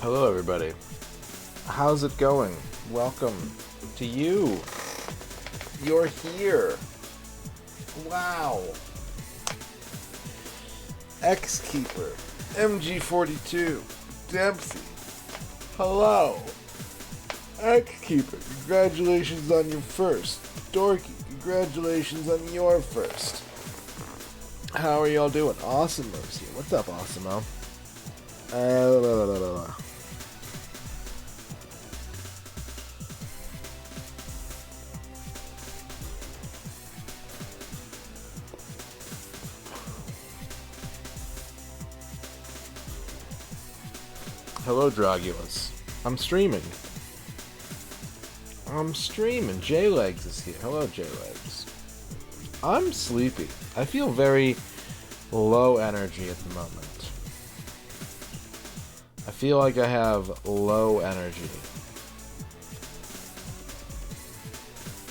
Hello, everybody. How's it going? Welcome to you. You're here. Wow. X-Keeper, MG42, Dempsey. Hello. X-Keeper, congratulations on your first. Dorky, congratulations on your first. How are y'all doing? Awesomo's here. What's up, Awesemo? Hello, Dragulus. I'm streaming. J-Legs is here. Hello, J-Legs. I'm sleepy. I feel very low energy at the moment. I feel like I have low energy.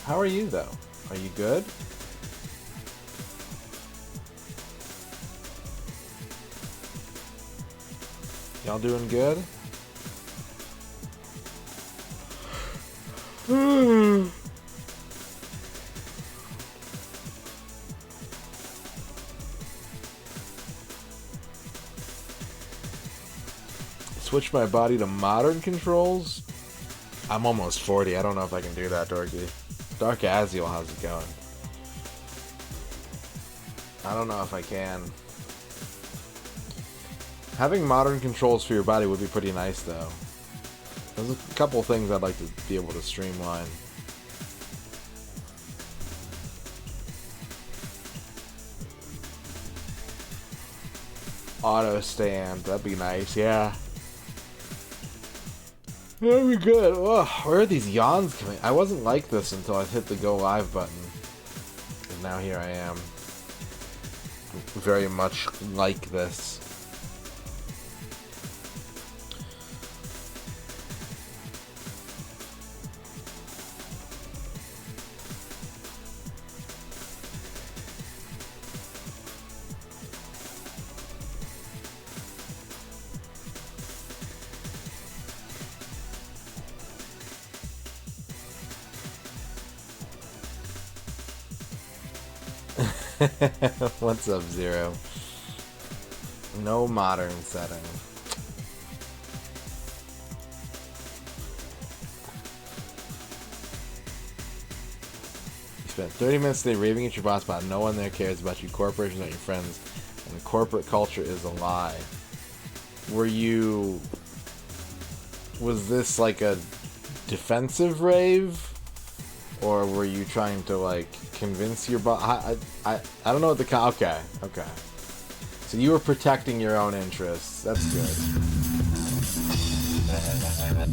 How are you, though? Are you good? Y'all doing good? Switch my body to modern controls? I'm almost 40. I don't know if I can do that, Dorky. Dark Aziel, how's it going? I don't know if I can. Having modern controls for your body would be pretty nice, though. There's a couple things I'd like to be able to streamline. Auto stand, that'd be nice, yeah. That'd be good. Ugh, where are these yawns coming? I wasn't like this until I hit the go live button. And now here I am. Very much like this. What's up, Zero? No modern setting. You spent 30 minutes today raving at your boss about no one there cares about you, corporations aren't your friends, and corporate culture is a lie. Was this like a defensive rave? Or were you trying to, like, convince your boss? I don't know what the... Okay. So you were protecting your own interests. That's good.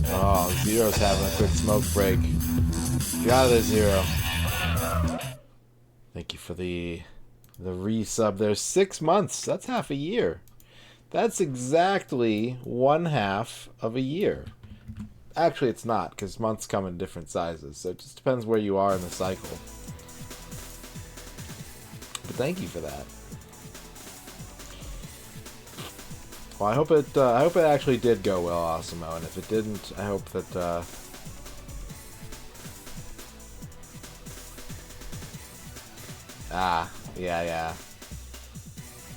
Oh, Zero's having a quick smoke break. Get out of there, Zero. Thank you for the resub there. 6 months. That's half a year. That's exactly 1/2 of a year. Actually, it's not, because months come in different sizes, so it just depends where you are in the cycle. But thank you for that. Well, I hope it actually did go well, Awesemo, and if it didn't, I hope that yeah.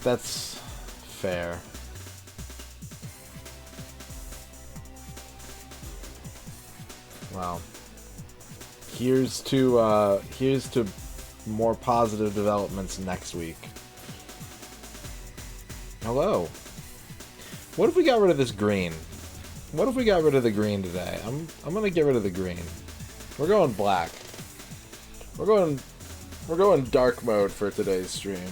That's fair. Well, here's to more positive developments next week. Hello. What if we got rid of this green? What if we got rid of the green today? I'm gonna get rid of the green. We're going black. We're going dark mode for today's stream.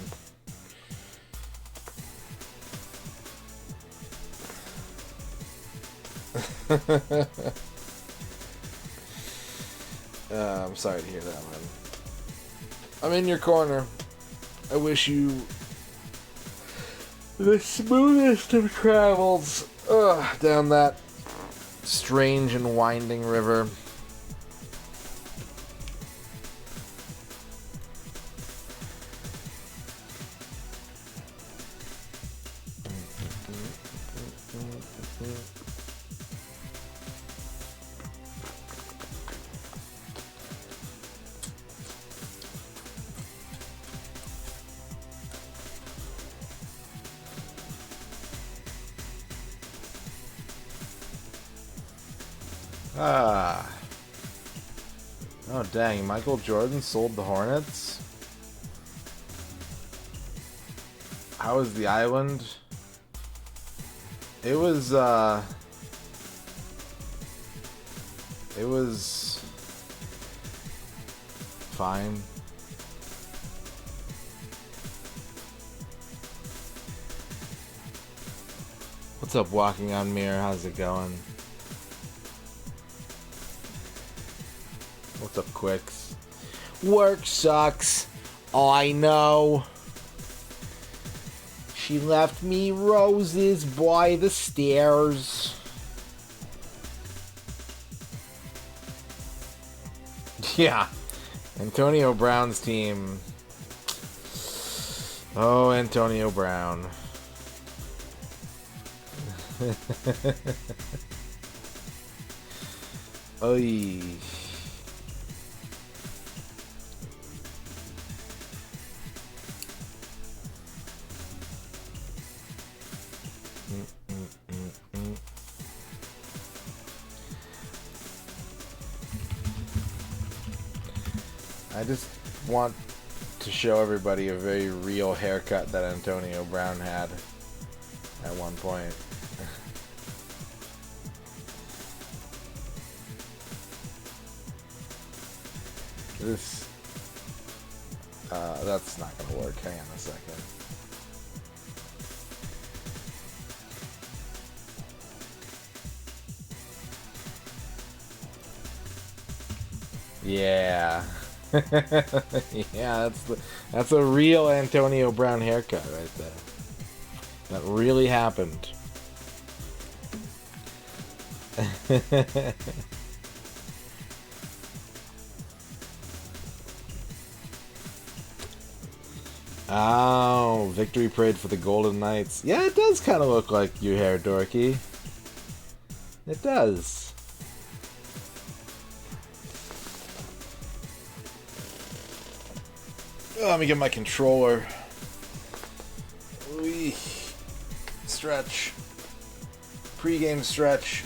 I'm sorry to hear that, man. I'm in your corner. I wish you the smoothest of travels down that strange and winding river. Ah. Oh, dang. Michael Jordan sold the Hornets? How was the island? It was fine. What's up, Walking on Mirror? How's it going? What's up, Quicks? Work sucks. I know. She left me roses by the stairs. Yeah. Antonio Brown's team. Oh, Antonio Brown. Oy. I just want to show everybody a very real haircut that Antonio Brown had at one point. This, that's not gonna work. Hang on a second. Yeah. Yeah, that's a real Antonio Brown haircut right there. That really happened. Oh, victory parade for the Golden Knights. Yeah, it does kind of look like your hair, Dorky. It does. Oh, let me get my controller. Wee. Stretch. Pre-game stretch.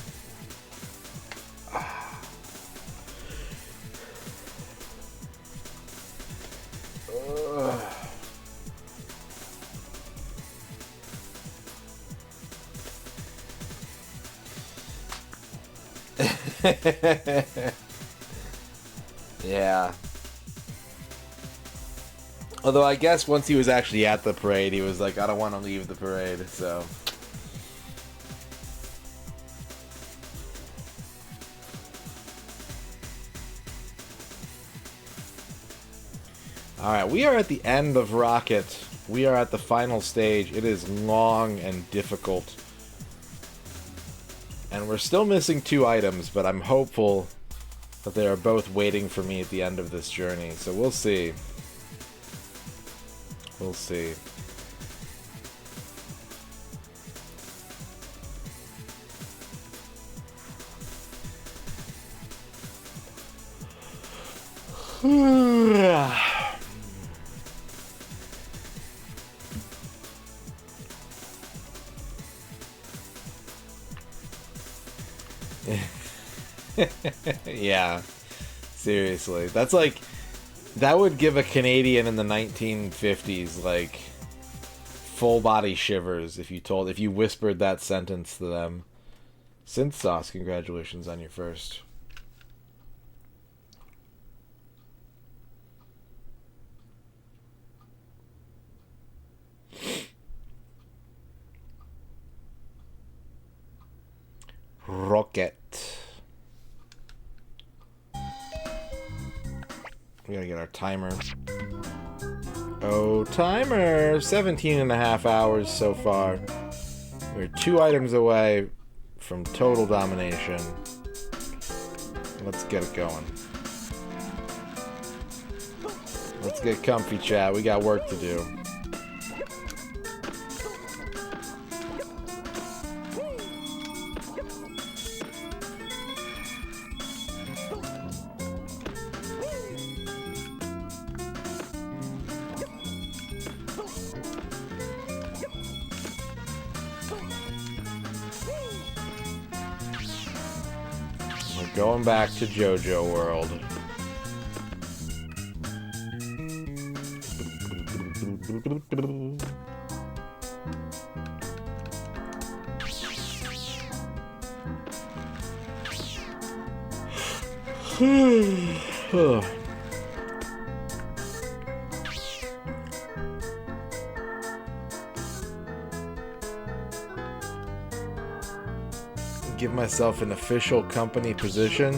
Yeah. Although I guess once he was actually at the parade, he was like, I don't want to leave the parade, so. Alright, we are at the end of Rocket. We are at the final stage. It is long and difficult. And we're still missing 2 items, but I'm hopeful that they are both waiting for me at the end of this journey. So we'll see. We'll see. Yeah, seriously, that's like, that would give a Canadian in the 1950s like full body shivers if you whispered that sentence to them. Synth Sauce, congratulations on your first. Rocket. We gotta get our timer. Oh, timer! 17 and a half hours so far. We're 2 items away from total domination. Let's get it going. Let's get comfy, chat. We got work to do. We're going back to JoJo World. Give myself an official company position.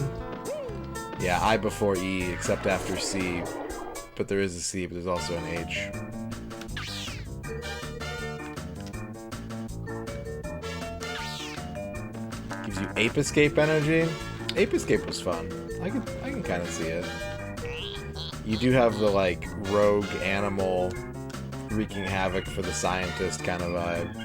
Yeah, I before E, except after C. But there is a C, but there's also an H. Gives you Ape Escape energy. Ape Escape was fun. I can kind of see it. You do have the like rogue animal wreaking havoc for the scientist kind of vibe.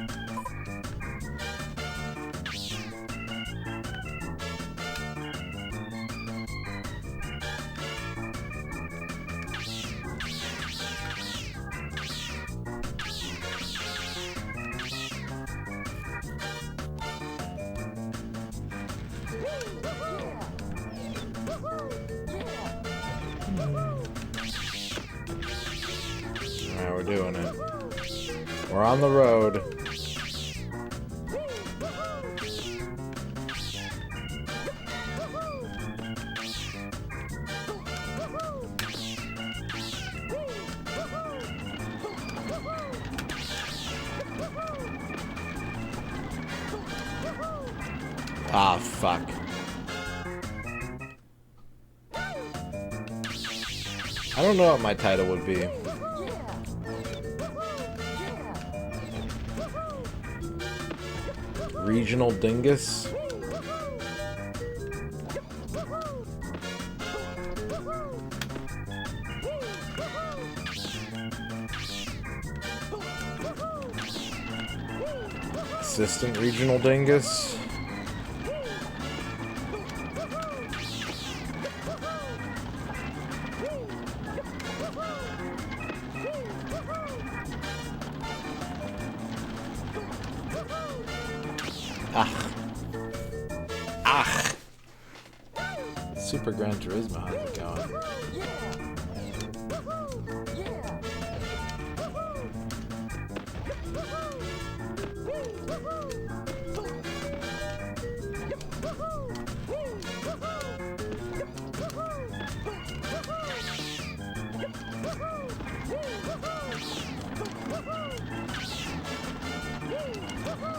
Alright, we're doing it. We're on the road. Ah, fuck. I don't know what my title would be. Regional Dingus? Assistant Regional Dingus? Super Gran Turismo, how's it going?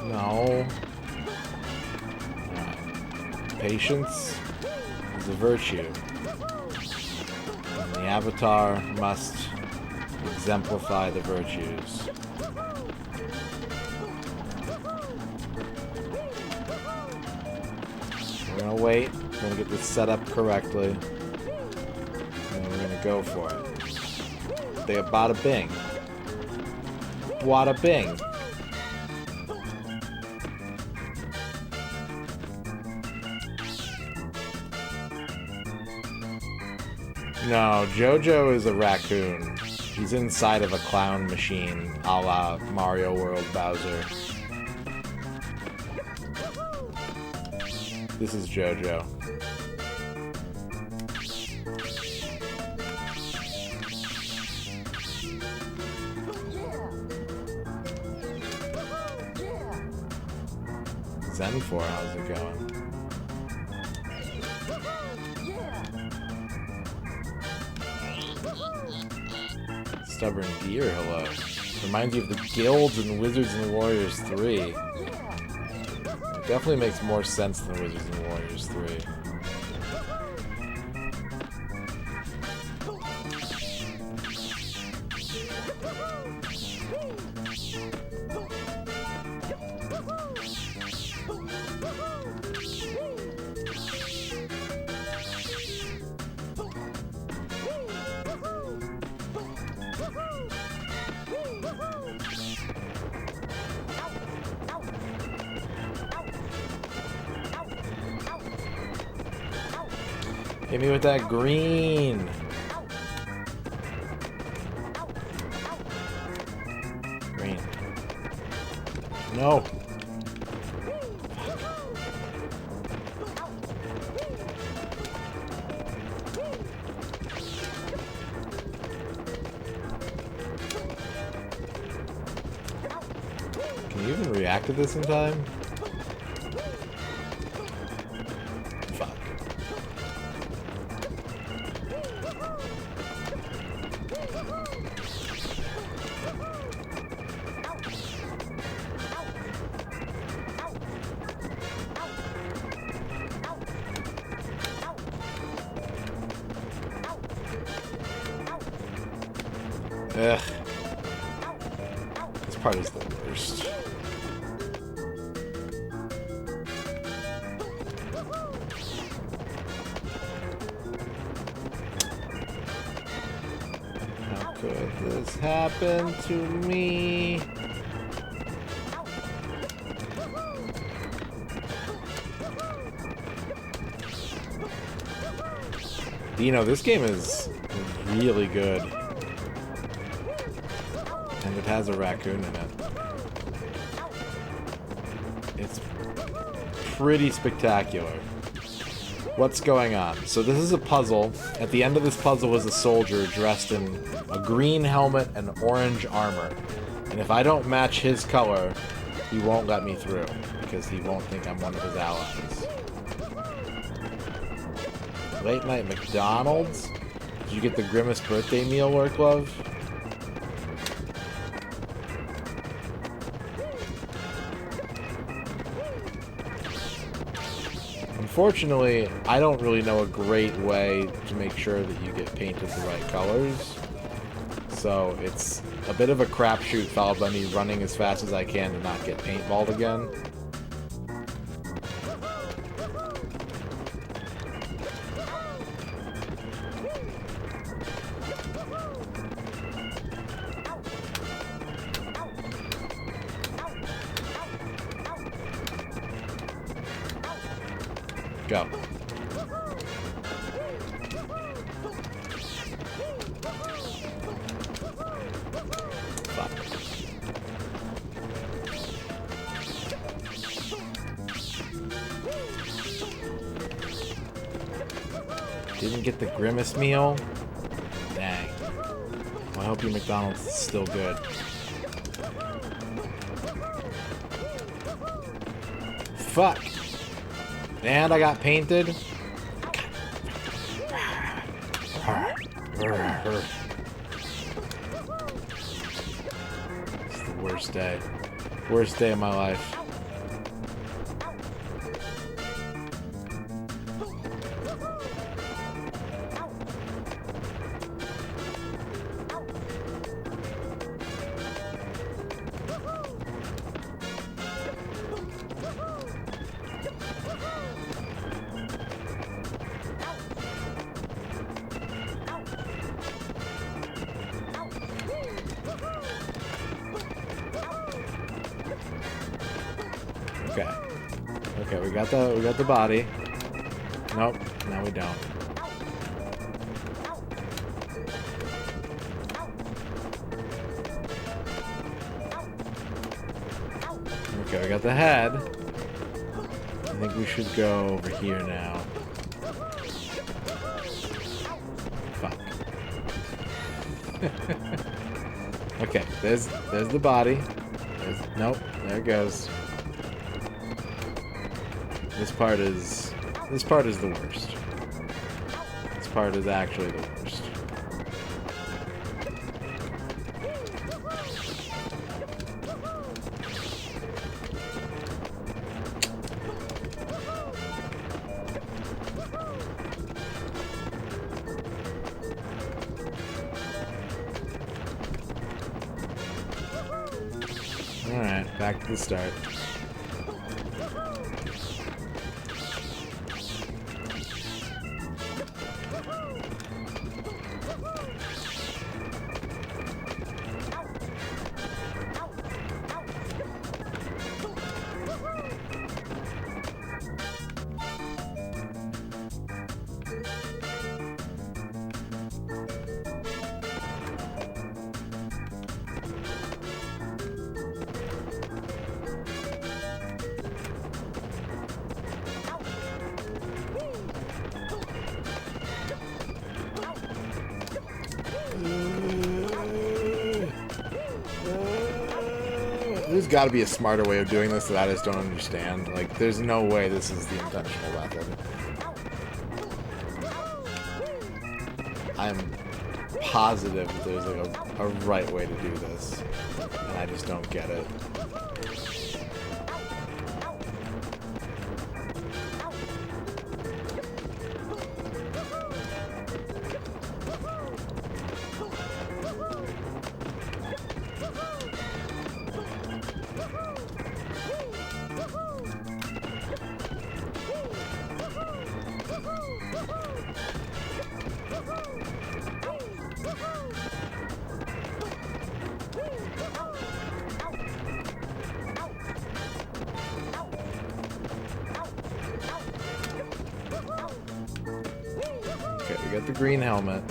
No. Patience is a virtue, and the avatar must exemplify the virtues. We're gonna wait, we're gonna get this set up correctly, and we're gonna go for it. They bada bing. Bada bing. No, JoJo is a raccoon. He's inside of a clown machine, a la Mario World Bowser. This is JoJo. Zen4, how's it going? Stubborn Deer, hello. Reminds you of the guilds in Wizards and Warriors 3. It definitely makes more sense than Wizards and Warriors 3. Hit me with that green. Green. No. back to this in time? Fuck. Ugh. This part is the worst. How could this happen to me? You know, this game is really good. And it has a raccoon in it. It's pretty spectacular. What's going on? So this is a puzzle. At the end of this puzzle is a soldier dressed in a green helmet and orange armor. And if I don't match his color, he won't let me through, because he won't think I'm one of his allies. Late night McDonald's? Did you get the Grimace birthday meal, Work Love? Unfortunately, I don't really know a great way to make sure that you get painted the right colors. So it's a bit of a crapshoot, followed by me running as fast as I can to not get paintballed again. Go. Fuck. Didn't get the Grimace meal? Dang. Well, I hope your McDonald's is still good. Fuck. And I got painted. It's the worst day. Worst day of my life. Okay. Okay, we got the body. Nope, now we don't. Okay, we got the head. I think we should go over here now. Fuck. Okay, there's the body. Nope, there it goes. This part is the worst. This part is actually the worst. Alright, back to the start. There's got to be a smarter way of doing this that I just don't understand. Like, there's no way this is the intentional method. I'm positive that there's like a right way to do this, and I just don't get it. Okay, we got the green helmet.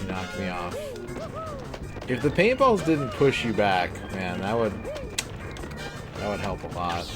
You knocked me off. If the paintballs didn't push you back, man, that would help a lot.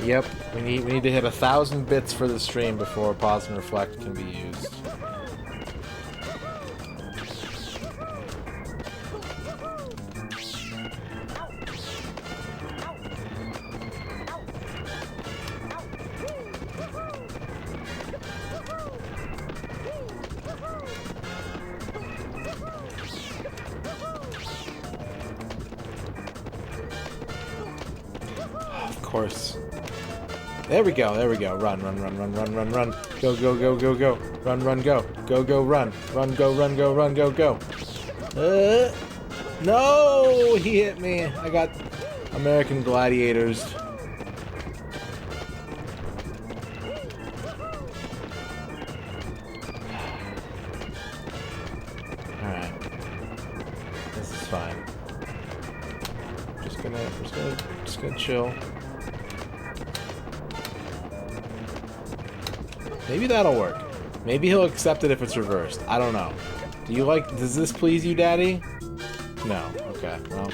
Yep, we need to hit 1,000 bits for the stream before pause and reflect can be used. Of course. There we go, there we go. Run, run, run, run, run, run, run. Go, go, go, go, go. Run, run, go. Go, go, run. Run, go, run, go, run, go, go. No! He hit me. I got American Gladiators. Alright. This is fine. Just gonna chill. Maybe that'll work. Maybe he'll accept it if it's reversed. I don't know. Does this please you, Daddy? No. Okay, well.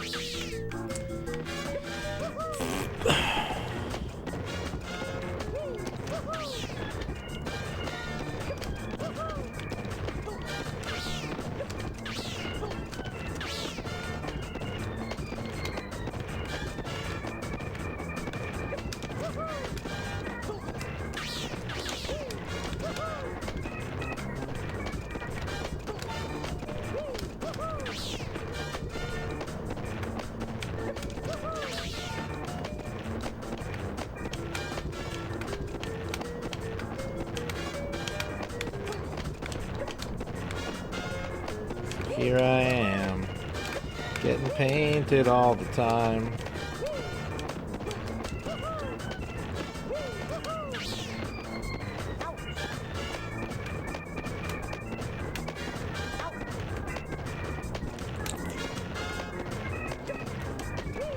Here I am, getting painted all the time.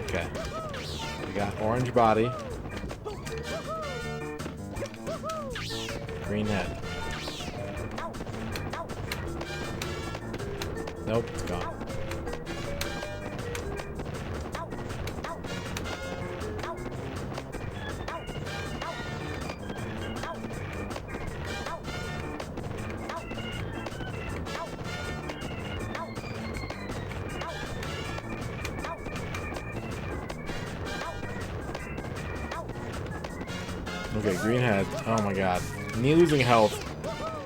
Okay, we got orange body, green head. Nope, it's gone. Okay, green head. Oh my god. Me losing health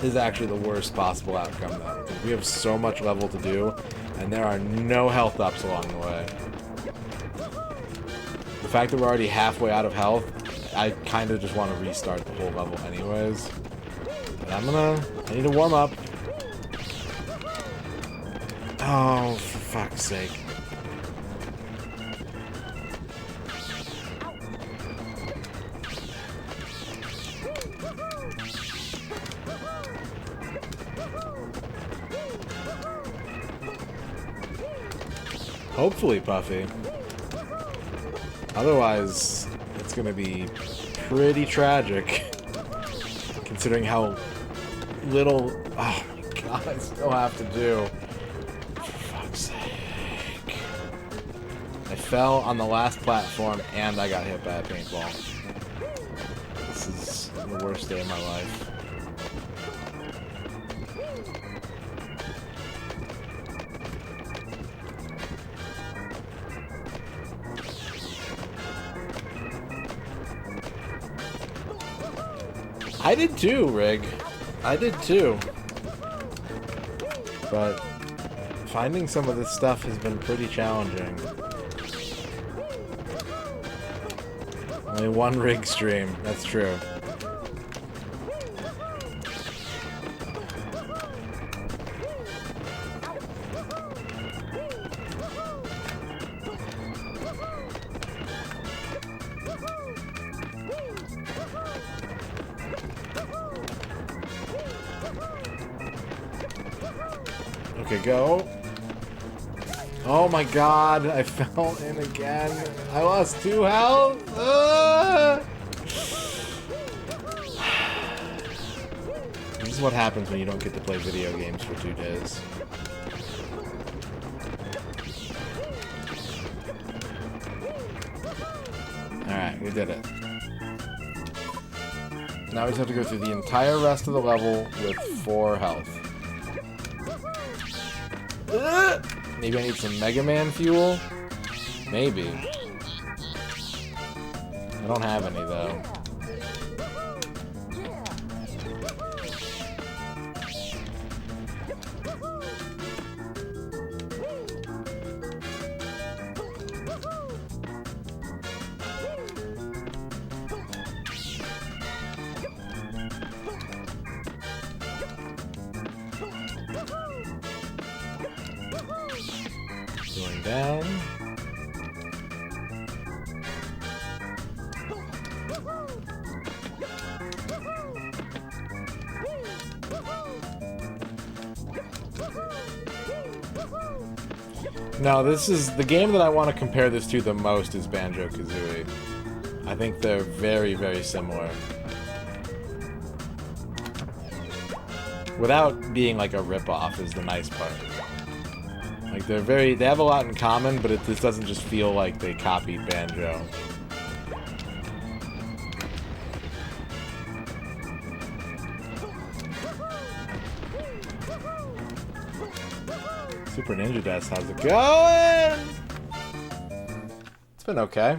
is actually the worst possible outcome, though. Because we have so much level to do, and there are no health ups along the way. The fact that we're already halfway out of health, I kind of just want to restart the whole level anyways. But I need to warm up. Oh, for fuck's sake. Hopefully, Puffy. Otherwise, it's gonna be pretty tragic. Considering how little... Oh my god, I still have to do. For fuck's sake. I fell on the last platform and I got hit by a paintball. This is the worst day of my life. I did too, Rig. I did too. But finding some of this stuff has been pretty challenging. Only one Rig stream, that's true. Okay, go. Oh my god, I fell in again. I lost 2 health. This is what happens when you don't get to play video games for 2 days. Alright, we did it. Now we just have to go through the entire rest of the level with 4 health. Maybe I need some Mega Man fuel? Maybe. I don't have any, though. Going down. No, this is the game that I want to compare this to the most is Banjo-Kazooie. I think they're very, very similar. Without being like a rip-off is the nice part. Like they have a lot in common, but this doesn't just feel like they copied Banjo. Super Ninja Death, how's it going? It's been okay.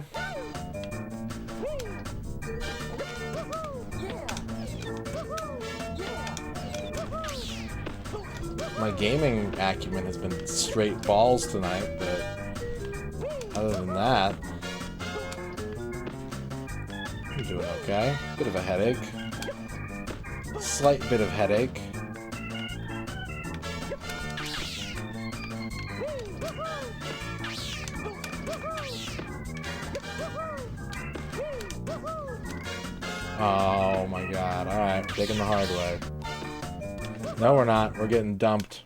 My gaming acumen has been straight balls tonight, but other than that, I'm doing okay. Bit of a headache. Slight bit of headache. Oh my god. Alright, taking the hard way. No, we're not. We're getting dumped.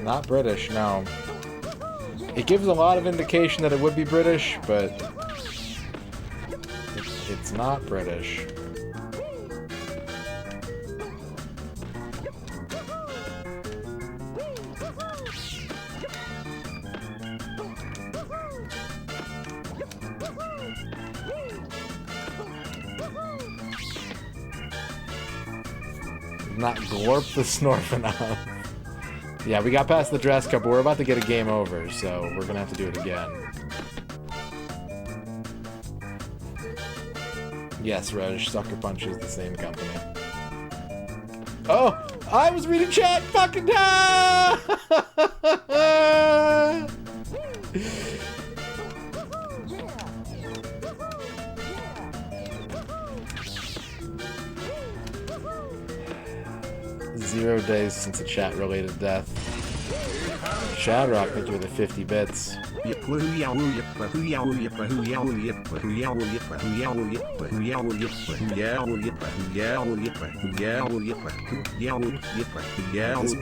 Not British, no. It gives a lot of indication that it would be British, but it's not British. Not glorp the snorfing up. Yeah, we got past the dress cup, but we're about to get a game over, so we're gonna have to do it again. Yes, Reg, Sucker Punch is the same company. Oh! I was reading chat! Fucking hell! 0 days since a chat-related death. Shadrock hit you with the 50 bits. This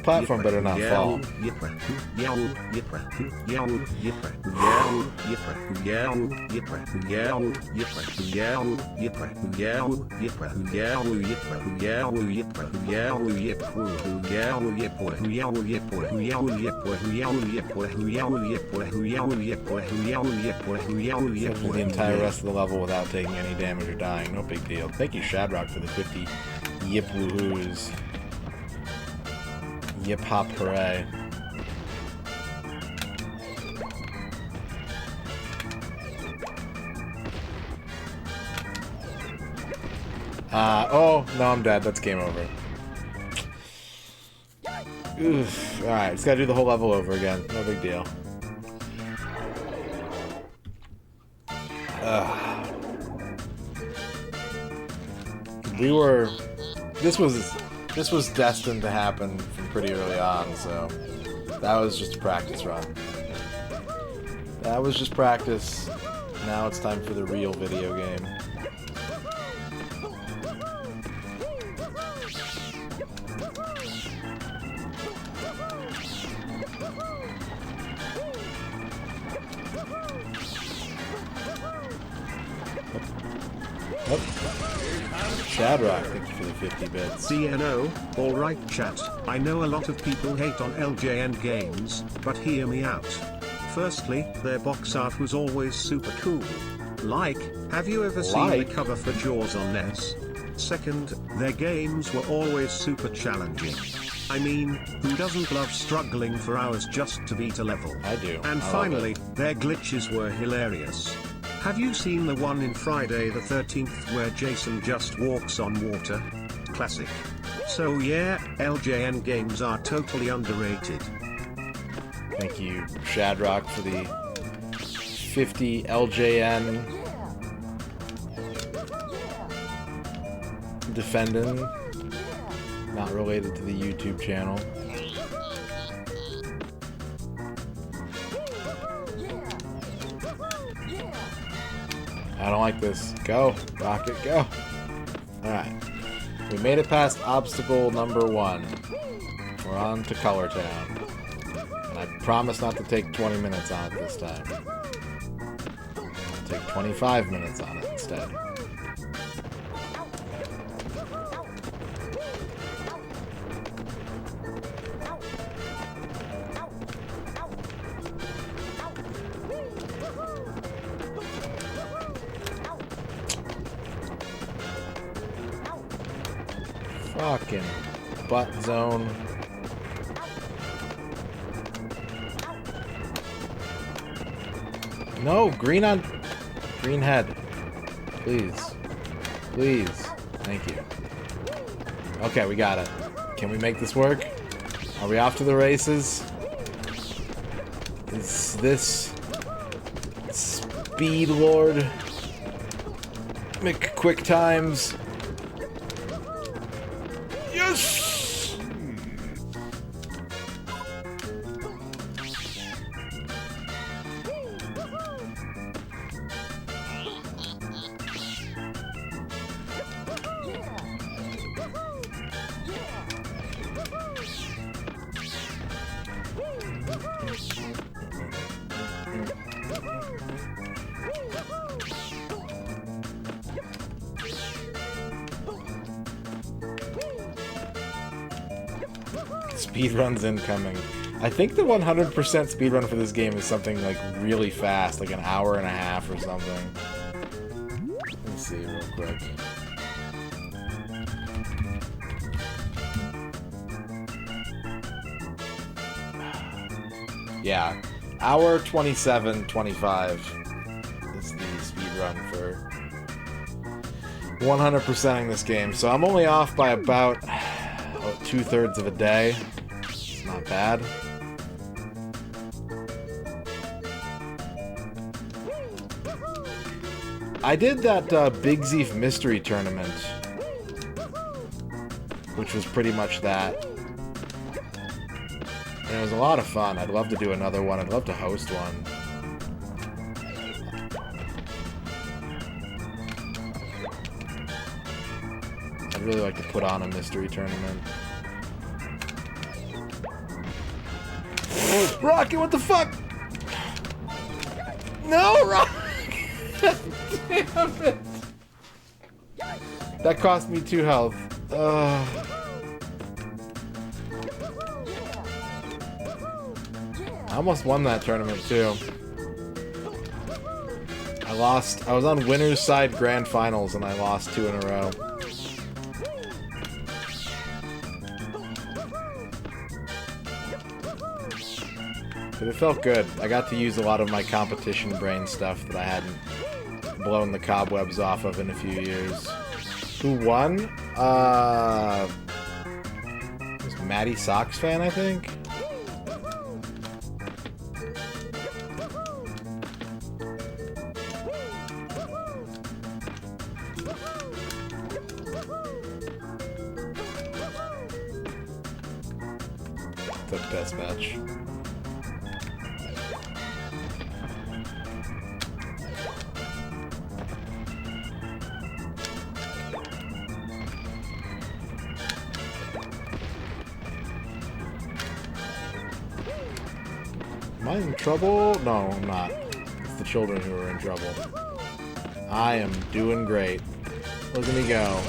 platform better not fall. The entire rest of the level without taking any damage or dying. No big deal. Thank you, Shadrock, for the 50 yip woohoos. Yip hop hooray. Oh, no, I'm dead. That's game over. Oof. Alright, just gotta do the whole level over again. No big deal. This was destined to happen from pretty early on, so that was just a practice run. That was just practice. Now it's time for the real video game. Shadrock, thank you for the 50 bits. CNO, alright chat, I know a lot of people hate on LJN games, but hear me out. Firstly, their box art was always super cool. Like, have you ever seen the cover for Jaws on NES? Second, their games were always super challenging. I mean, who doesn't love struggling for hours just to beat a level? I do. And finally, their glitches were hilarious. Have you seen the one in Friday the 13th where Jason just walks on water? Classic. So yeah, LJN games are totally underrated. Thank you, Shadrock, for the 50 LJN defending. Not related to the YouTube channel. I don't like this. Go, Rocket, go. Alright. We made it past obstacle number 1. We're on to Color Town. And I promise not to take 20 minutes on it this time. I'll take 25 minutes on it instead. Fucking butt zone. No, green on... Green head. Please. Please. Thank you. Okay, we got it. Can we make this work? Are we off to the races? Is this... Speed Lord? Make quick times. Yes! Speedruns incoming. I think the 100% speedrun for this game is something like really fast, like an hour and a half or something. Let me see real quick. Yeah, hour 27:25 is the speedrun for 100%ing this game. So I'm only off by about 2/3 of a day. It's not bad. I did that Big Zeef Mystery Tournament, which was pretty much that. And it was a lot of fun. I'd love to do another one. I'd love to host one. I'd really like to put on a mystery tournament. Rocket, what the fuck? No, Rocket! Damn it! That cost me 2 health. I almost won that tournament too. I lost. I was on winner's side grand finals and I lost 2 in a row. But it felt good. I got to use a lot of my competition brain stuff that I hadn't blown the cobwebs off of in a few years. Who won? It was Matty Sox fan, I think. The best match. Am I in trouble? No, I'm not. It's the children who are in trouble. I am doing great. Look at me go.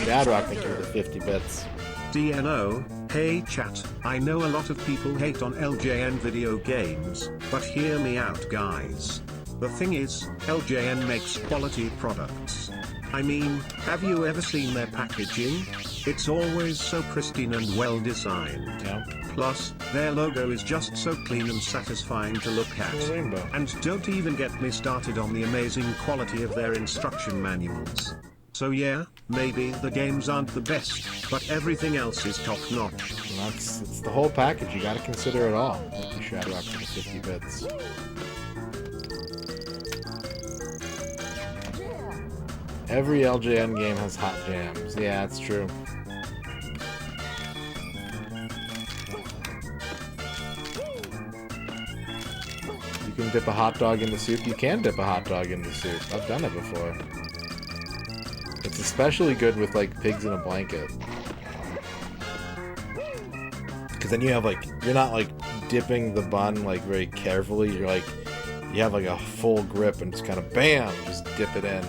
Shadrock me through the 50 bits. DNO, hey chat, I know a lot of people hate on LJN video games, but hear me out guys. The thing is, LJN makes quality products. I mean, have you ever seen their packaging? It's always so pristine and well designed. Yeah. Plus, their logo is just so clean and satisfying to look at. Rainbow. And don't even get me started on the amazing quality of their instruction manuals. So yeah, maybe the games aren't the best, but everything else is top notch. And it's the whole package. You gotta consider it all. You Shadrock for the 50 bits. Every LJN game has hot jams. Yeah, that's true. You can dip a hot dog in the soup. You can dip a hot dog in the soup. I've done it before. It's especially good with, like, pigs in a blanket. Because then you have, like, you're not, like, dipping the bun, like, very carefully. You're, like, you have, like, a full grip and just kind of, bam, just dip it in.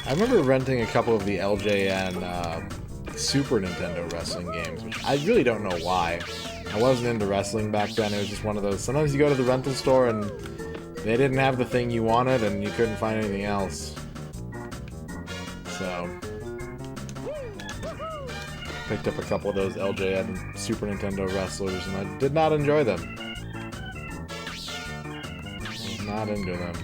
I remember renting a couple of the LJN Super Nintendo wrestling games, which I really don't know why. I wasn't into wrestling back then. It was just one of those. Sometimes you go to the rental store and they didn't have the thing you wanted and you couldn't find anything else. So, picked up a couple of those LJN Super Nintendo wrestlers and I did not enjoy them. Was not into them.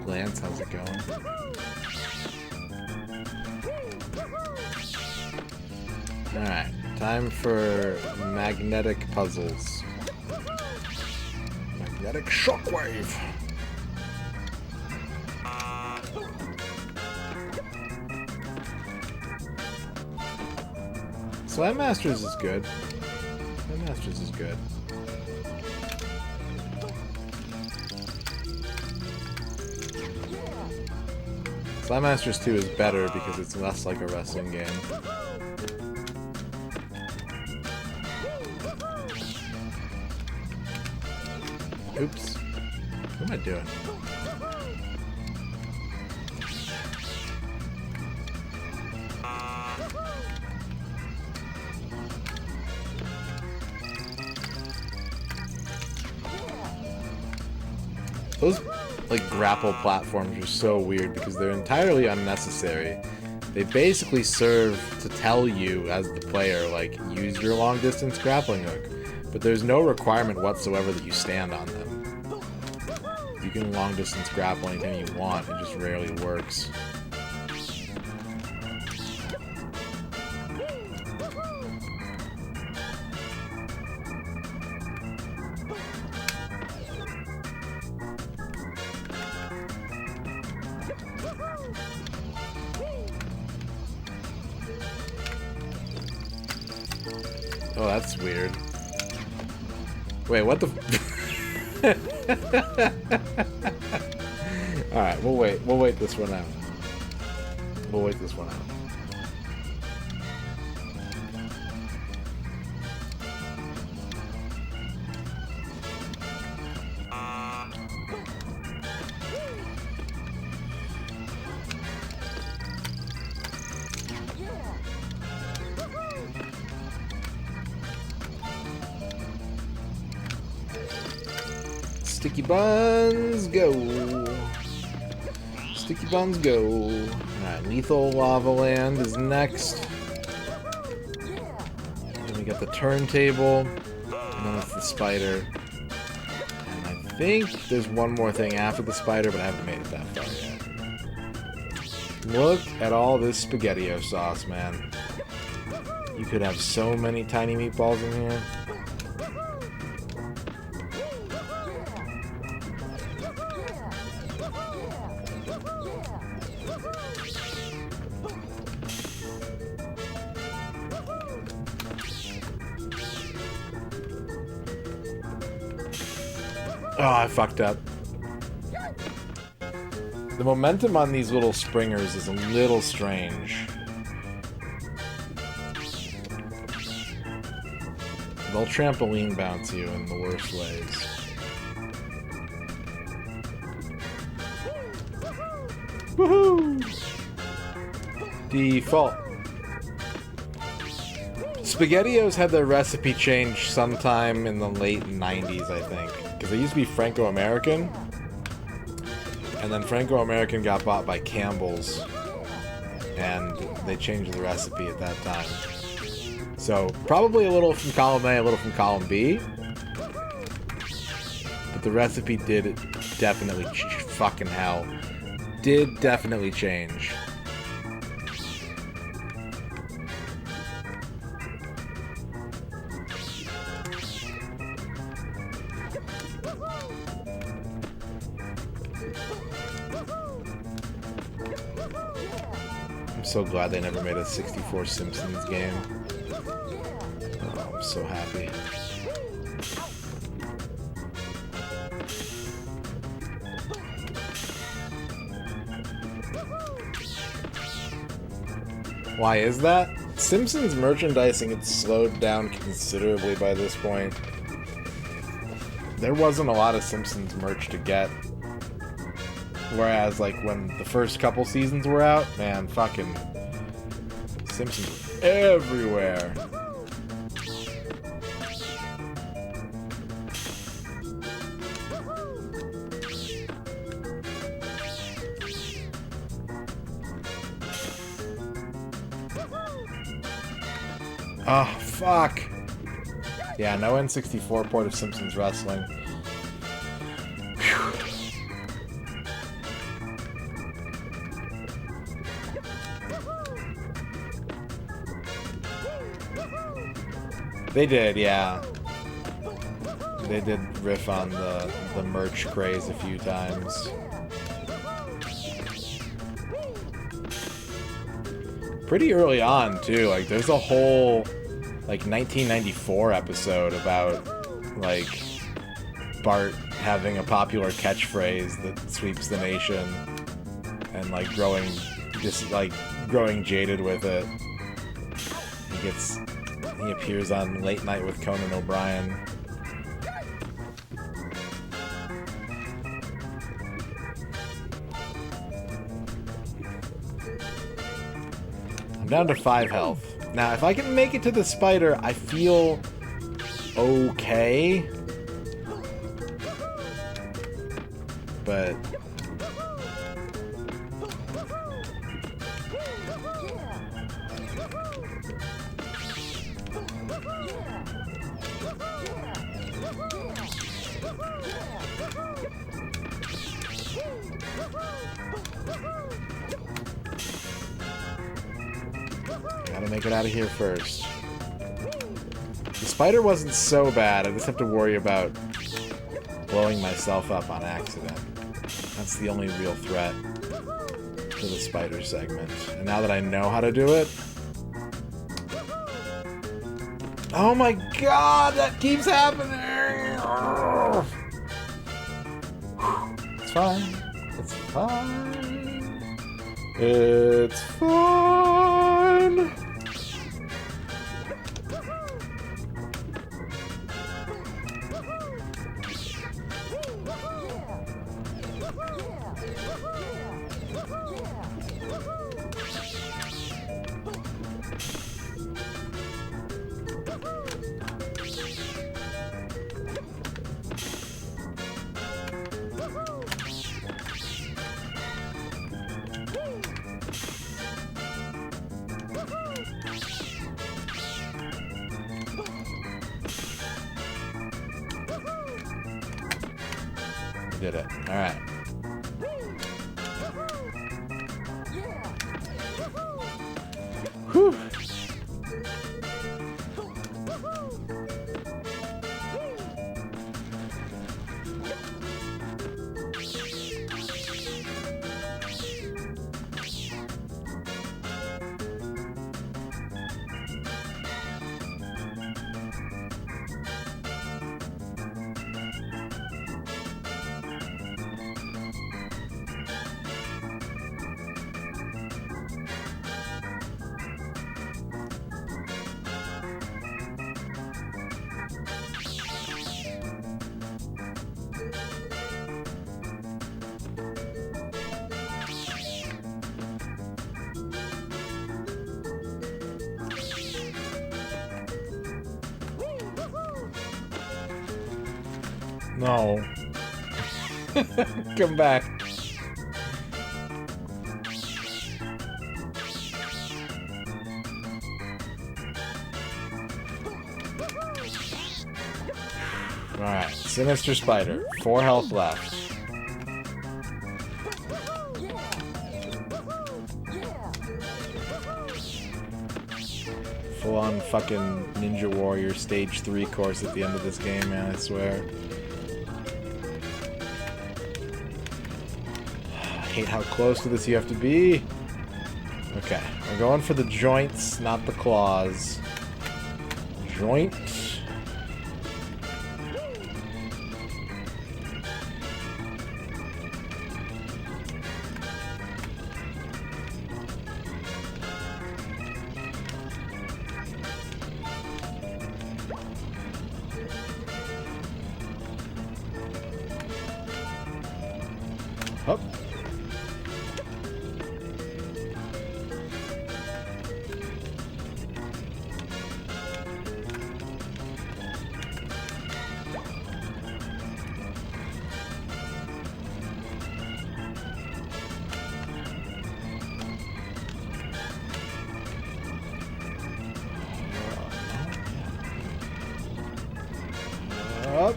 Lance, how's it going? Alright, time for magnetic puzzles. Magnetic shockwave! Slam Masters is good. Slam Masters is good. Slam Masters 2 is better because it's less like a wrestling game. Oops. What am I doing? Those, like, grapple platforms are so weird because they're entirely unnecessary. They basically serve to tell you, as the player, like, use your long-distance grappling hook. But there's no requirement whatsoever that you stand on them. You can long-distance grapple anytime you want, it just rarely works. Oh, that's weird. Wait, what the Alright, we'll wait. We'll wait this one out. We'll wait this one out. Sticky buns, go. Sticky buns, go. Alright, Lethal Lava Land is next. Then we got the turntable. And then it's the spider. And I think there's one more thing after the spider, but I haven't made it that far yet. Look at all this SpaghettiO sauce, man. You could have so many tiny meatballs in here. Oh, I fucked up. The momentum on these little springers is a little strange. They'll trampoline bounce you in the worst ways. Woohoo! Default. SpaghettiOs had their recipe changed sometime in the late 90s, I think. Because they used to be Franco-American. And then Franco-American got bought by Campbell's. And they changed the recipe at that time. So, probably a little from column A, a little from column B. But the recipe did definitely, fucking hell, did definitely change. I'm so glad they never made a 64 Simpsons game. Oh, I'm so happy. Why is that? Simpsons merchandising had slowed down considerably by this point. There wasn't a lot of Simpsons merch to get. Whereas, like, when the first couple seasons were out, man, fucking Simpsons were everywhere. Oh, fuck. Yeah, no N64 port of Simpsons Wrestling. Whew. They did, yeah. They did riff on the merch craze a few times. Pretty early on, too. Like, there's a whole, like, 1994 episode about, like, Bart having a popular catchphrase that sweeps the nation and, like, growing jaded with it. He appears on Late Night with Conan O'Brien. I'm down to 5 health. Now, if I can make it to the spider, I feel okay. but... Gotta make it out of here first. The spider wasn't so bad, I just have to worry about blowing myself up on accident. That's the only real threat to the spider segment. And now that I know how to do it... Oh my god, that keeps happening! It's fine. It's fine. It's fine. Did it. Alright. Whew. No. Come back. Alright, Sinister Spider. 4 health left. Full-on fucking Ninja Warrior Stage 3 course at the end of this game, man, I swear. I hate how close to this you have to be. Okay, we're going for the joints, not the claws. Joint. Up. Up.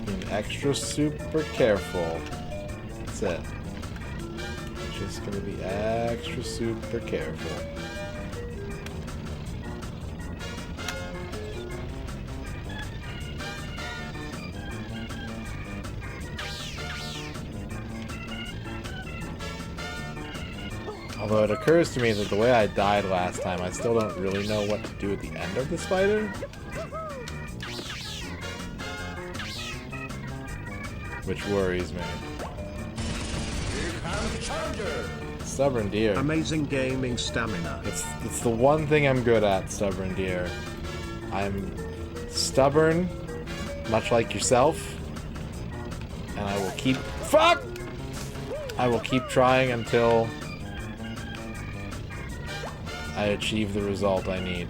Being extra super careful. That's it. Just gonna be extra super careful. Although it occurs to me that the way I died last time, I still don't really know what to do at the end of the spider. Which worries me. Stubborn deer. Amazing gaming stamina. It's the one thing I'm good at, stubborn deer. I'm stubborn, much like yourself. And I will keep... Fuck! I will keep trying until I achieve the result I need.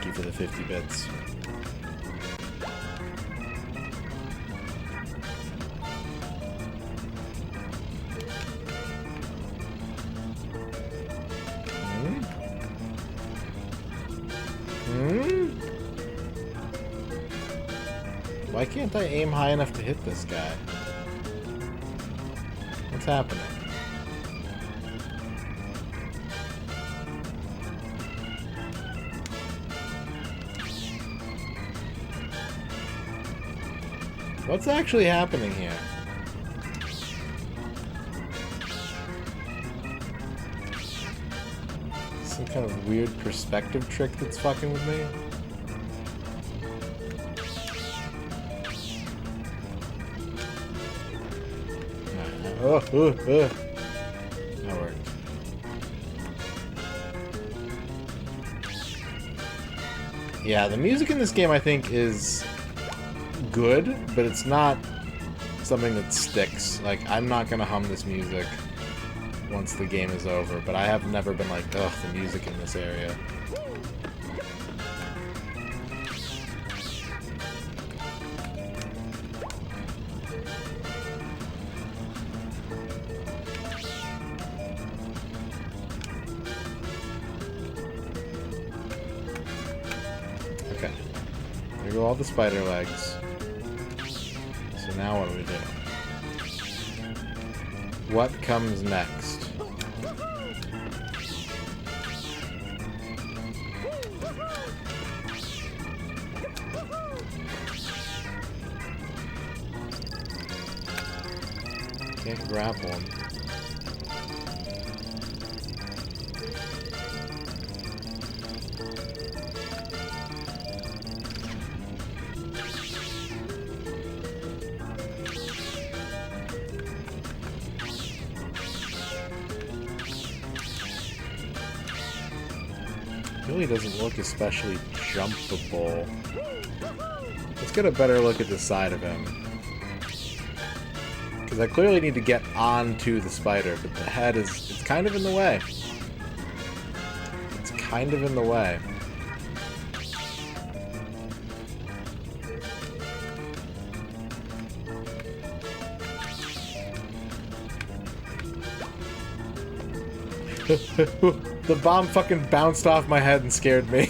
Thank you for the 50 bits. Why can't I aim high enough to hit this guy? What's happening? What's actually happening here? Some kind of weird perspective trick that's fucking with me? That worked. Yeah, the music in this game I think is good, but it's not something that sticks. Like, I'm not gonna hum this music once the game is over, but I have never been like, ugh, the music in this area. Okay. There go all the spider legs. So now what do we do? What comes next? Can't grapple him. Really doesn't look especially jumpable. Let's get a better look at the side of him. Because I clearly need to get onto the spider, but the head is... it's kind of in the way. It's kind of in the way. The bomb fucking bounced off my head and scared me.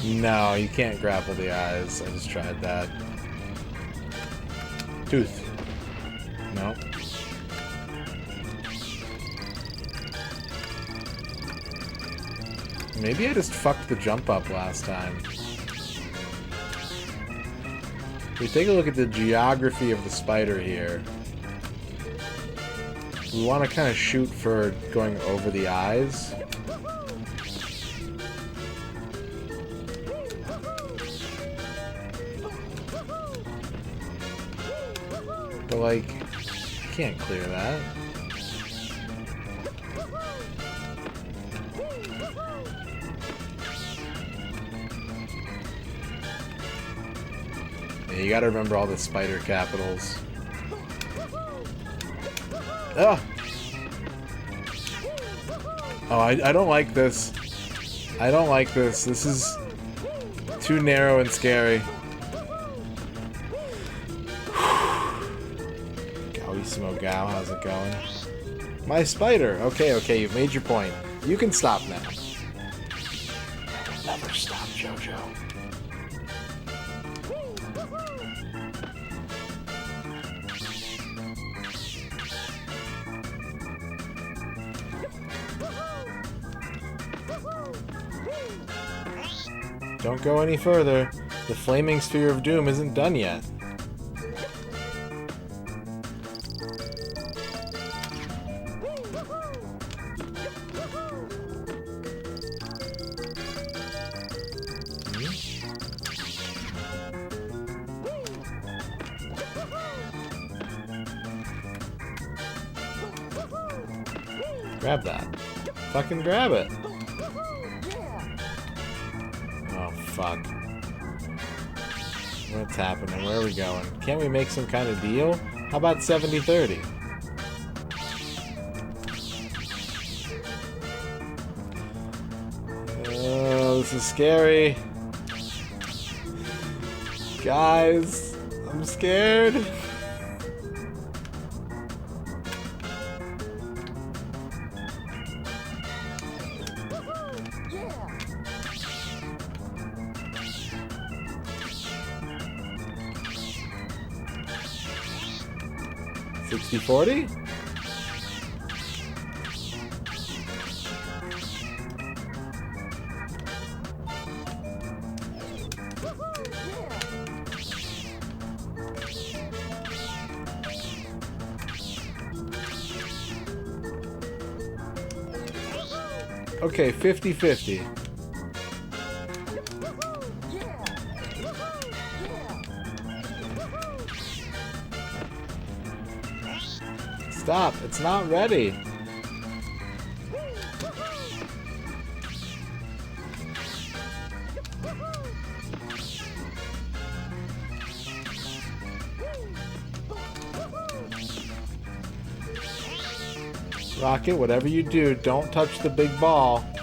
No, you can't grapple the eyes. I just tried that. Tooth. No. Maybe I just fucked the jump up last time. If we take a look at the geography of the spider here, we want to kind of shoot for going over the eyes. But, like, I can't clear that. Yeah, you gotta remember all the spider capitals. Ugh. Oh, I don't like this. I don't like this. This is too narrow and scary. Gowisimo Gao, how's it going? My spider! Okay, okay, you've made your point. You can stop now. I will never stop, Jojo. Don't go any further. The flaming sphere of doom isn't done yet. Grab that. Fucking grab it. Oh, fuck. What's happening? Where are we going? Can't we make some kind of deal? How about 70-30? is scary. Guys, I'm scared. Yeah. 60-40? Okay, 50-50. Stop, it's not ready. Rocket, whatever you do, don't touch the big ball. Oh,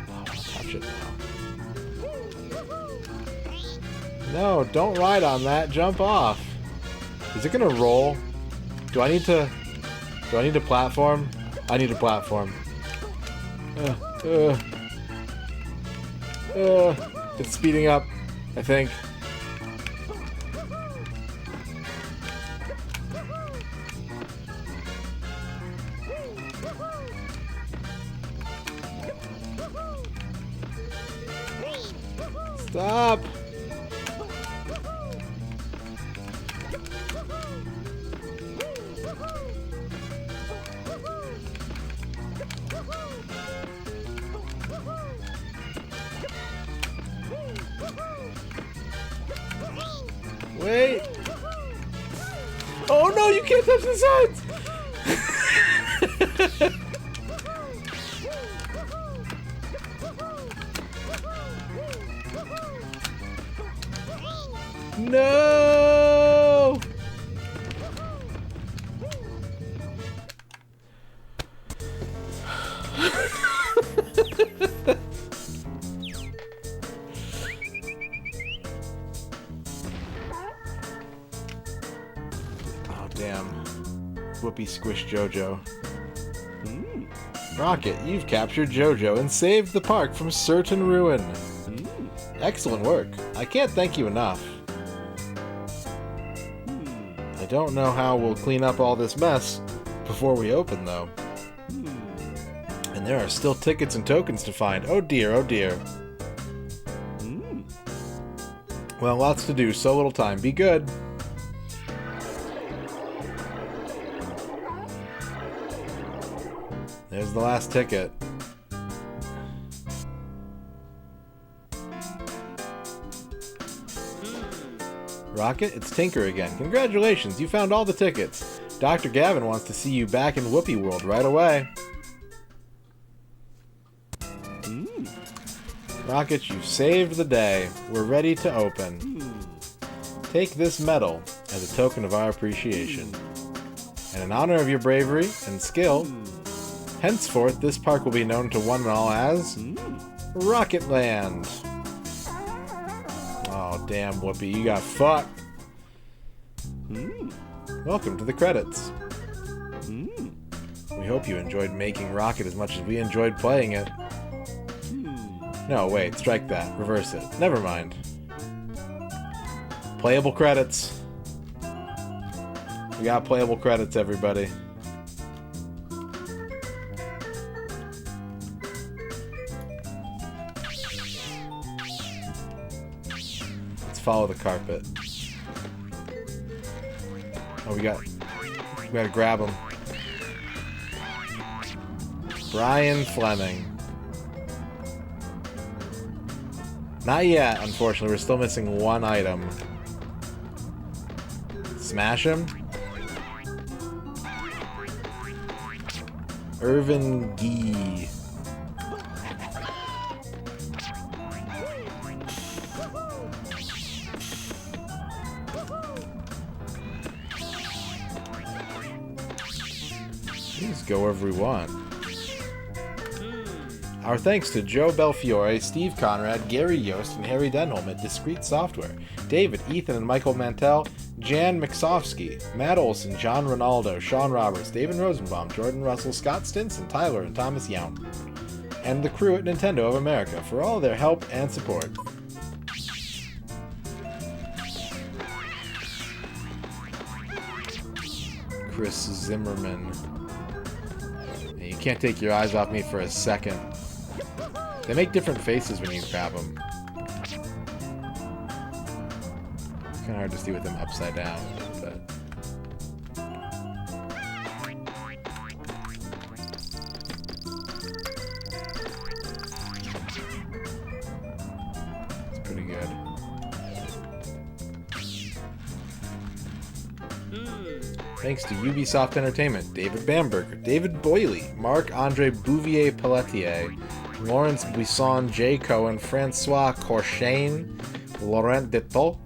I want to touch it now. No, don't ride on that. Jump off. Is it gonna roll? Do I need to platform? I need a platform. It's speeding up, I think. Stop! Wait! Oh no, you can't touch the sides! No! Oh, damn. Whoopee squish Jojo. Rocket, you've captured Jojo and saved the park from certain ruin. Excellent work. I can't thank you enough. I don't know how we'll clean up all this mess before we open, though. And there are still tickets and tokens to find. Oh dear, oh dear. Well, lots to do, so little time. Be good. There's the last ticket. Rocket, it's Tinker again. Congratulations, you found all the tickets. Dr. Gavin wants to see you back in Whoopee World right away. Rocket, you've saved the day. We're ready to open. Take this medal as a token of our appreciation. And in honor of your bravery and skill, henceforth this park will be known to one and all as Rocket Land. Oh, damn, Whoopi, you got fucked. Welcome to the credits. We hope you enjoyed making Rocket as much as we enjoyed playing it. No, wait, strike that. Reverse it. Never mind. Playable credits. We got playable credits, everybody. Follow the carpet. Oh, we gotta grab him. Brian Fleming. Not yet, unfortunately. We're still missing one item. Smash him. Irvin Gee. Just go wherever we want. Our thanks to Joe Belfiore, Steve Conrad, Gary Yost, and Harry Denholm at Discrete Software, David, Ethan, and Michael Mantell, Jan Miksovsky, Matt Olson, John Ronaldo, Sean Roberts, David Rosenbaum, Jordan Russell, Scott Stinson, Tyler, and Thomas Yount, and the crew at Nintendo of America for all their help and support. Chris Zimmerman. You can't take your eyes off me for a second. They make different faces when you grab them. It's kind of hard to see with them upside down, but... it's pretty good. Thanks to Ubisoft Entertainment, David Bamberger, David Boyle, Marc-Andre Bouvier-Pelletier, Lawrence Buisson, Jay Cohen, Francois Corchain, Laurent Detolc,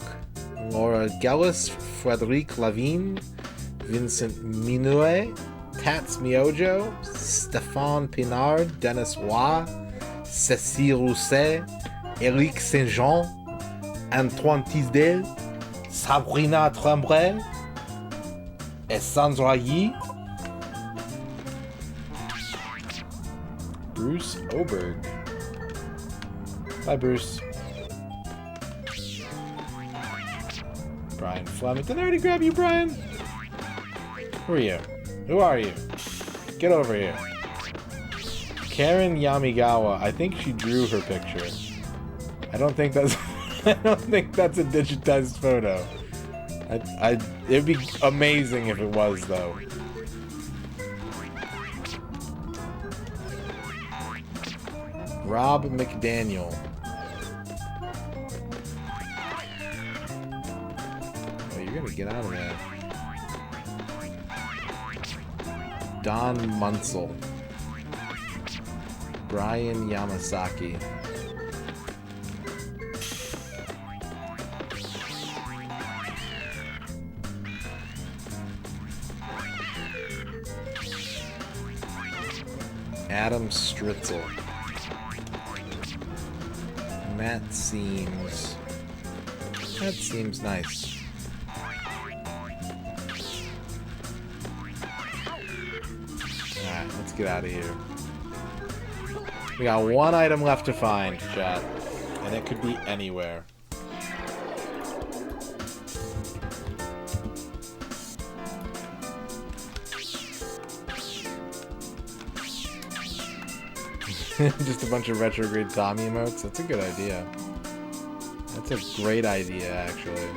Laura Gellis, Frédéric Lavigne, Vincent Minouet, Tats Miojo, Stéphane Pinard, Dennis Waugh, Cécile Rousset, Éric Saint-Jean, Antoine Tisdale, Sabrina Tremblay, et Sandra Yee, Bruce Oberg. Bye, Bruce. Brian Fleming. Did I already grab you, Brian? Who are you? Who are you? Get over here. Karen Yamigawa. I think she drew her picture. I don't think that's. I don't think that's a digitized photo. It'd be amazing if it was, though. Rob McDaniel. Oh, you're gonna get out of there. Don Munsell. Brian Yamasaki. Adam Stritzel. That seems nice. Alright, let's get out of here. We got one item left to find, chat. And it could be anywhere. Just a bunch of retrograde Tommy emotes. That's a good idea. That's a great idea, actually.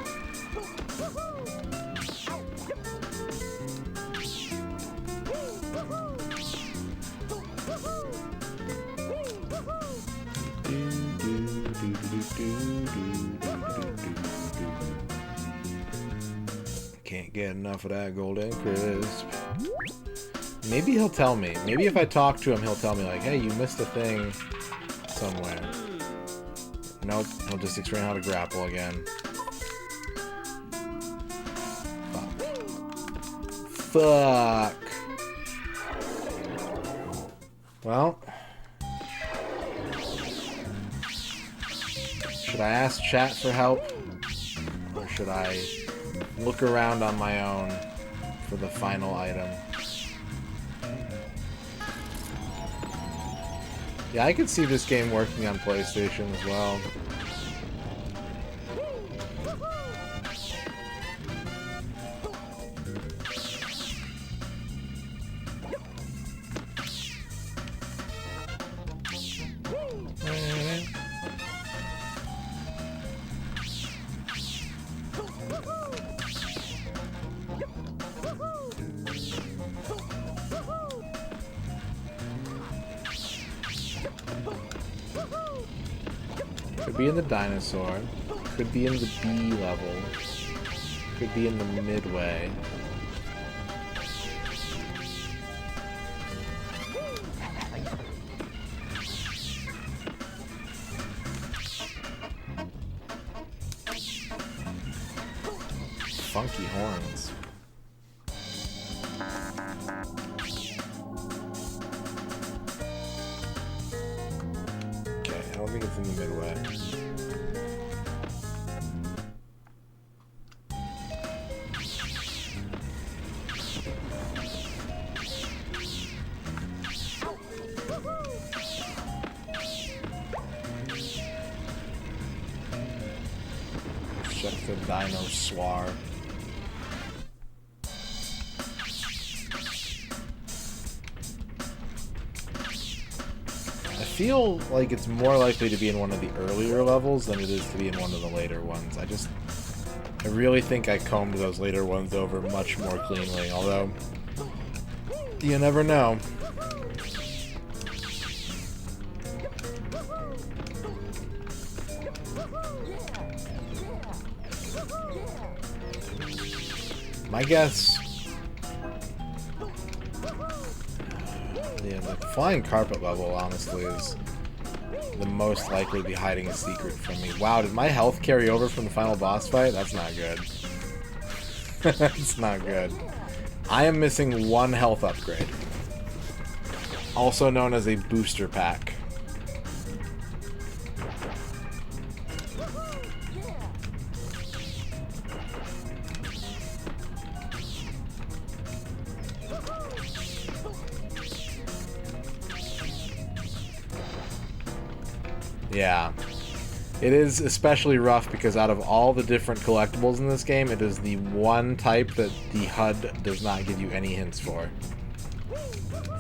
Can't get enough of that golden crisp. Maybe he'll tell me. Maybe if I talk to him, he'll tell me, like, hey, you missed a thing somewhere. Nope, he'll just explain how to grapple again. Fuck. Well. Should I ask chat for help? Or should I look around on my own for the final item? Yeah, I could see this game working on PlayStation as well. Could be in the dinosaur. Could be in the B level. Could be in the midway. Funky horns. Check the dinosaur. I feel like it's more likely to be in one of the earlier levels than it is to be in one of the later ones. I really think I combed those later ones over much more cleanly, although you never know. My guess... Yeah, the flying carpet level, honestly, is the most likely to be hiding a secret from me. Wow, did my health carry over from the final boss fight? That's not good. That's not good. I am missing one health upgrade. Also known as a booster pack. Yeah. It is especially rough because out of all the different collectibles in this game, it is the one type that the HUD does not give you any hints for.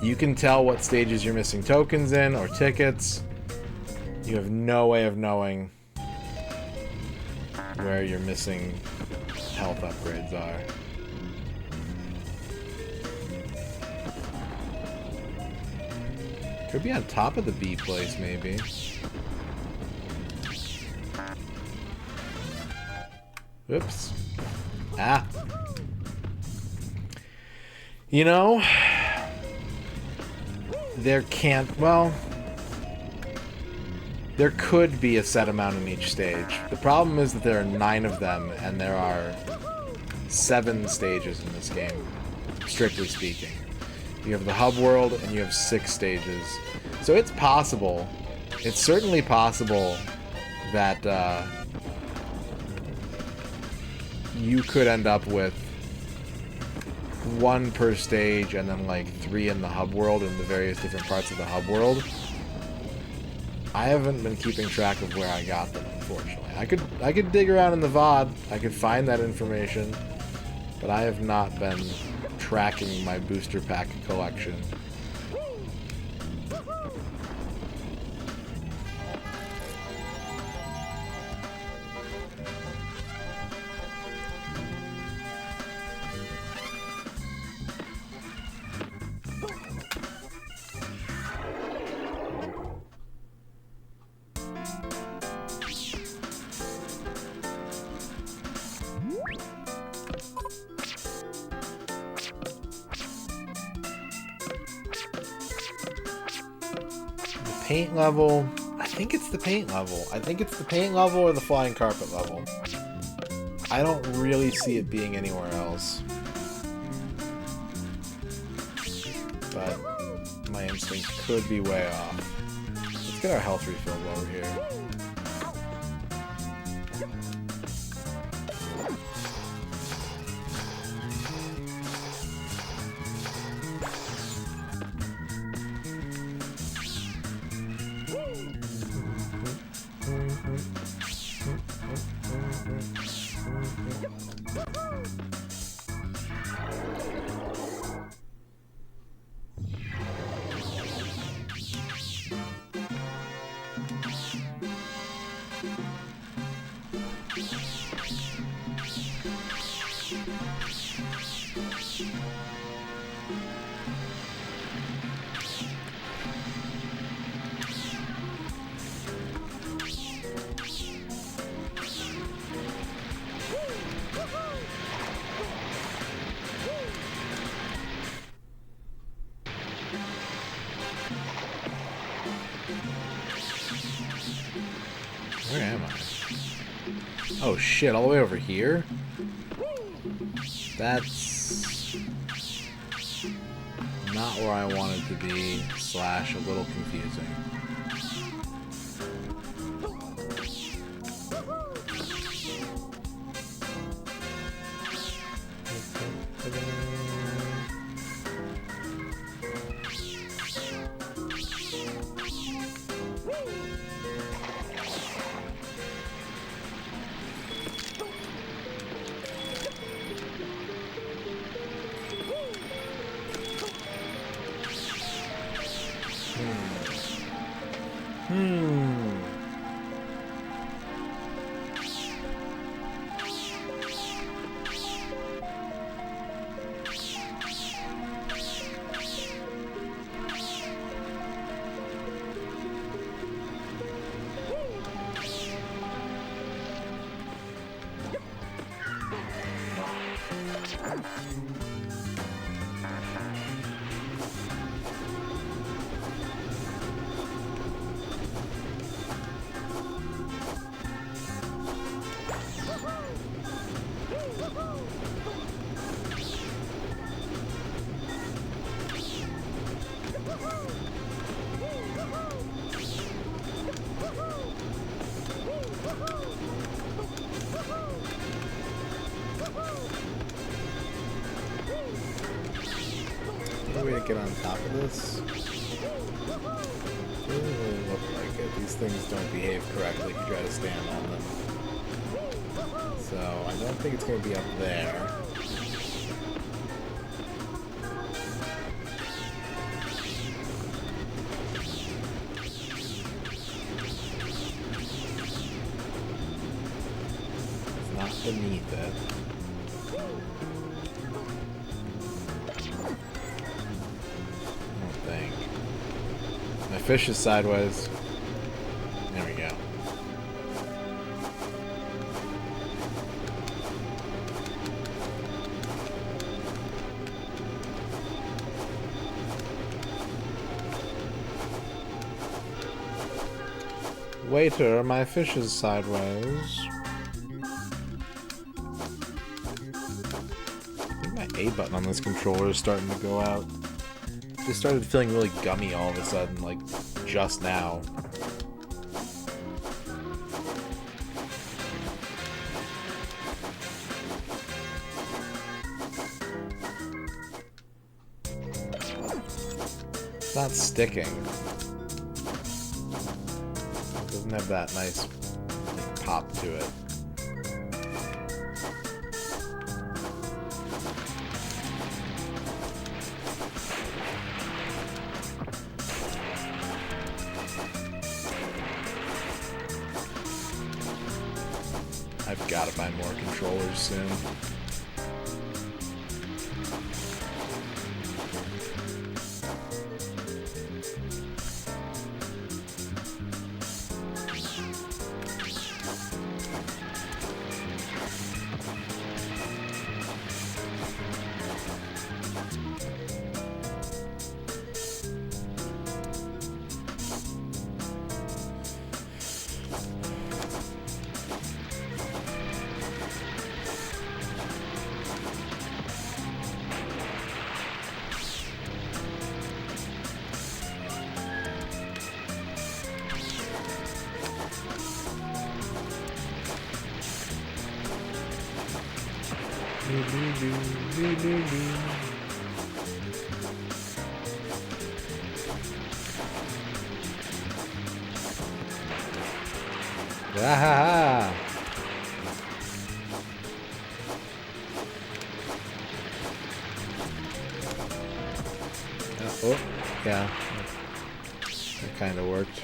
You can tell what stages you're missing tokens in or tickets. You have no way of knowing where your missing health upgrades are. Could be on top of the B place, maybe. Oops. Ah. You know, there can't, well, there could be a set amount in each stage. The problem is that there are 9 of them, and there are 7 stages in this game, strictly speaking. You have the hub world, and you have 6 stages. So it's possible, it's certainly possible that, you could end up with 1 per stage and then like 3 in the hub world in the various different parts of the hub world. I haven't been keeping track of where I got them, unfortunately. I could dig around in the VOD, I could find that information, but I have not been tracking my booster pack collection. Paint level, I think it's the paint level. I think it's the paint level or the flying carpet level. I don't really see it being anywhere else. But my instincts could be way off. Let's get our health refilled while we're here. Where am I? Oh shit, all the way over here? That's not where I wanted to be, / a little confusing. Any way to get on top of this? Doesn't really look like it. These things don't behave correctly if you try to stand on them. So I don't think it's going to be up there. It's not beneath it. My fish is sideways. There we go. Waiter, my fish is sideways. I think my A button on this controller is starting to go out. Just started feeling really gummy all of a sudden, like just now. It's not sticking. It doesn't have that nice pop to it. I've got to buy more controllers soon. Ah! Oh, yeah. That kind of worked.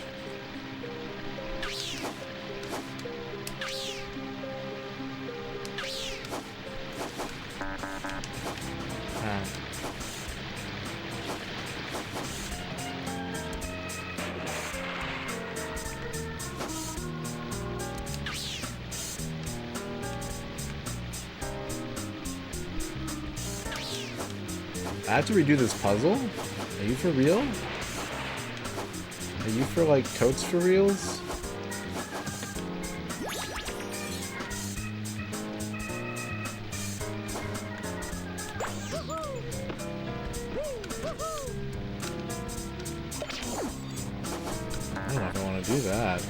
I have to redo this puzzle? Are you for real? Are you for, like, totes for reals? I don't know if I want to do that.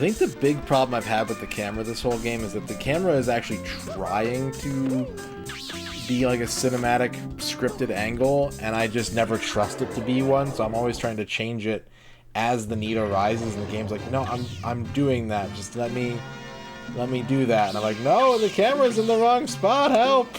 think the big problem I've had with the camera this whole game is that the camera is actually trying to be like a cinematic scripted angle, and I just never trust it to be one, so I'm always trying to change it as the need arises, and the game's like, no, I'm doing that, just let me do that, and I'm like, no, the camera's in the wrong spot, help!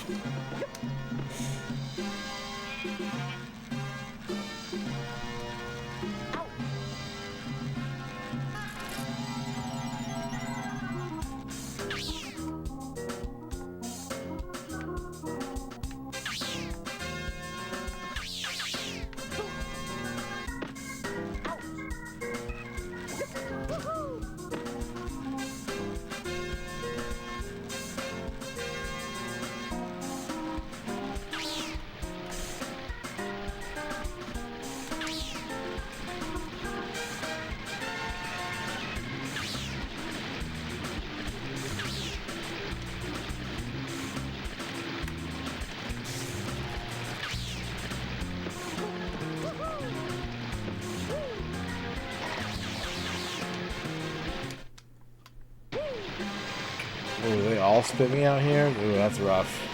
Ooh, they all spit me out here? Ooh, that's rough.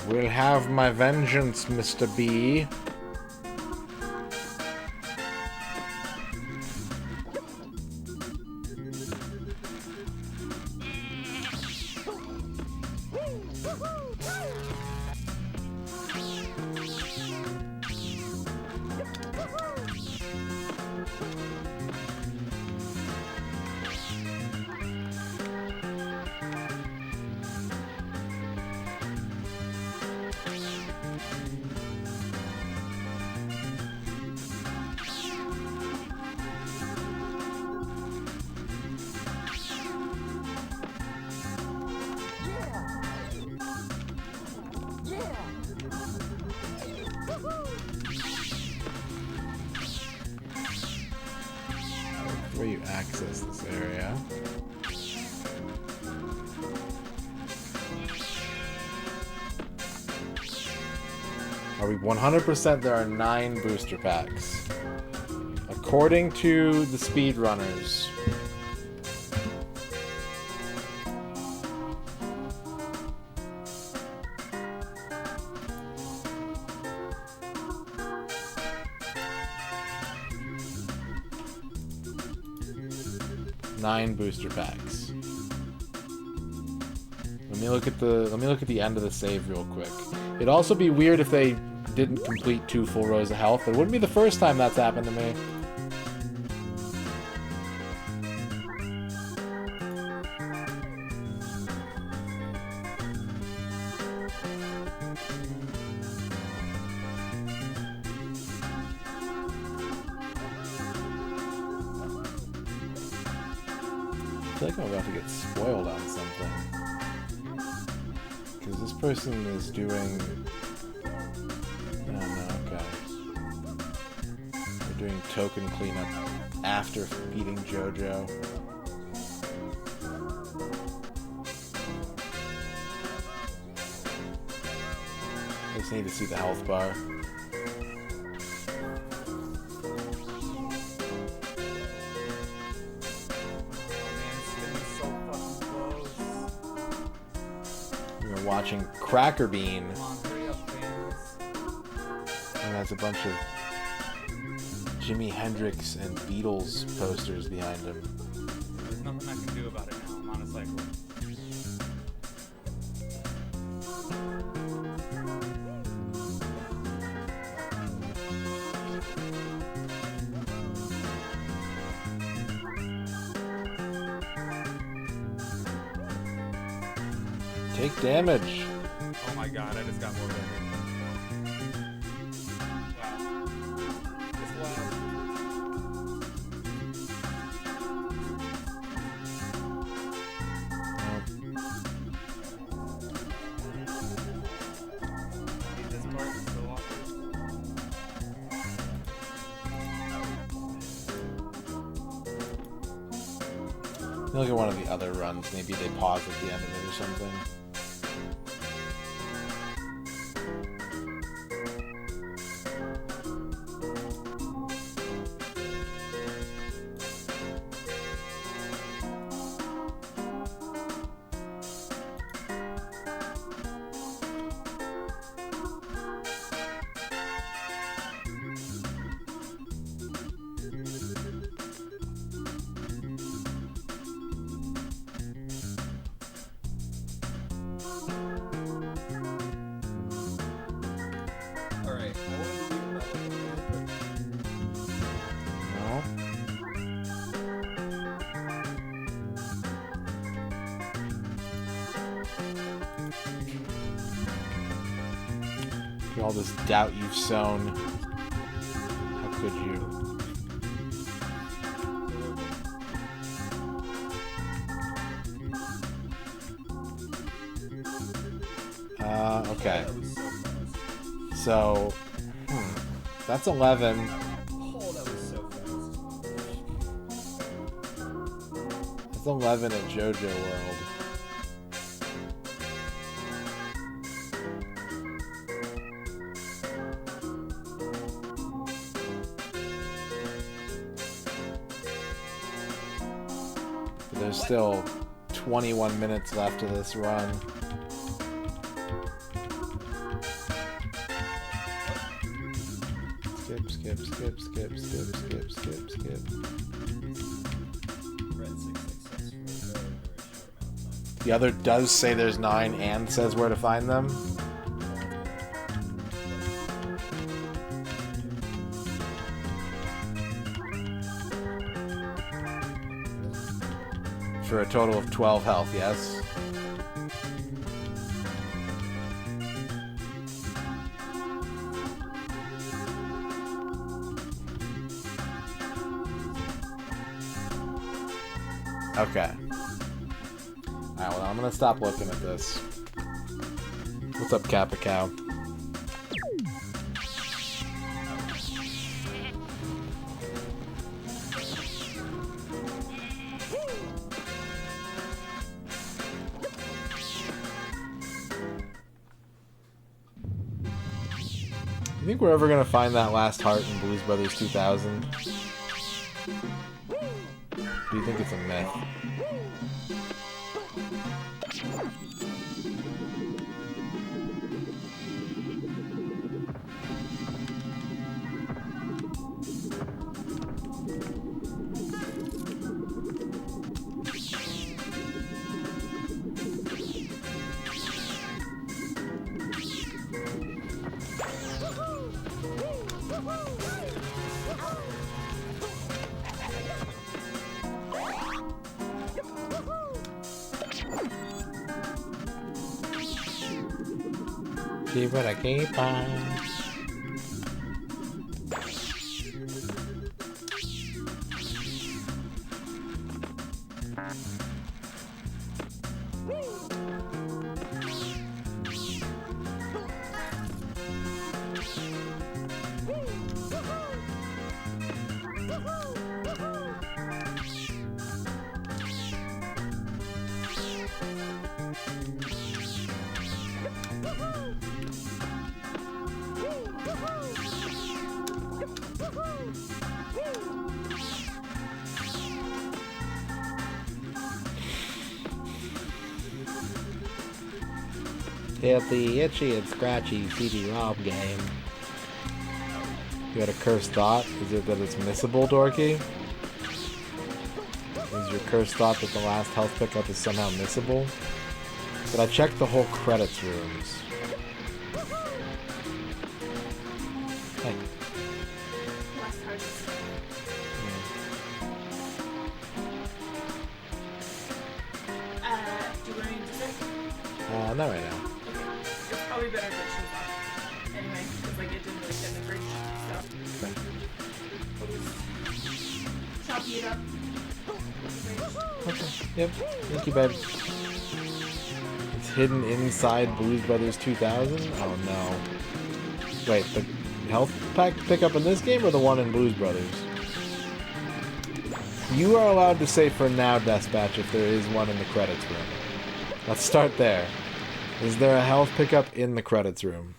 We'll have my vengeance, Mr. B. Where you access this area. Are we 100% there are 9 booster packs? According to the speedrunners. Nine booster packs. Let me look at the end of the save real quick. It'd also be weird if they didn't complete 2 full rows of health. It wouldn't be the first time that's happened to me. I feel like I'm about to get spoiled on something. Because this person is doing... Oh no, okay. They're doing token cleanup after beating JoJo. I just need to see the health bar. Watching Cracker Bean. And has a bunch of Jimi Hendrix and Beatles posters behind him. There's nothing I can do about it now. I'm on a cycle. Take damage. Oh my god, I just got more record. Wow. Look at one of the other runs. Maybe they pause at the end of it or something. Alright, I want to do that Look at all this doubt you've sown. How could you? Okay. That was so fast. So, that's 11. Oh, that was so fast. That's 11 at JoJo World. There's still 21 minutes left of this run. Skip. Red 666 for a very, very short amount of time. The other does say there's 9 and says where to find them. For a total of 12 health, yes? Okay. Alright, well, I'm gonna stop looking at this. What's up, Kappa Cow? You think we're ever gonna find that last heart in Blues Brothers 2000? Do you think it's a myth? See what I keep on. It's the itchy and scratchy CD-ROM game. You had a cursed thought? Is it that it's missable, Dorky? Is your cursed thought that the last health pickup is somehow missable? But I checked the whole credits rooms. Hey. Do you want me to say? Not right now. It's probably better if it shows up. Anyway, because like it didn't really fit in the fridge, so. Okay. We'll just choppy it up. Okay. Yep. Thank you, babe. It's hidden inside Blues Brothers 2000? Oh no. Wait, the health pack pickup in this game or the one in Blues Brothers? You are allowed to say for now, Dispatch, if there is one in the credits room. Let's start there. Is there a health pickup in the credits room?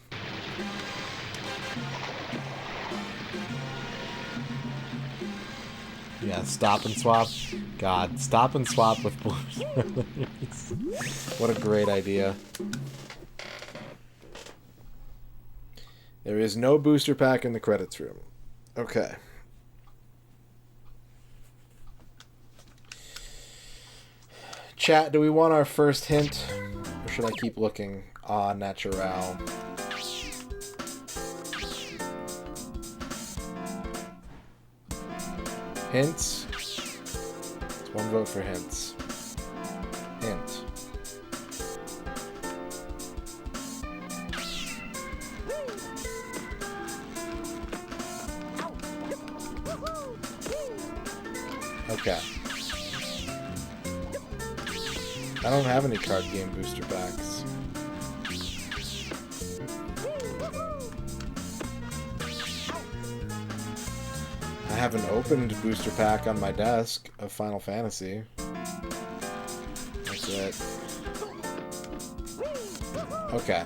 Yeah, stop and swap. God, stop and swap with blues. What a great idea. There is no booster pack in the credits room. Okay. Chat, do we want our first hint? Or should I keep looking? Ah, natural. Hints? It's one vote for hints. Hint. Okay. I don't have any card game booster packs. I have an opened booster pack on my desk of Final Fantasy. That's it. Okay.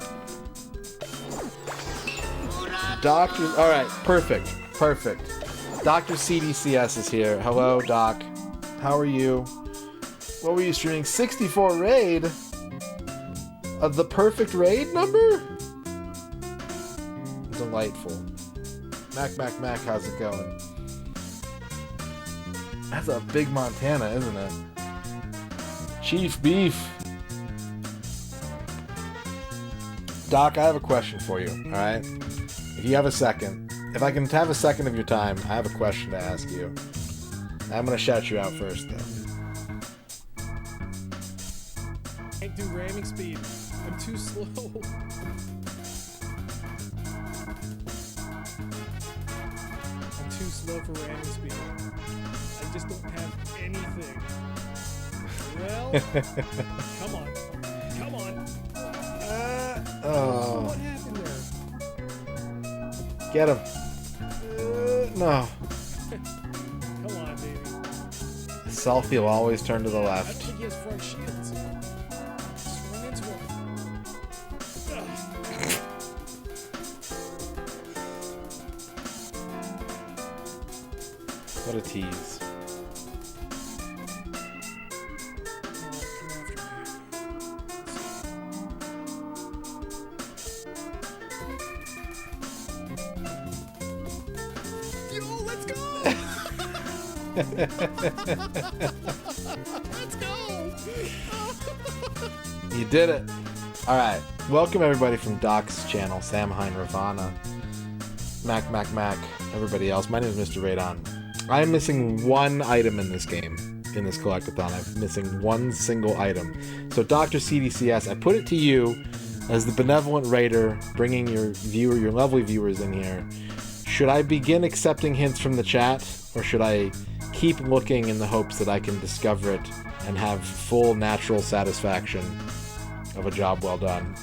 Doctor... Alright, perfect. Perfect. Dr. CDCS is here. Hello, Doc. How are you? What were you streaming? 64 raid? Of the perfect raid number? Delightful. Mac, how's it going? That's a big Montana, isn't it? Chief Beef. Doc, I have a question for you, alright? If you have a second, if I can have a second of your time, I have a question to ask you. I'm gonna shout you out first, though. Can't do ramming speed. I'm too slow. I'm too slow for ramming speed. I just don't have anything. Well, come on. Come on. Oh. What happened there? Get him. No. Come on, baby. Selfie will always turn to the I don't left. think he has front shields. Just run into him. Ugh. What a tease. Let's go! You did it. Alright. Welcome everybody from Doc's channel, Samhain Ravana, Mac, everybody else. My name is MisterRadon. I am missing one item in this game, in this collectathon. I'm missing one single item. So Dr. CDCS, I put it to you as the benevolent raider, bringing your lovely viewers in here. Should I begin accepting hints from the chat, or should I keep looking in the hopes that I can discover it and have full natural satisfaction of a job well done?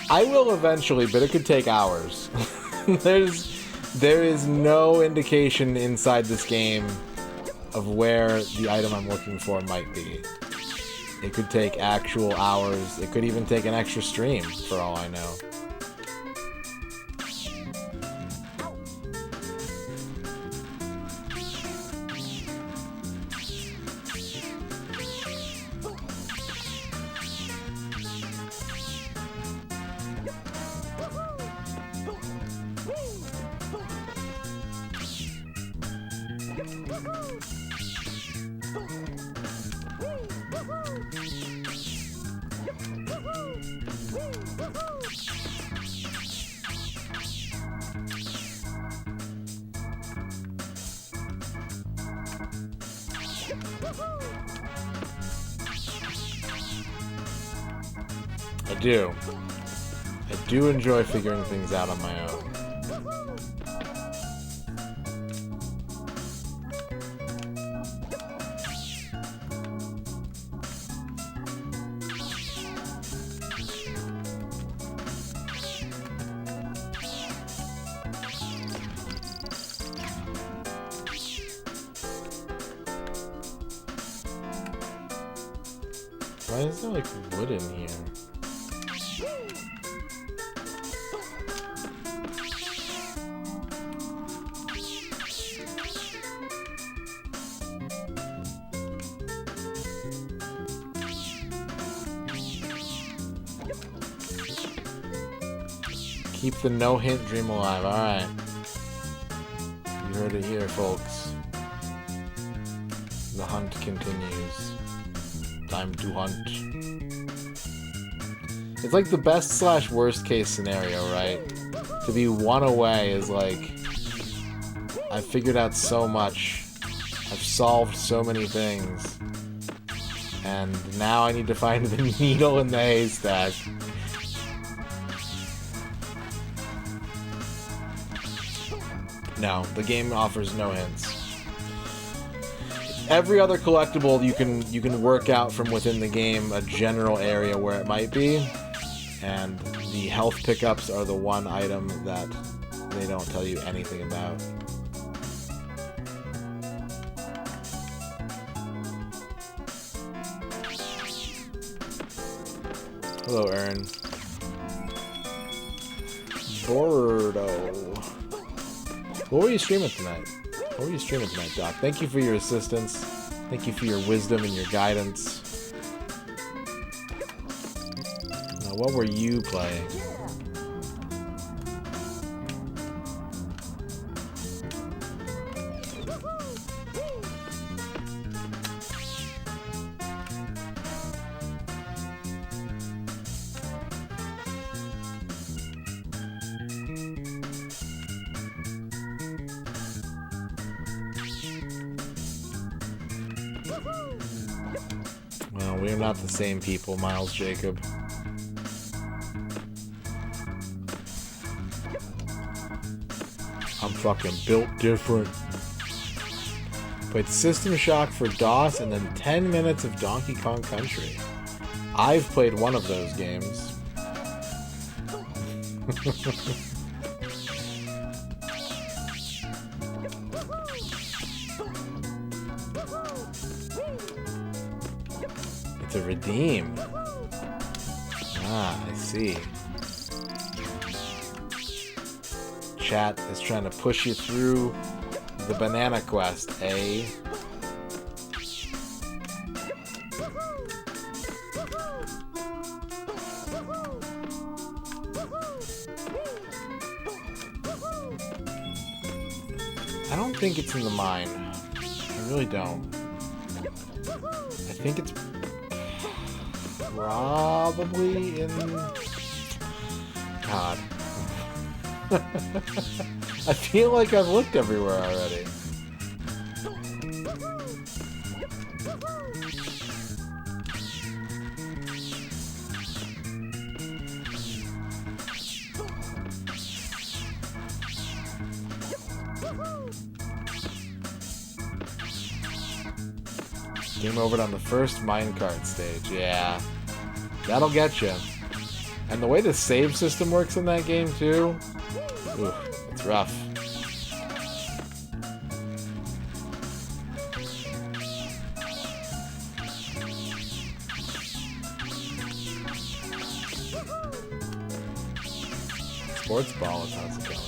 I will eventually, but it could take hours. There is no indication inside this game of where the item I'm looking for might be. It could take actual hours. It could even take an extra stream, for all I know. I do enjoy figuring things out on my own. Why is there like wood in here? Keep the no-hint dream alive. Alright. You heard it here, folks. The hunt continues. Time to hunt. It's like the best slash worst case scenario, right? To be one away is like... I've figured out so much. I've solved so many things. And now I need to find the needle in the haystack. No, the game offers no hints. Every other collectible you can work out from within the game a general area where it might be, and the health pickups are the one item that they don't tell you anything about. Hello, Ern. Bordo. What were you streaming tonight? What were you streaming tonight, Doc? Thank you for your assistance. Thank you for your wisdom and your guidance. Now, what were you playing? Well, we are not the same people, Miles Jacob. I'm fucking built different. Played System Shock for DOS and then 10 minutes of Donkey Kong Country. I've played one of those games. It's a redeem. Ah, I see. Chat is trying to push you through the banana quest, eh? I don't think it's in the mine. I really don't. I think it's probably in... God. I feel like I've looked everywhere already. Game over on the first minecart stage. Yeah. That'll get you. And the way the save system works in that game, too... Ooh, it's rough. Sports ball is how's it going?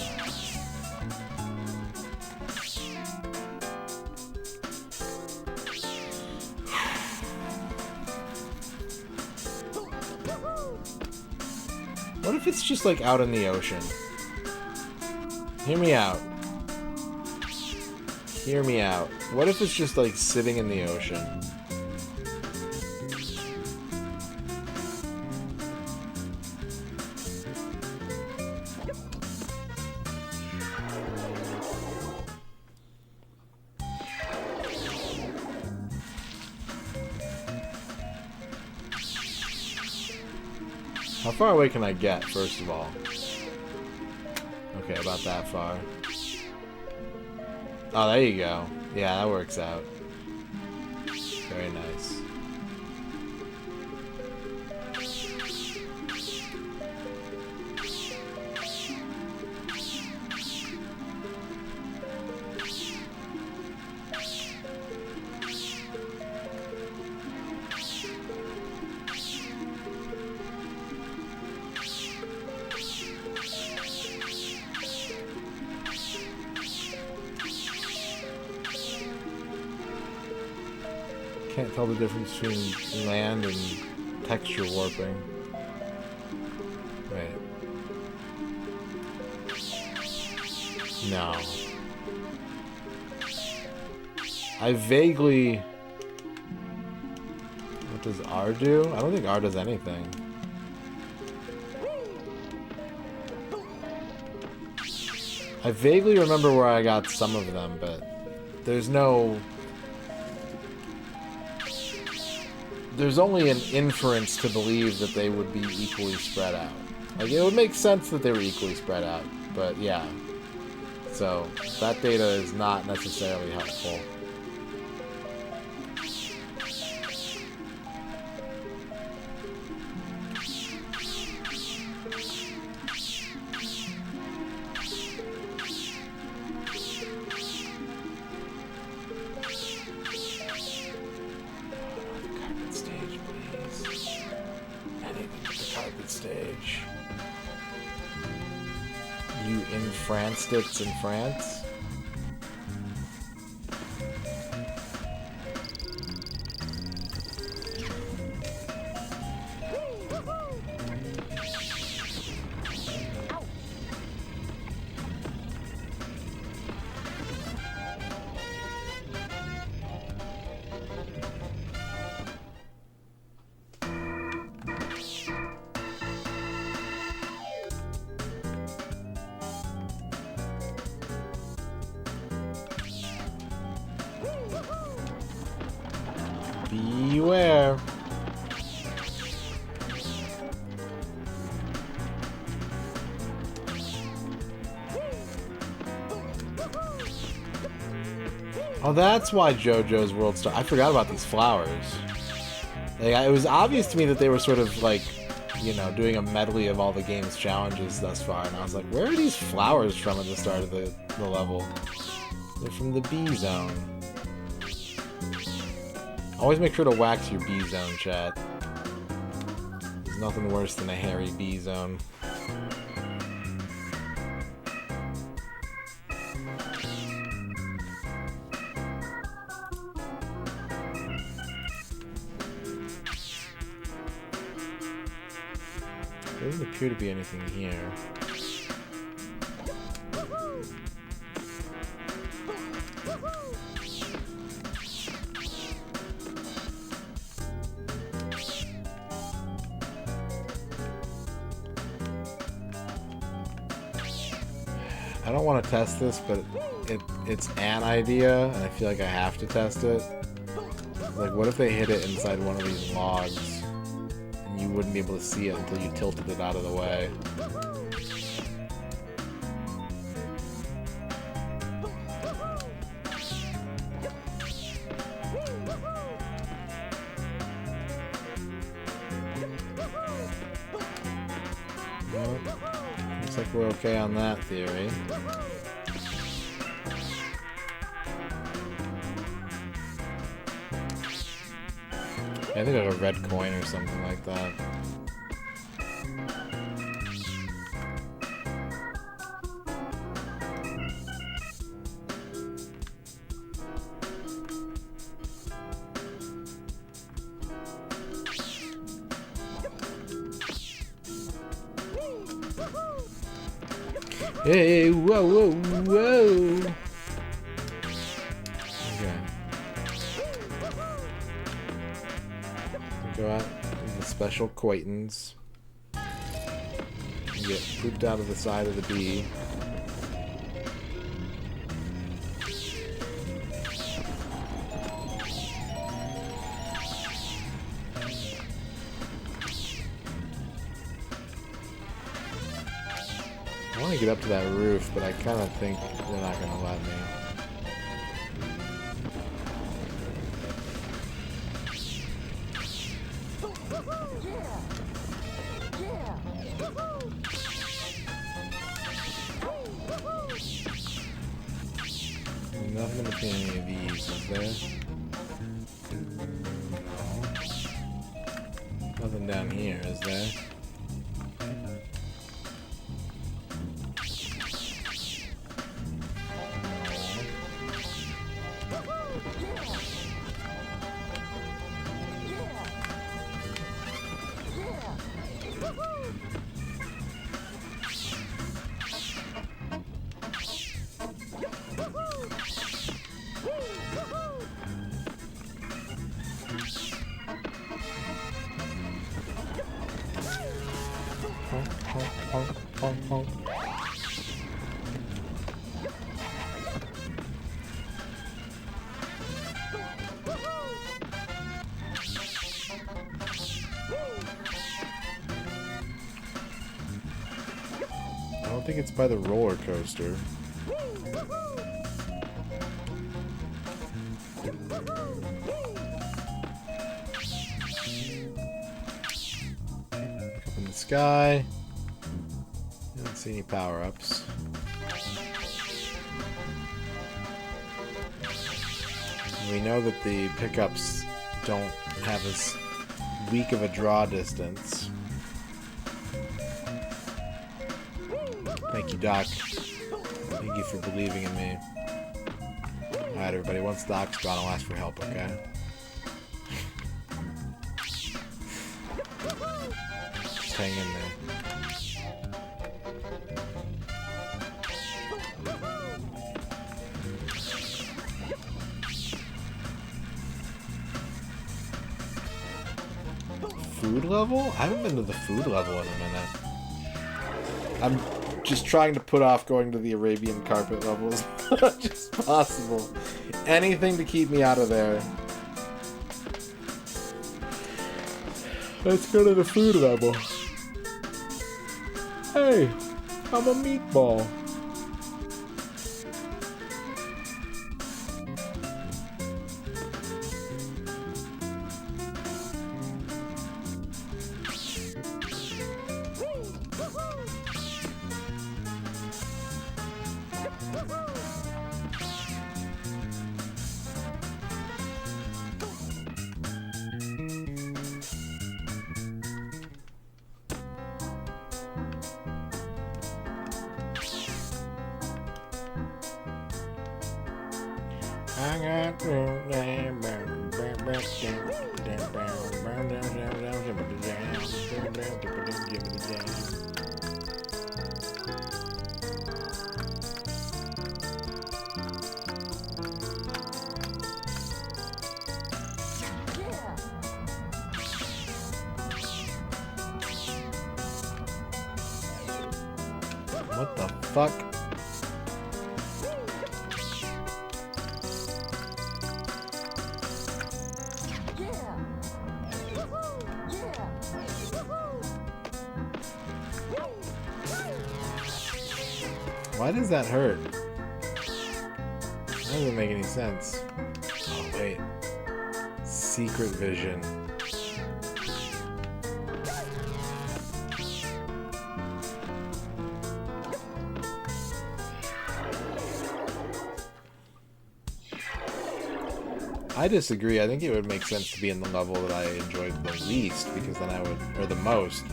What if it's just like out in the ocean? Hear me out. Hear me out. What if it's just like sitting in the ocean? How far away can I get, first of all? Okay, about that far. Oh, there you go. Yeah, that works out. Very nice. Can't tell the difference between land and texture warping. Wait. No. I vaguely... What does R do? I don't think R does anything. I vaguely remember where I got some of them, but there's no... There's only an inference to believe that they would be equally spread out. Like, it would make sense that they were equally spread out, but yeah. So, that data is not necessarily helpful. It's in France. Beware. Oh, that's why JoJo's World Star. I forgot about these flowers. Like, it was obvious to me that they were sort of like, you know, doing a medley of all the game's challenges thus far, and I was like, where are these flowers from at the start of the level? They're from the B zone. Always make sure to wax your B zone, chat. There's nothing worse than a hairy B zone. There doesn't appear to be anything here. I don't want to test this, but it's an idea, and I feel like I have to test it. Like, what if they hit it inside one of these logs, and you wouldn't be able to see it until you tilted it out of the way? Well, looks like we're okay on that theory. I think like a red coin or something like that. Hey, whoa, whoa, whoa! Okay. Go out with the special Quaitons. You get pooped out of the side of the bee. I want to get up to that roof, but I kind of think they're not going to let me. Nothing between any of these, is there? No. Nothing down here, is there? honk, honk. I don't think it's by the roller coaster. Up in the sky. Don't see any power-ups. We know that the pickups don't have as weak of a draw distance. Thank you, Doc. Thank you for believing in me. Alright, everybody, once Doc's gone, I'll ask for help, okay? Just hang in there. Food level? I haven't been to the food level in a minute. I'm just trying to put off going to the Arabian carpet levels as much as possible. Anything to keep me out of there. Let's go to the food level. Hey, I'm a meatball. What the fuck? Why does that hurt? That doesn't make any sense. Oh, wait. Secret vision. I disagree. I think it would make sense to be in the level that I enjoyed the least, because then I would, or the most,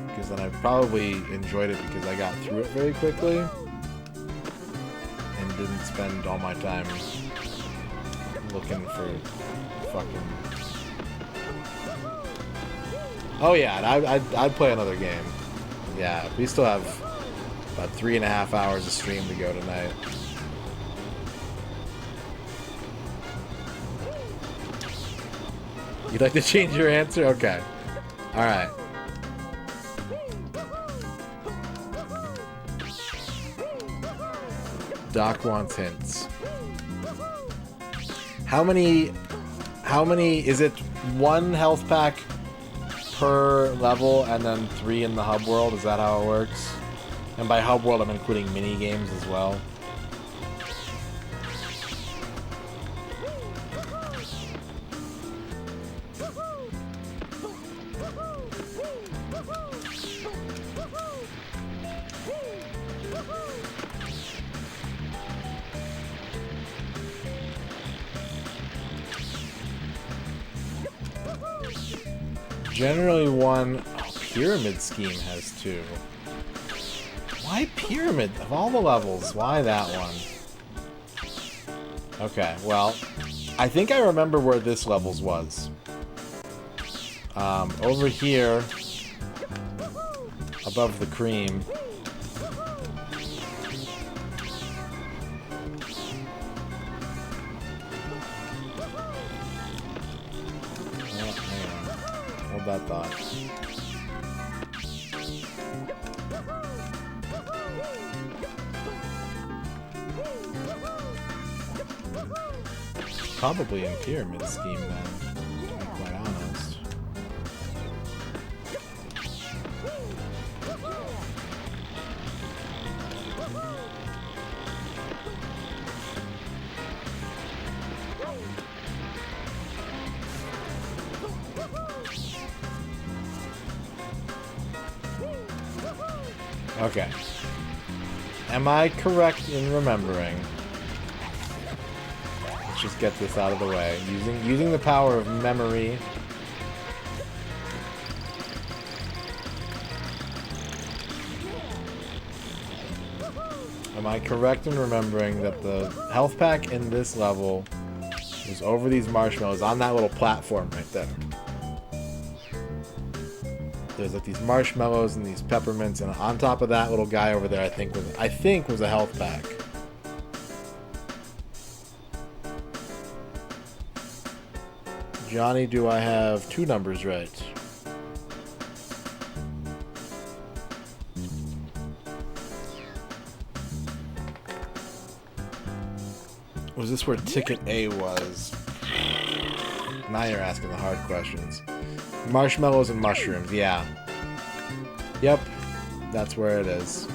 because then I probably enjoyed it because I got through it very quickly and didn't spend all my time looking for fucking... Oh yeah, I'd play another game. Yeah, we still have about 3.5 hours of stream to go tonight. You'd like to change your answer? Okay. Alright. Doc wants hints. How many, is it 1 health pack per level and then 3 in the hub world? Is that how it works? And by hub world, I'm including mini games as well. Generally 1... Oh, Pyramid Scheme has 2. Why Pyramid? Of all the levels, why that one? Okay, well, I think I remember where this levels was. Over here, above the cream. That thought. Probably in Pyramid Scheme then, to be quite honest. Okay. Am I correct in remembering? Let's just get this out of the way. Using the power of memory. Am I correct in remembering that the health pack in this level was over these marshmallows on that little platform right there? There's like these marshmallows and these peppermints, and on top of that little guy over there, I think was a health pack. Johnny, do I have 2 numbers right? Was this where ticket A was? Now you're asking the hard questions. Marshmallows and mushrooms, yeah. Yep, that's where it is.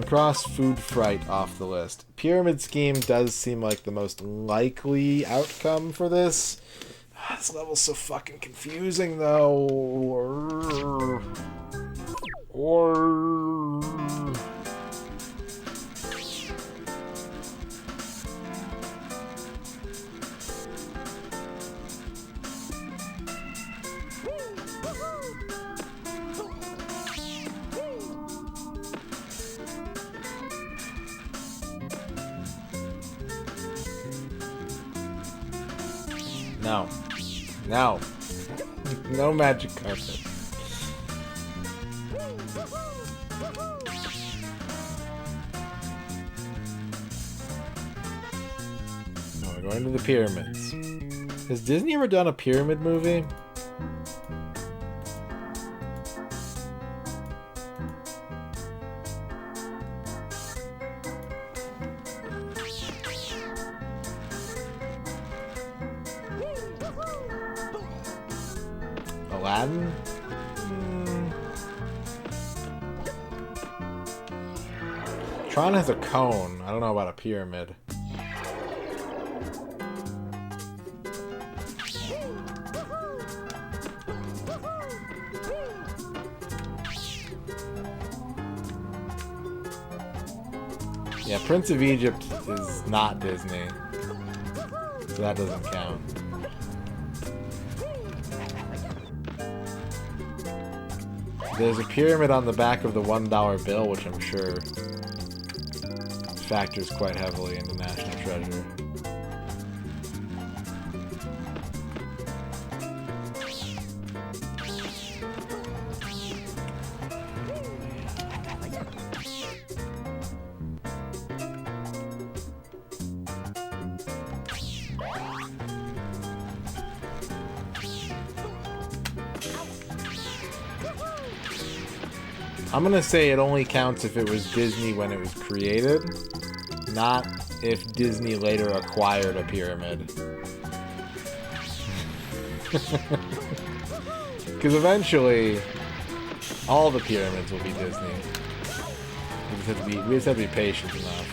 Cross Food Fright off the list. Pyramid Scheme does seem like the most likely outcome for this. This level's so fucking confusing, though. No. No. No magic carpet. No, we're going to the pyramids. Has Disney ever done a pyramid movie? Aladdin? Tron has a cone. I don't know about a pyramid. Yeah, Prince of Egypt is not Disney, so that doesn't count. There's a pyramid on the back of the $1 bill, which I'm sure factors quite heavily into National Treasure. I'm gonna say it only counts if it was Disney when it was created, not if Disney later acquired a pyramid. Because eventually, all the pyramids will be Disney. We just have to be patient enough.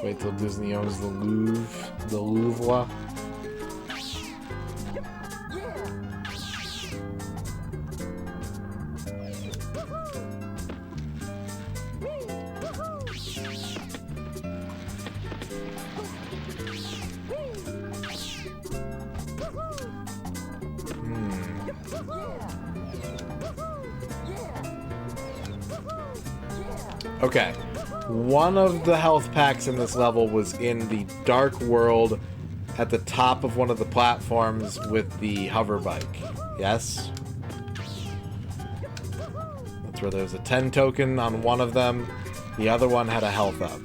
Wait till Disney owns the Louvre. The Louvre. Okay. One of the health packs in this level was in the dark world at the top of one of the platforms with the hover bike. Yes? That's where there's a 10 token on one of them. The other one had a health up.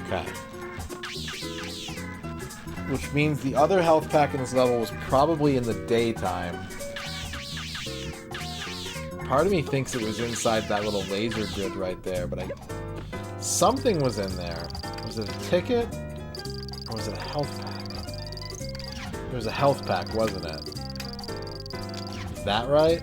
Okay. Which means the other health pack in this level was probably in the daytime. Part of me thinks it was inside that little laser grid right there, but something was in there. Was it a ticket? Or was it a health pack? It was a health pack, wasn't it? Is that right?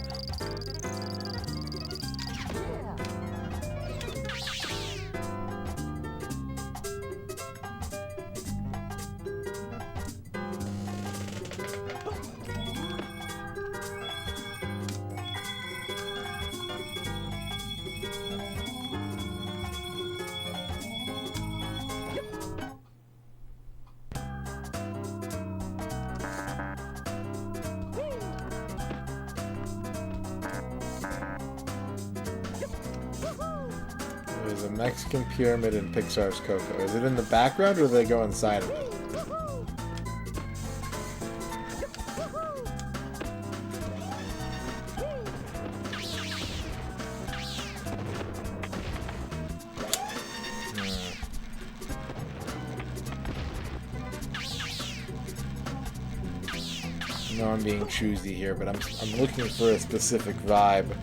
There's a Mexican pyramid in Pixar's Coco. Is it in the background or do they go inside of it? I know I'm being choosy here, but I'm looking for a specific vibe.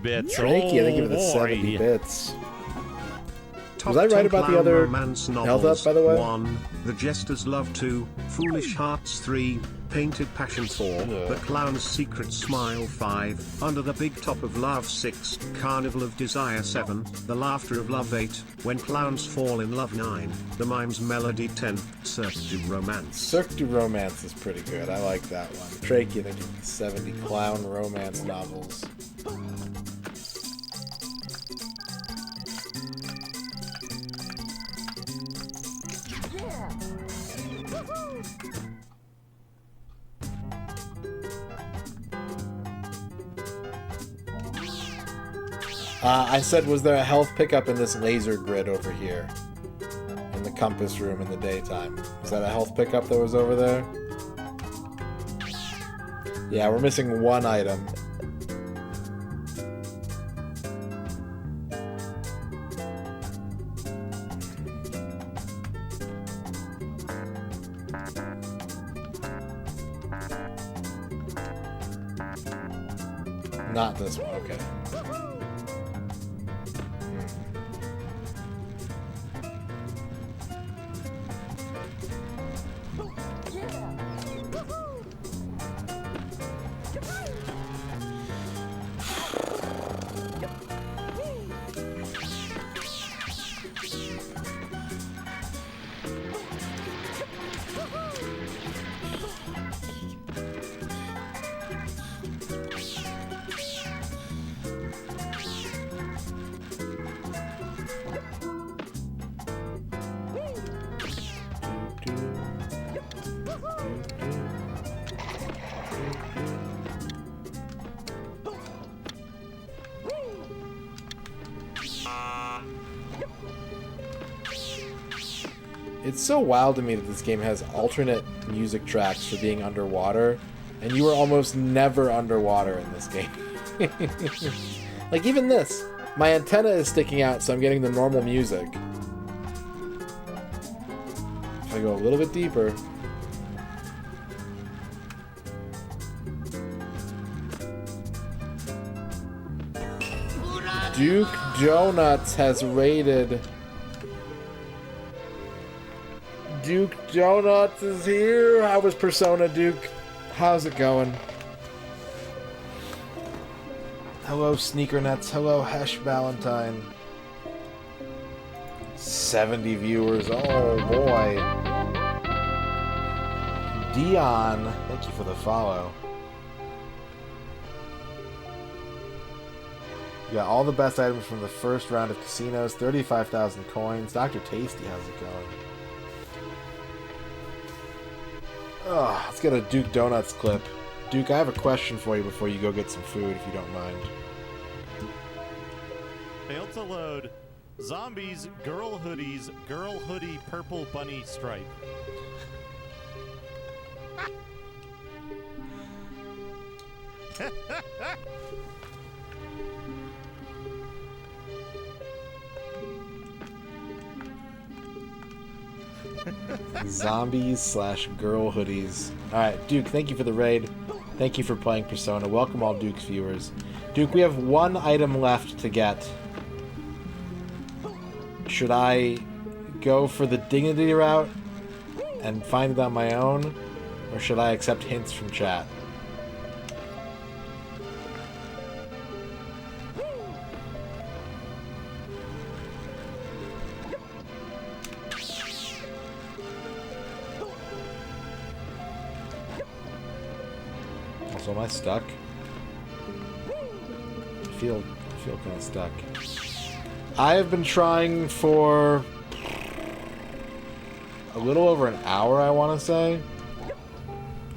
Bits. Tricky, I think give it the 70 bits. Top Was I right 10 about the clown other romance health novels? up, by the way? 1. The Jester's Love 2, Foolish Hearts 3, Painted Passion 4, Yeah. The Clown's Secret Smile 5, Under the Big Top of Love 6, Carnival of Desire 7, The Laughter of Love 8, When Clowns Fall in Love 9, The Mime's Melody 10, Cirque du Romance. Cirque du Romance is pretty good. I like that one. Tricky, I think give it the 70 clown romance novels. I said, was there a health pickup in this laser grid over here? In the compass room in the daytime. Was that a health pickup that was over there? Yeah, we're missing one item. Not this one, okay. It's so wild to me that this game has alternate music tracks for being underwater, and you are almost never underwater in this game. Like, even this. My antenna is sticking out, so I'm getting the normal music. If I go a little bit deeper... Duke Donuts has raided... Duke Donuts is here. How was Persona, Duke? How's it going? Hello, Sneaker Nuts. Hello, Hesh Valentine. 70 viewers. Oh, boy. Dion, thank you for the follow. You got all the best items from the first round of casinos, 35,000 coins. Dr. Tasty, how's it going? Ugh, let's get a Duke Donuts clip. Duke, I have a question for you before you go get some food, if you don't mind. Failed to load. Zombies, girl hoodies, girl hoodie, purple bunny stripe. Zombies slash girl hoodies. Alright, Duke, thank you for the raid. Thank you for playing Persona. Welcome all Duke's viewers. Duke, we have one item left to get. Should I go for the dignity route and find it on my own? Or should I accept hints from chat? Also, am I stuck? I feel kind of stuck. I have been trying for a little over an hour, I want to say.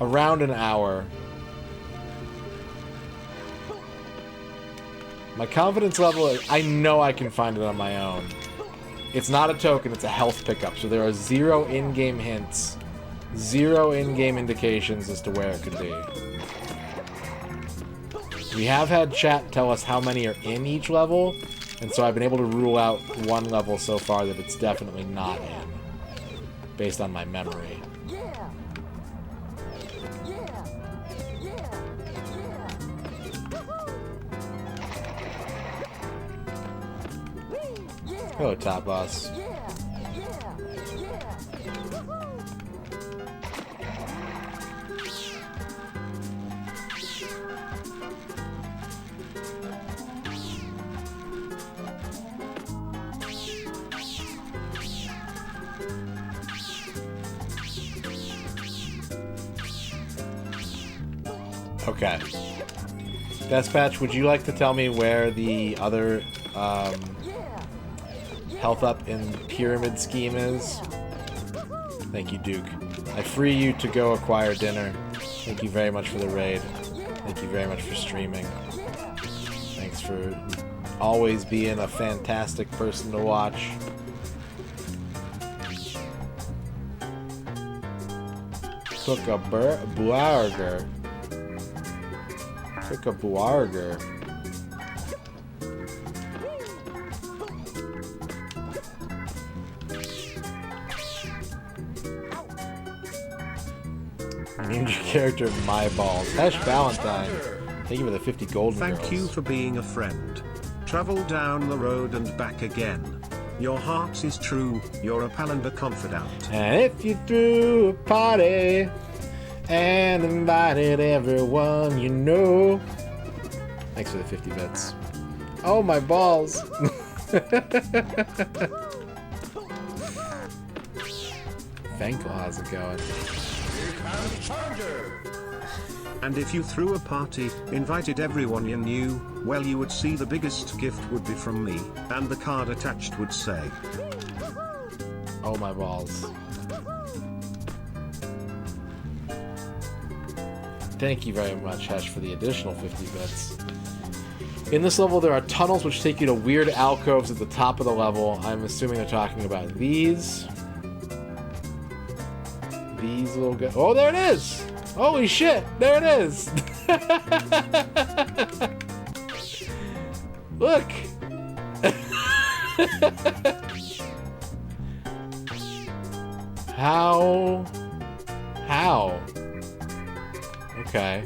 Around an hour. My confidence level, I know I can find it on my own. It's not a token, it's a health pickup, so there are 0 in-game hints, 0 in-game indications as to where it could be. We have had chat tell us how many are in each level, and so I've been able to rule out one level so far that it's definitely not in, based on my memory. Hello, Top Boss. Okay. Dispatch, would you like to tell me where the other health up in pyramid scheme is? Thank you, Duke. I free you to go acquire dinner. Thank you very much for the raid. Thank you very much for streaming. Thanks for always being a fantastic person to watch. Cook a burger. Cook a burger. Named your character My Balls. Hash Valentine. Thank you for the 50 golden girls. Thank you for being a friend. Travel down the road and back again. Your heart is true, you're a pal and a confidant. And if you threw a party and invited everyone you know. Thanks for the 50 bits. Oh, my balls. Thankful, how's it going? And if you threw a party, invited everyone you knew, well, you would see the biggest gift would be from me, and the card attached would say, oh, my balls. Thank you very much, Hesh, for the additional 50 bits. In this level, there are tunnels which take you to weird alcoves at the top of the level. I'm assuming they're talking about these. These little guys. Oh, there it is! Holy shit! There it is! Look! How? How? Okay.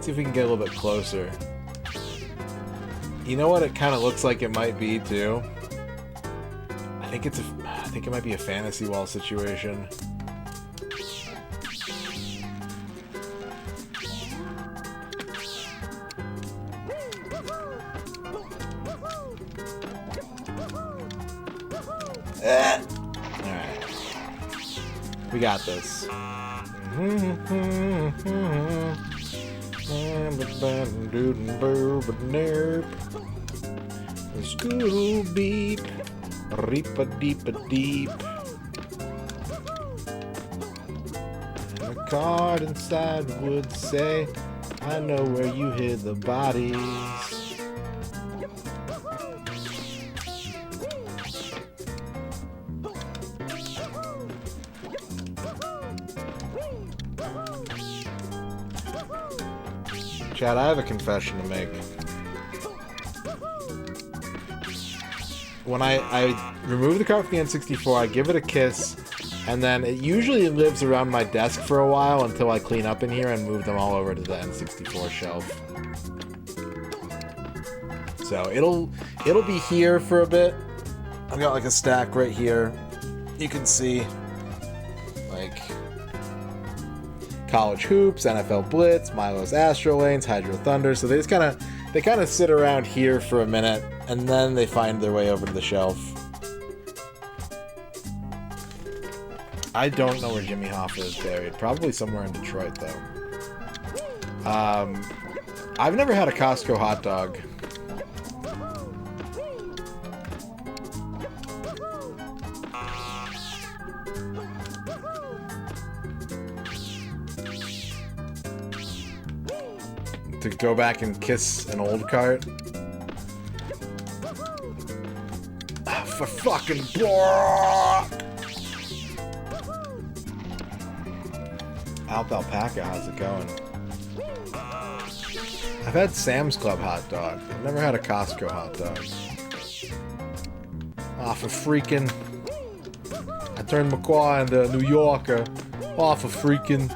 See if we can get a little bit closer. You know what it kind of looks like it might be too? I think it might be a fantasy wall situation. Alright. We got this. Scootle beep, reap a deep a deep. And the card inside would say, I know where you hid the bodies. Chad, I have a confession to make. When I remove the card from the N64, I give it a kiss, and then it usually lives around my desk for a while until I clean up in here and move them all over to the N64 shelf. So it'll be here for a bit. I've got like a stack right here. You can see like College Hoops, NFL Blitz, Milo's Astro Lanes, Hydro Thunder. So they kind of sit around here for a minute, and then they find their way over to the shelf. I don't know where Jimmy Hoffa is buried. Probably somewhere in Detroit, though. I've never had a Costco hot dog. To go back and kiss an old cart. For fucking Alpaca, how's it going? I've had Sam's Club hot dog. I've never had a Costco hot dog. For freaking. I turned McQuarrie into a New Yorker. For freaking.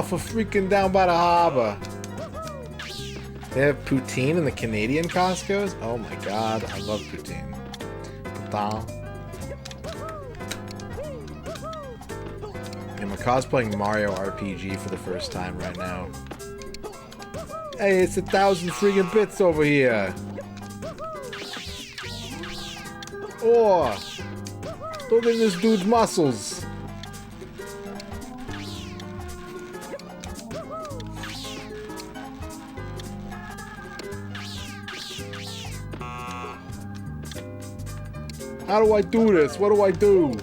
For freaking down by the harbor. They have poutine in the Canadian Costco's? Oh my god, I love poutine. Poutine. I'm cosplaying Mario RPG for the first time right now. Hey, it's 1,000 friggin' bits over here. Oh, look at this dude's muscles. How do I do this? What do I do?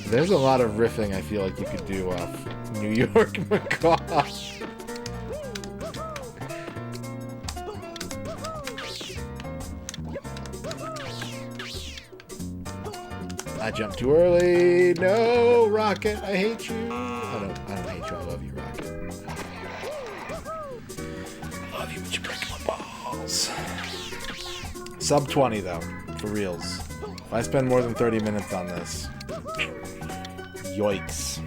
There's a lot of riffing I feel like you could do off New York Macaw. I jumped too early. No, Rocket, I hate you. I don't hate you. I love you, Rocket. I love you, but you break my balls. Sub 20 though, for reals. If I spend more than 30 minutes on this, yikes.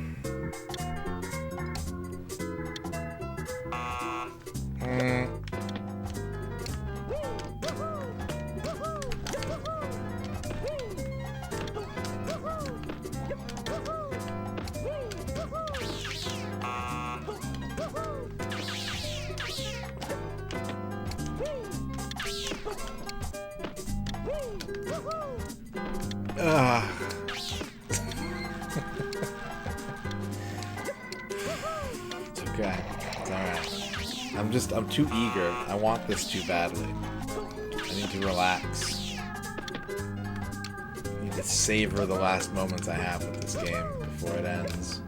It's okay. It's alright. I'm too eager. I want this too badly. I need to relax. I need to savor the last moments I have with this game before it ends.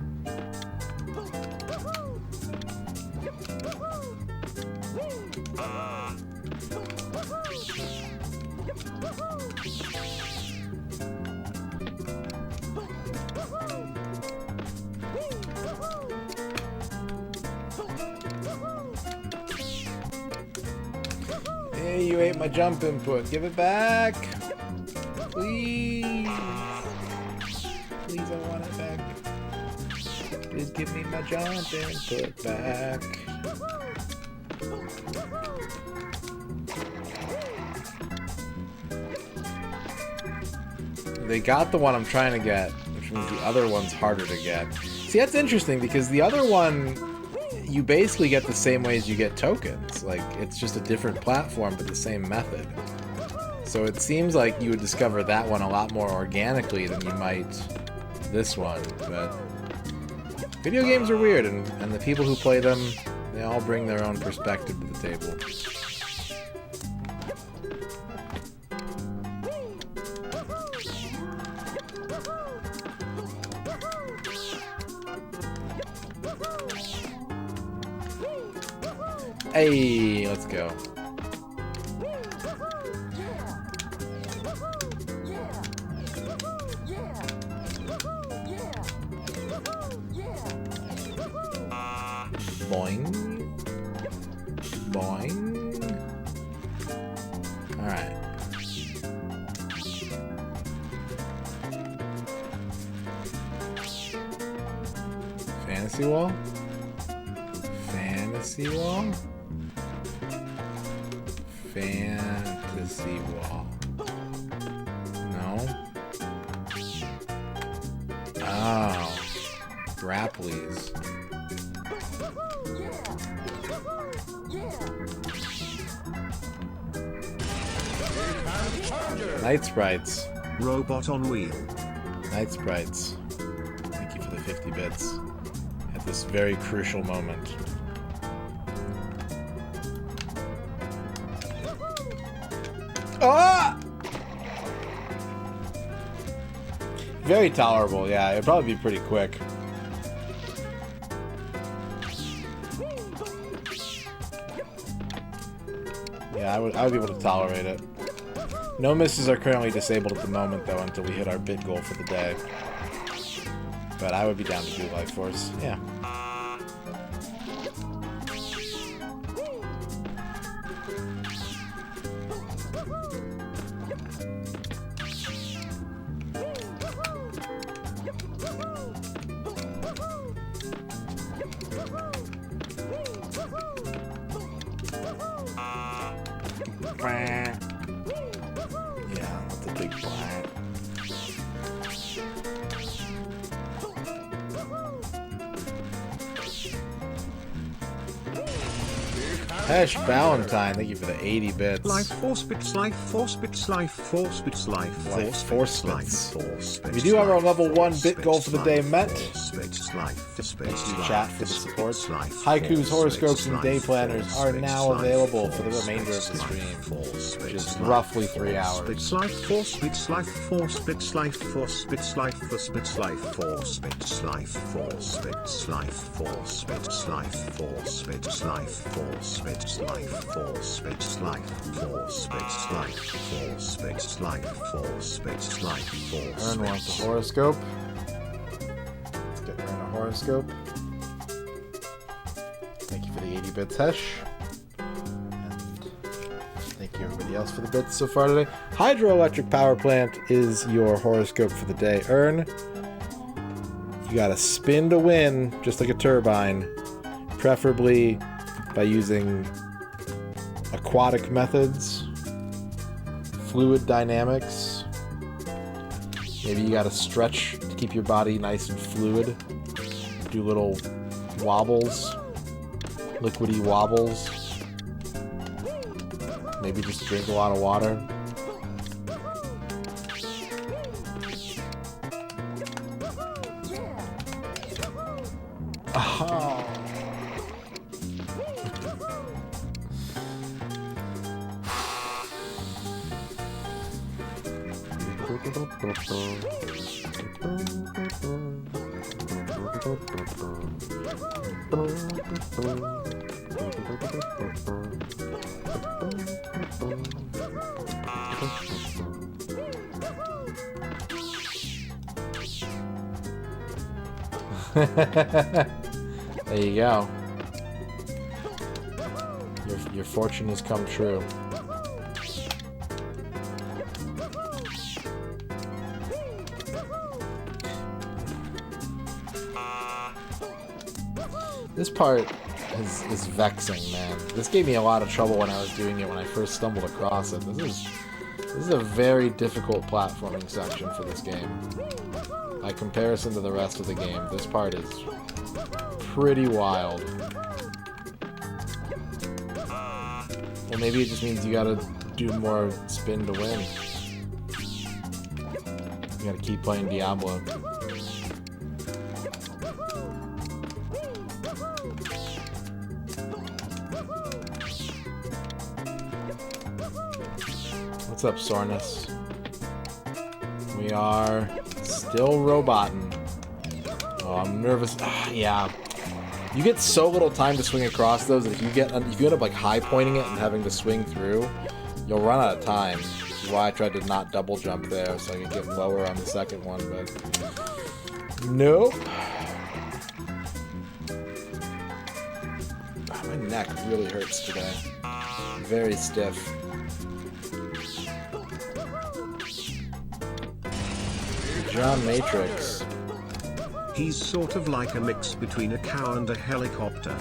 Hey, you ate my jump input. Give it back. Please. Please, I want it back. Please give me my jump input back. They got the one I'm trying to get, which means the other one's harder to get. See, that's interesting because the other one, you basically get the same way as you get tokens. Like, it's just a different platform, but the same method. So it seems like you would discover that one a lot more organically than you might this one. But video games are weird, and the people who play them, they all bring their own perspective to the table. Hey, let's go. Boing. Boing. Alright. Fantasy wall? Fantasy wall? Fantasy wall. No? Oh. Grapplies. Night Sprites. Robot on wheel. Night Sprites. Thank you for the 50 bits. At this very crucial moment. Ah! Very tolerable, yeah. It'd probably be pretty quick. Yeah, I would be able to tolerate it. No misses are currently disabled at the moment, though, until we hit our bit goal for the day. But I would be down to do Life Force. Yeah. Yeah, that's a big plant. Hesh Valentine, thank you for the 80 bits. Life force bits, life force bits, life force bits, life force bits, life force bits. We do have our level 1 bit goal for the day met. Thanks to chat for the support. Haiku's horoscopes and day planners are now available for the remainder of the stream, which is roughly 3 hours. Life force bits, life force bits, life force bits, life force bits, life force bits, life force bits, life force bits, life force bits, life force bits, life force bits, life force bits, life force bits, life force bits, life force. Ern wants a horoscope. Let's get Ern a horoscope. Thank you for the 80 bits, Hesh. And thank you everybody else for the bits so far today. Hydroelectric power plant is your horoscope for the day. Ern, you gotta spin to win, just like a turbine. Preferably by using aquatic methods, fluid dynamics. Maybe you gotta stretch to keep your body nice and fluid. Do little wobbles, liquidy wobbles. Maybe just drink a lot of water. Oh. There you go. Your fortune has come true. This part is vexing, man. This gave me a lot of trouble when I was doing it when I first stumbled across it. This is a very difficult platforming section for this game. By comparison to the rest of the game, this part is pretty wild. Well, maybe it just means you gotta do more spin to win. You gotta keep playing Diablo. What's up, Sornus? We are still roboting. Oh, I'm nervous. Yeah. You get so little time to swing across those that if you end up like high pointing it and having to swing through, you'll run out of time. Which is why I tried to not double jump there so I could get lower on the second one, but nope. My neck really hurts today. Very stiff. John Matrix. He's sort of like a mix between a cow and a helicopter.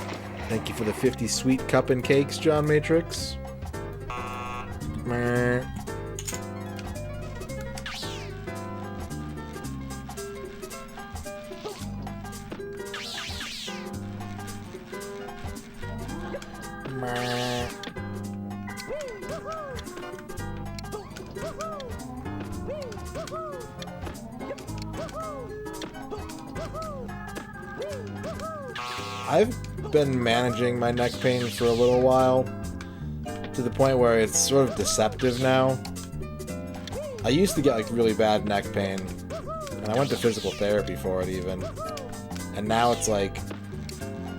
Thank you for the 50 sweet cup and cakes, John Matrix. Meh. Meh. I've been managing my neck pain for a little while, to the point where it's sort of deceptive now. I used to get like really bad neck pain, and I went to physical therapy for it even. And now it's like,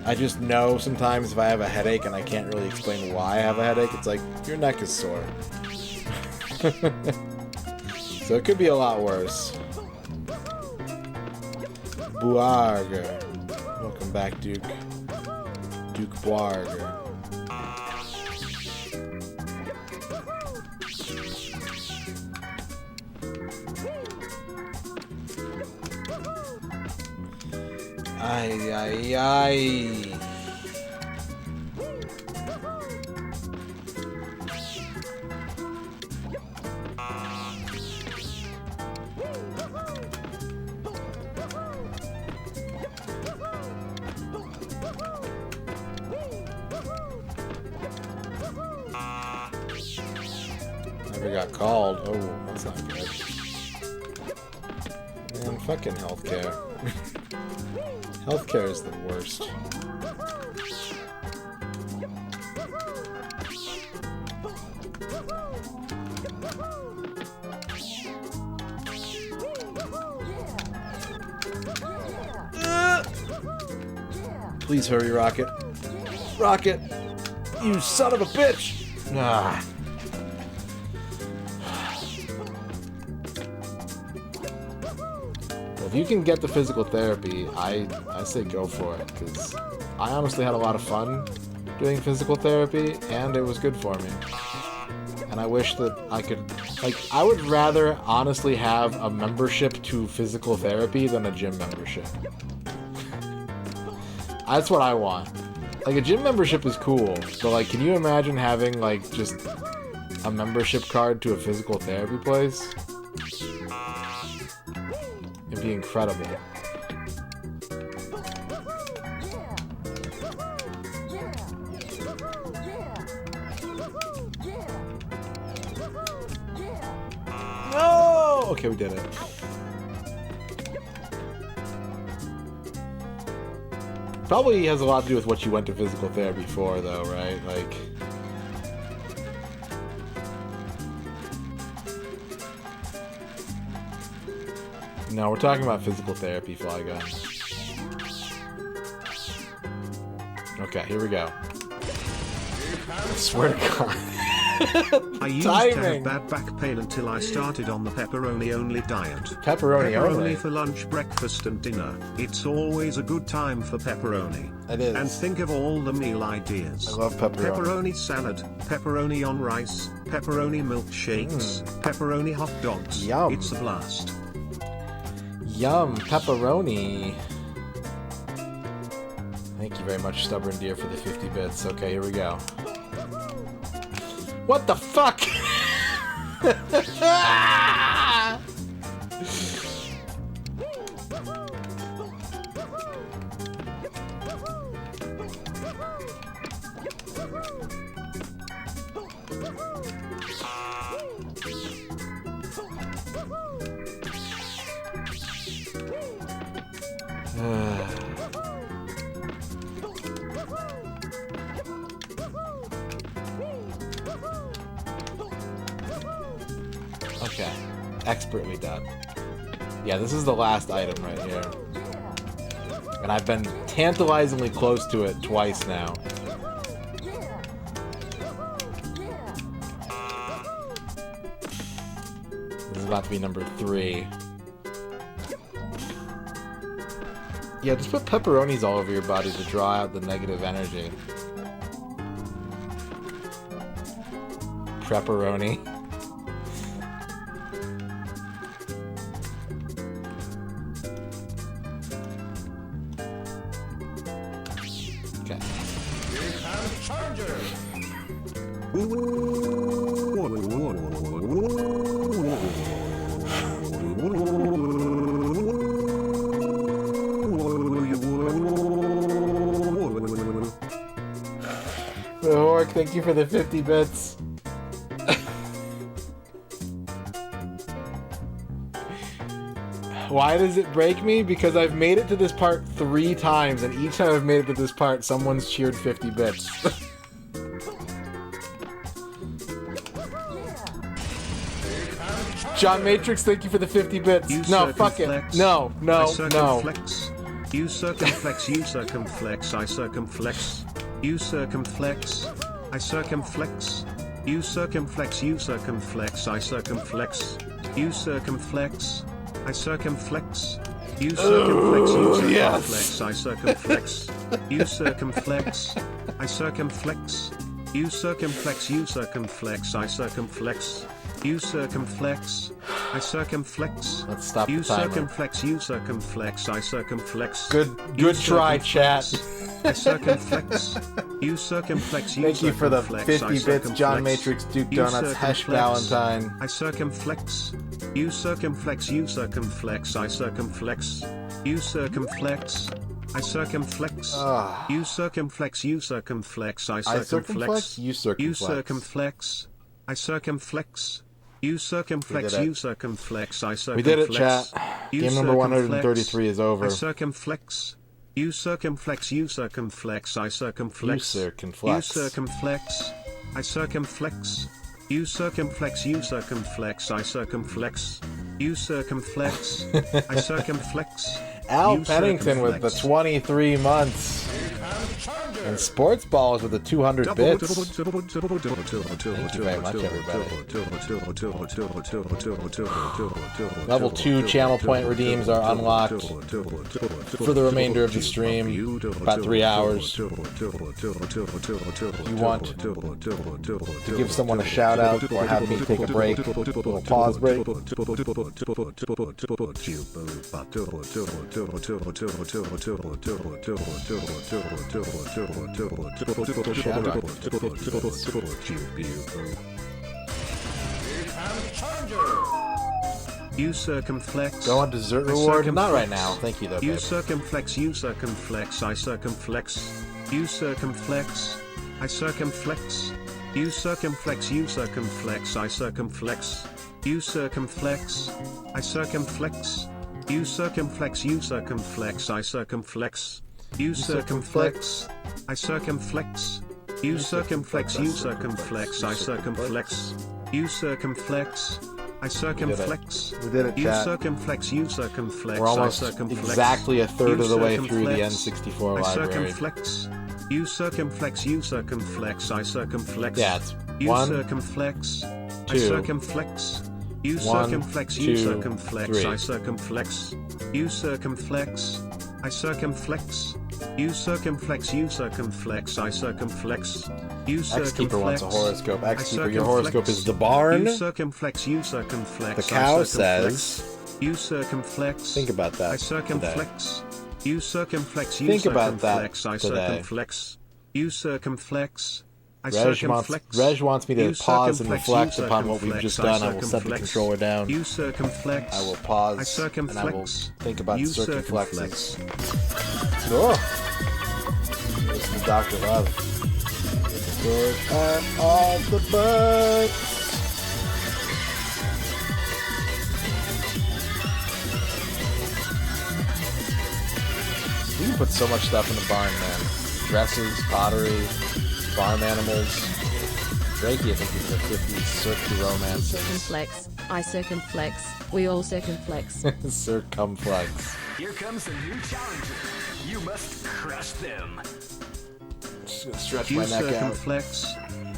I just know sometimes if I have a headache and I can't really explain why I have a headache, it's like, your neck is sore. So it could be a lot worse. Boarg. Welcome back, Duke. Duke Boarg. Ay, ay, ay. Never got called. Oh, that's not good. Man, fucking healthcare. Healthcare is the worst. Please hurry, Rocket. Rocket! You son of a bitch! Ah. If you can get the physical therapy, I say go for it, because I honestly had a lot of fun doing physical therapy, and it was good for me. And I wish that I could, like, I would rather honestly have a membership to physical therapy than a gym membership. That's what I want. Like, a gym membership is cool, but, like, can you imagine having, like, just a membership card to a physical therapy place? It'd be incredible. No! Okay, we did it. Probably has a lot to do with what you went to physical therapy for, though, right? Like... No, we're talking about physical therapy, Flygun. Okay, here we go. I swear to God. I used to have bad back pain until I started on the pepperoni-only diet. Pepperoni only? For lunch, breakfast and dinner. It's always a good time for pepperoni. It is. And think of all the meal ideas. I love pepperoni. Pepperoni salad, pepperoni on rice, pepperoni milkshakes, pepperoni hot dogs. Yum. It's a blast. Yum, pepperoni. Thank you very much, Stubborn Deer, for the 50 bits. Okay, here we go. What the fuck? Okay, expertly done. Yeah, this is the last item right here. And I've been tantalizingly close to it twice now. This is about to be number 3. Yeah, just put pepperonis all over your body to draw out the negative energy. Pepperoni. Okay. Hork, thank you for the 50 bits. Why does it break me? Because I've made it to this part 3 times, and each time I've made it to this part, someone's cheered 50 bits. John Matrix, thank you for the 50 bits. No, fuck it. No, no, no. You circumflex, you circumflex, I circumflex. You circumflex, I circumflex. You circumflex, you circumflex, I circumflex. You circumflex, I circumflex. You circumflex, you circumflex, I circumflex. You circumflex, I circumflex. You circumflex, you circumflex, I circumflex. You circumflex, I circumflex. Let's stop you the timer. Circumflex, you circumflex, I circumflex. Good try, chat. I circumflex. You circumflex, you Thank you for the circumflex, 50 I bits, circumflex. John Matrix, Duke You Donuts, Hesh circumflex. Valentine. I circumflex. You circumflex, you circumflex, I circumflex. You circumflex. I circumflex. You circumflex, you circumflex, I circumflex. You circumflex. You circumflex. I circumflex. You circumflex, you circumflex, I circumflex. We did it, chat. You Game number circumflex. 133 is over. I circumflex. You circumflex, you circumflex, I circumflex. You circumflex. You circumflex. I circumflex. You circumflex, you circumflex, I circumflex. You circumflex. I circumflex. Al You Pennington with the circumflex. 23 months. And Sports Balls with the 200 bits. Thank you very much, everybody. Level 2 channel point redeems are unlocked for the remainder of the stream. About 3 hours. If you want to give someone a shout out or have me take a break, a little pause break. You circumflex. Go on dessert reward? Not right now. Thank you, though, You babe. circumflex, you circumflex, I circumflex. You circumflex. I circumflex. You circumflex, you circumflex, I circumflex. You circumflex. I circumflex. You circumflex, you circumflex, I circumflex. You circumflex. I circumflex. You circumflex, you circumflex, I circumflex. You circumflex. I circumflex. We did it, You chat. circumflex, you circumflex, We're almost I circumflex. exactly a third You of the way through the circumflex. N64 I library. circumflex. You circumflex, you circumflex, I circumflex. Yeah, it's You 1, circumflex. I 2. circumflex. You 1, circumflex, you 2, circumflex, 3. I circumflex. You circumflex. I circumflex. You circumflex, you circumflex, I circumflex. You X-Keeper wants a circumflex. horoscope. I X-Keeper, your circumflex. horoscope is the barn. You circumflex, you circumflex. The I cow circumflex. says... You circumflex. Think about that I circumflex. You circumflex, you Think about that circumflex, I today. circumflex. You circumflex. I Reg wants me to You pause and circumflex, reflect you upon what we've circumflex, just I done. I will set the circumflex. controller down. You circumflex. I will I pause and I will circumflex. think about You circumflexes. circumflex. Oh. Listen to Dr. Love. Good and all the birds. You can put so much stuff in the barn, man. Dresses, pottery, farm animals. Drakey, I think he's a 50s circuit romance. Circumflex. I circumflex. We all circumflex. Circumflex. Here comes a new challenger. You must crush them. Just gonna stretch You my neck out. circumflex.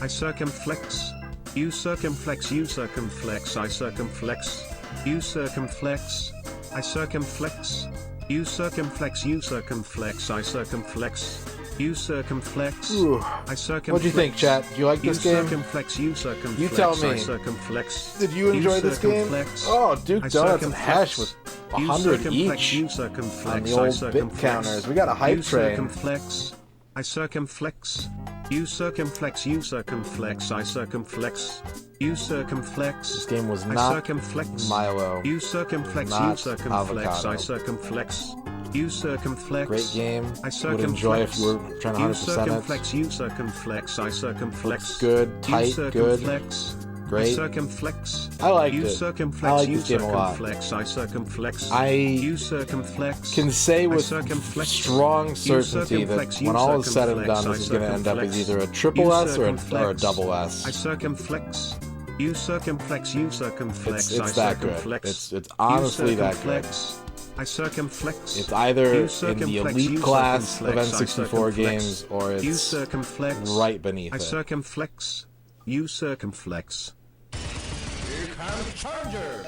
I circumflex. You circumflex. You circumflex. I circumflex. You circumflex. I circumflex. You circumflex. You circumflex. I circumflex. You circumflex. Ooh. I circumflex. What'd you think, chat? Do you like this game? Circumflex. You circumflex. You tell me. I circumflex. Did you enjoy this game? circumflex. Oh, Duke I Donuts and circumflex. Hash with You 100 circumflex. each You circumflex. on the I old bit circumflex. counters. We got a hype You train. circumflex. I circumflex. You circumflex. You circumflex. I circumflex. You circumflex. This game was I not circumflex. Milo. You circumflex. You Not circumflex. avocado. I circumflex. You circumflex. Great game. I You would enjoy if you were trying to You 100% it. circumflex. You circumflex. I circumflex. Looks good, tight, You good. circumflex. Great. I circumflex. I liked You it. circumflex. I like You this game a lot. circumflex. I circumflex. I You circumflex. can say with circumflex. strong You certainty that circumflex. You when all is said and circumflex. done, this is going to end up as circumflex. either a triple You S or a circumflex. double I S. circumflex. You circumflex. You circumflex. It's I that good. circumflex. It's honestly You that good. circumflex. I circumflex. It's either You in the circumflex. elite You class of circumflex. I N64 circumflex. games, or You it's circumflex. right beneath I it. circumflex. You circumflex. Here comes Challenger.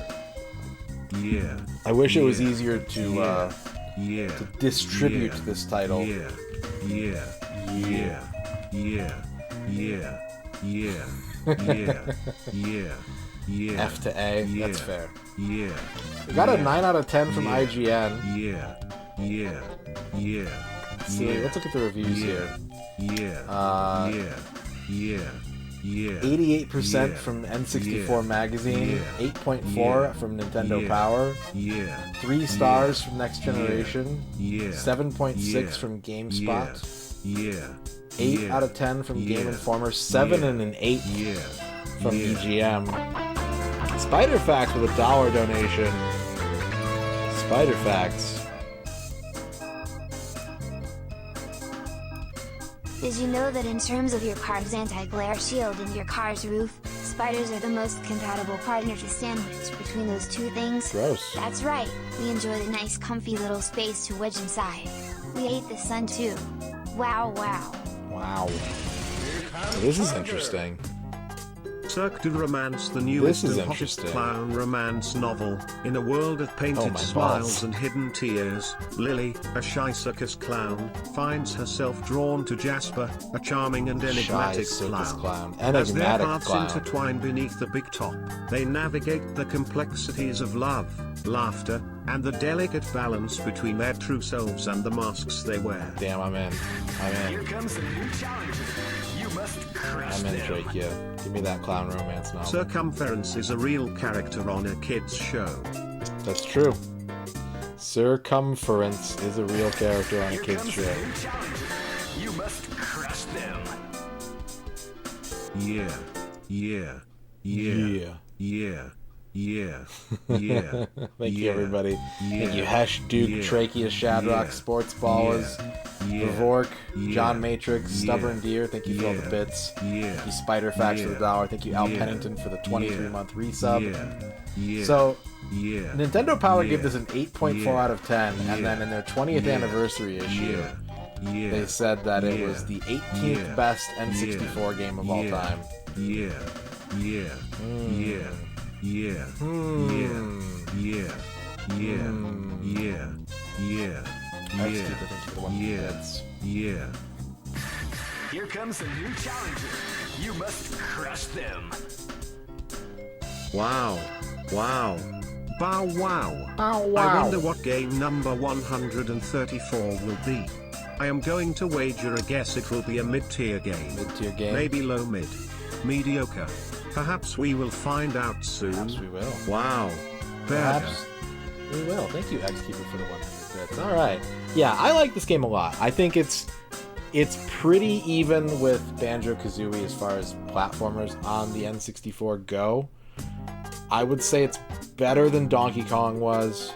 Yeah. I wish it was Yeah. easier to Yeah. distribute Yeah. this title. Yeah. Yeah. Yeah. Yeah. Yeah. Yeah. Yeah. Yeah. Yeah. F to A, Yeah. that's fair. Yeah. We got a Yeah. 9 out of 10 from Yeah. IGN. Yeah. Yeah. Yeah. Let's see, let's look at the reviews here. Yeah. Yeah. Yeah. Yeah. 88% Yeah. from N64 Yeah. Magazine, Yeah. 8.4 Yeah. from Nintendo Yeah. Power, Yeah. 3 stars from Next Generation, Yeah. 7.6 Yeah. from GameSpot, Yeah. 8 Yeah. out of 10 from Yeah. Game Informer, 7 Yeah. and an 8 Yeah. from Yeah. EGM. Spider Facts with a $1 donation. Spider Facts. Did you know that in terms of your car's anti-glare shield and your car's roof, spiders are the most compatible partner to sandwich between those two things? Gross. That's right, we enjoy the nice comfy little space to wedge inside. We hate the sun too. Wow wow. Wow. This is interesting. Cirque du Romance, the newest This is and hottest interesting. clown romance novel. In a world of painted Oh, my smiles balls. and hidden tears, Lily, a shy circus clown, finds herself drawn to Jasper, a charming and enigmatic circus clown. As their Enigmatic paths clown. intertwine beneath the big top, they navigate the complexities of love, laughter, and the delicate balance between their true selves and the masks they wear. Damn, I'm in. I'm Here in. comes a new challenger. You must crush I'm in, them. Drake, yeah. Give me that clown romance novel. Circumference is a real character on a kid's show. That's true. Circumference is a real character on a Here kid's comes show. a new challenger. You must crush them. Yeah. Yeah. Yeah. Yeah. Yeah. Yeah. Yeah. Thank you, Yeah. everybody. Yeah. Thank you, Hesh, Duke, Yeah. Trachea, Shadrock, Yeah. Sports Ballers, Yeah. Vivork, Yeah. John Matrix, Yeah. Stubborn Deer. Thank you for all the Yeah. bits. Yeah. Thank you, Spider Facts for the Yeah. $1. Thank you, Al Yeah. Pennington for the Yeah. 23-month resub. Yeah. Yeah. So, Yeah. Nintendo Power Yeah. gave this an 8.4 Yeah. out of 10, and Yeah. then in their 20th Yeah. anniversary issue, Yeah. Yeah. they said that it Yeah. was the 18th Yeah. best N64 game of all Yeah. time. Yeah. Yeah. Yeah. Yeah. Yeah. Yeah. Yeah. Yeah. Yeah. That's Yeah. stupid. Thank you for the 1 Yeah. bits. Yeah. Here comes a new challenger. You must crush them. Wow. Wow. Bow wow. Bow I wonder what game number 134 will be. I am going to wager a guess it will be a mid-tier game. Mid-tier game. Maybe low mid. Mediocre. Perhaps we will find out soon. Perhaps we will. Wow. Perhaps we will. Thank you, Xkeeper, for the 100 bits. All right. Yeah, I like this game a lot. I think it's pretty even with Banjo-Kazooie as far as platformers on the N64 go. I would say it's better than Donkey Kong was.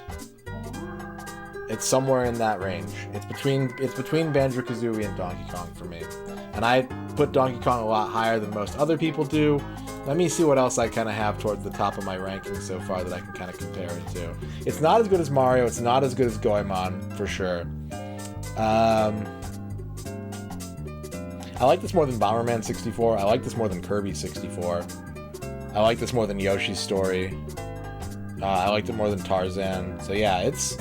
It's somewhere in that range. It's between Banjo-Kazooie and Donkey Kong for me. And I put Donkey Kong a lot higher than most other people do. Let me see what else I kind of have towards the top of my rankings so far that I can kind of compare it to. It's not as good as Mario. It's not as good as Goemon, for sure. I like this more than Bomberman 64. I like this more than Kirby 64. I like this more than Yoshi's Story. I liked it more than Tarzan. So yeah, it's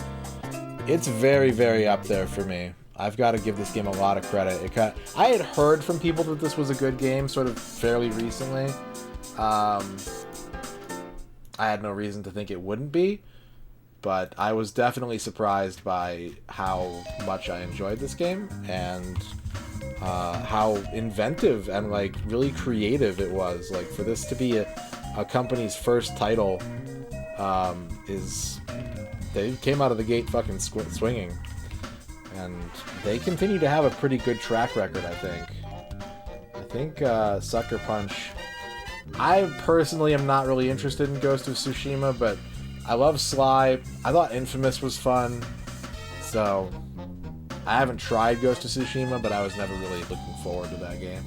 very, very up there for me. I've got to give this game a lot of credit. I had heard from people that this was a good game sort of fairly recently. I had no reason to think it wouldn't be, but I was definitely surprised by how much I enjoyed this game and how inventive and like really creative it was. Like for this to be a company's first title, they came out of the gate fucking swinging, and they continue to have a pretty good track record. I think Sucker Punch. I personally am not really interested in Ghost of Tsushima, but I love Sly. I thought Infamous was fun, so I haven't tried Ghost of Tsushima, but I was never really looking forward to that game.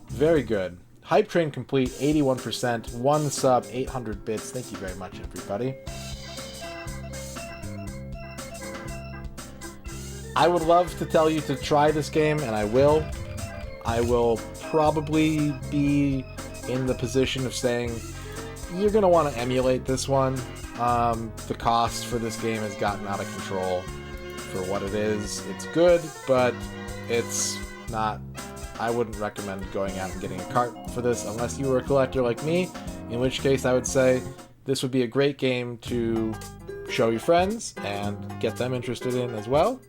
Very good. Hype Train complete, 81%, 1 sub, 800 bits. Thank you very much, everybody. I would love to tell you to try this game, and I will. I will probably be in the position of saying you're going to want to emulate this one. The cost for this game has gotten out of control for what it is. It's good, but it's not... I wouldn't recommend going out and getting a cart for this unless you were a collector like me, in which case I would say this would be a great game to show your friends and get them interested in as well.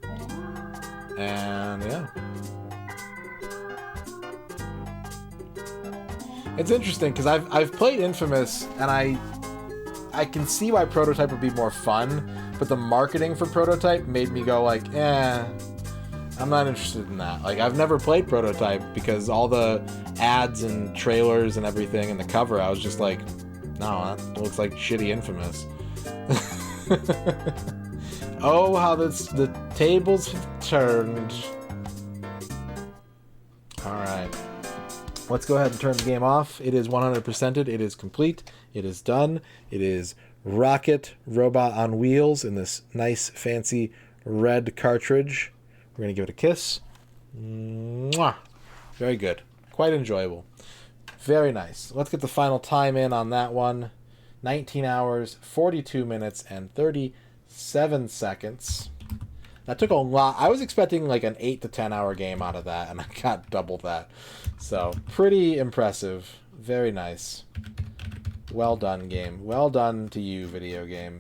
And yeah. It's interesting because I've played Infamous and I can see why Prototype would be more fun, but the marketing for Prototype made me go like, I'm not interested in that. Like, I've never played Prototype because all the ads and trailers and everything and the cover, I was just like, no, that looks like shitty Infamous. Oh, how the tables have turned. Alright. Let's go ahead and turn the game off. It is 100%ed. It is complete. It is done. It is Rocket Robot on Wheels in this nice, fancy red cartridge. We're going to give it a kiss. Mwah. Very good. Quite enjoyable. Very nice. Let's get the final time in on that one. 19 hours, 42 minutes, and 37 seconds. That took a lot. I was expecting like an 8 to 10 hour game out of that, and I got double that. So, pretty impressive. Very nice. Well done, game. Well done to you, video game.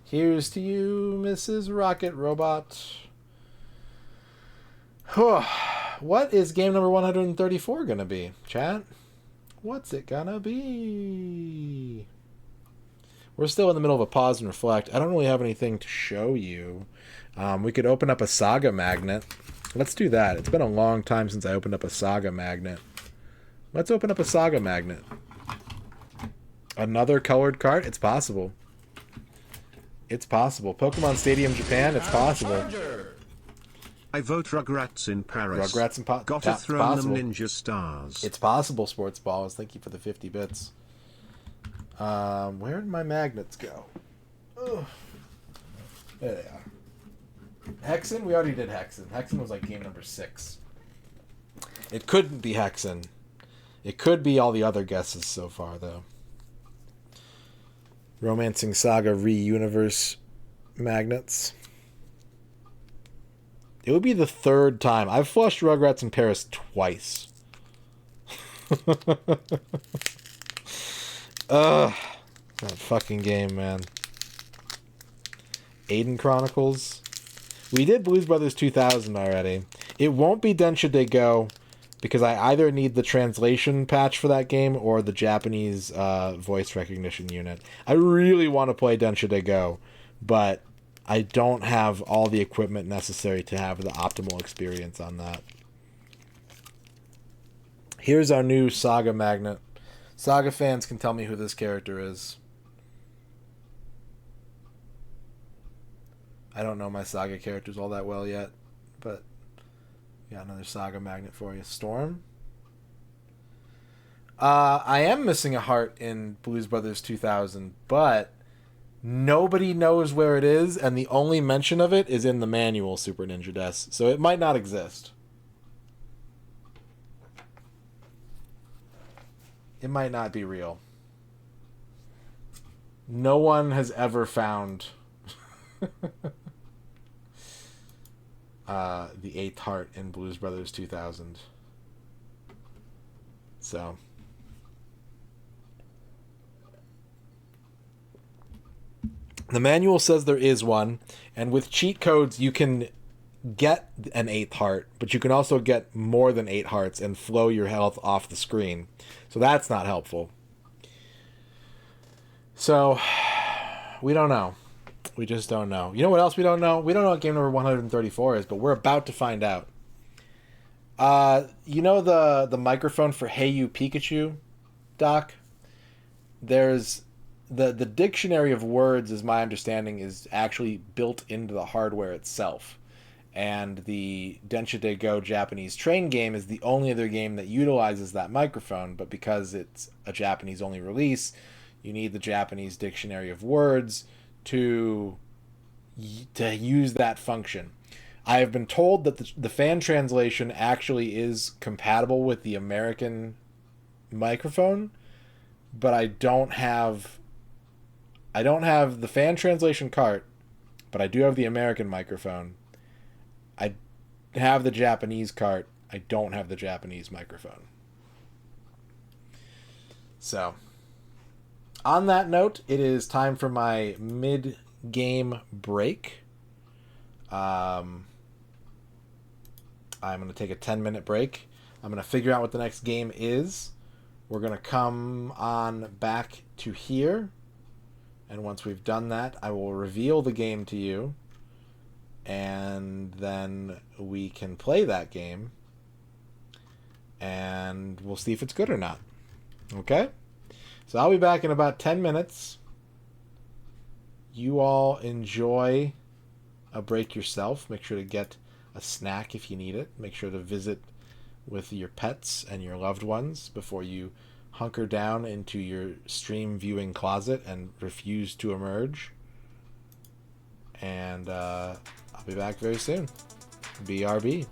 Here's to you, Mrs. Rocket Robot. What is game number 134 gonna be, chat? What's it gonna be? We're still in the middle of a pause and reflect. I don't really have anything to show you. We could open up a Saga magnet. Let's do that. It's been a long time since I opened up a Saga magnet. Let's open up a Saga magnet. Another colored card? It's possible. It's possible. Pokemon Stadium Japan? It's possible. I vote Rugrats in Paris. Rugrats in Paris. Gotta throw them ninja stars. It's possible, Sports Balls. Thank you for the 50 bits. Where did my magnets go? Ugh. There they are. Hexen? We already did Hexen. Hexen was like game number 6. It couldn't be Hexen. It could be all the other guesses so far, though. Romancing Saga Re-Universe magnets. It would be the 3rd time. I've flushed Rugrats in Paris twice. Ugh. That fucking game, man. Aiden Chronicles. We did Blues Brothers 2000 already. It won't be Densha de Go because I either need the translation patch for that game or the Japanese voice recognition unit. I really want to play Densha de Go, but I don't have all the equipment necessary to have the optimal experience on that. Here's our new Saga magnet. Saga fans can tell me who this character is. I don't know my Saga characters all that well yet, but got another Saga magnet for you. Storm. I am missing a heart in Blues Brothers 2000, but nobody knows where it is, and the only mention of it is in the manual Super Ninja Des, so it might not exist. It might not be real. No one has ever found the 8th heart in Blues Brothers 2000. So the manual says there is one, and with cheat codes you can get an 8th heart, but you can also get more than 8 hearts and flow your health off the screen. So that's not helpful. So we don't know. We just don't know. You know what else we don't know? We don't know what game number 134 is, but we're about to find out. You know the microphone for Hey You Pikachu, Doc? There's the dictionary of words, is my understanding, is actually built into the hardware itself. And the Densha de Go Japanese train game is the only other game that utilizes that microphone, but because it's a Japanese only release, you need the Japanese dictionary of words to use that function. I have been told that the fan translation actually is compatible with the American microphone, but I don't have the fan translation cart, but I do have the American microphone. I have the Japanese cart. I don't have the Japanese microphone. So, on that note, it is time for my mid-game break. I'm going to take a 10-minute break. I'm going to figure out what the next game is. We're going to come on back to here. And once we've done that, I will reveal the game to you. And then we can play that game. And we'll see if it's good or not. Okay? So I'll be back in about 10 minutes. You all enjoy a break yourself. Make sure to get a snack if you need it. Make sure to visit with your pets and your loved ones before you hunker down into your stream viewing closet and refuse to emerge. And I'll be back very soon. BRB.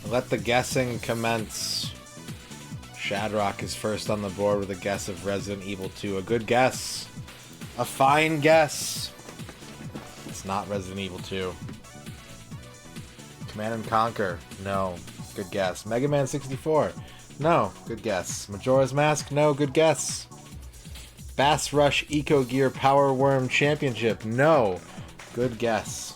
Let the guessing commence. Shadrock is first on the board with a guess of Resident Evil 2. A good guess. A fine guess. It's not Resident Evil 2. Command and Conquer. No. Good guess. Mega Man 64. No. Good guess. Majora's Mask. No. Good guess. Bass Rush Eco Gear Power Worm Championship. No. Good guess.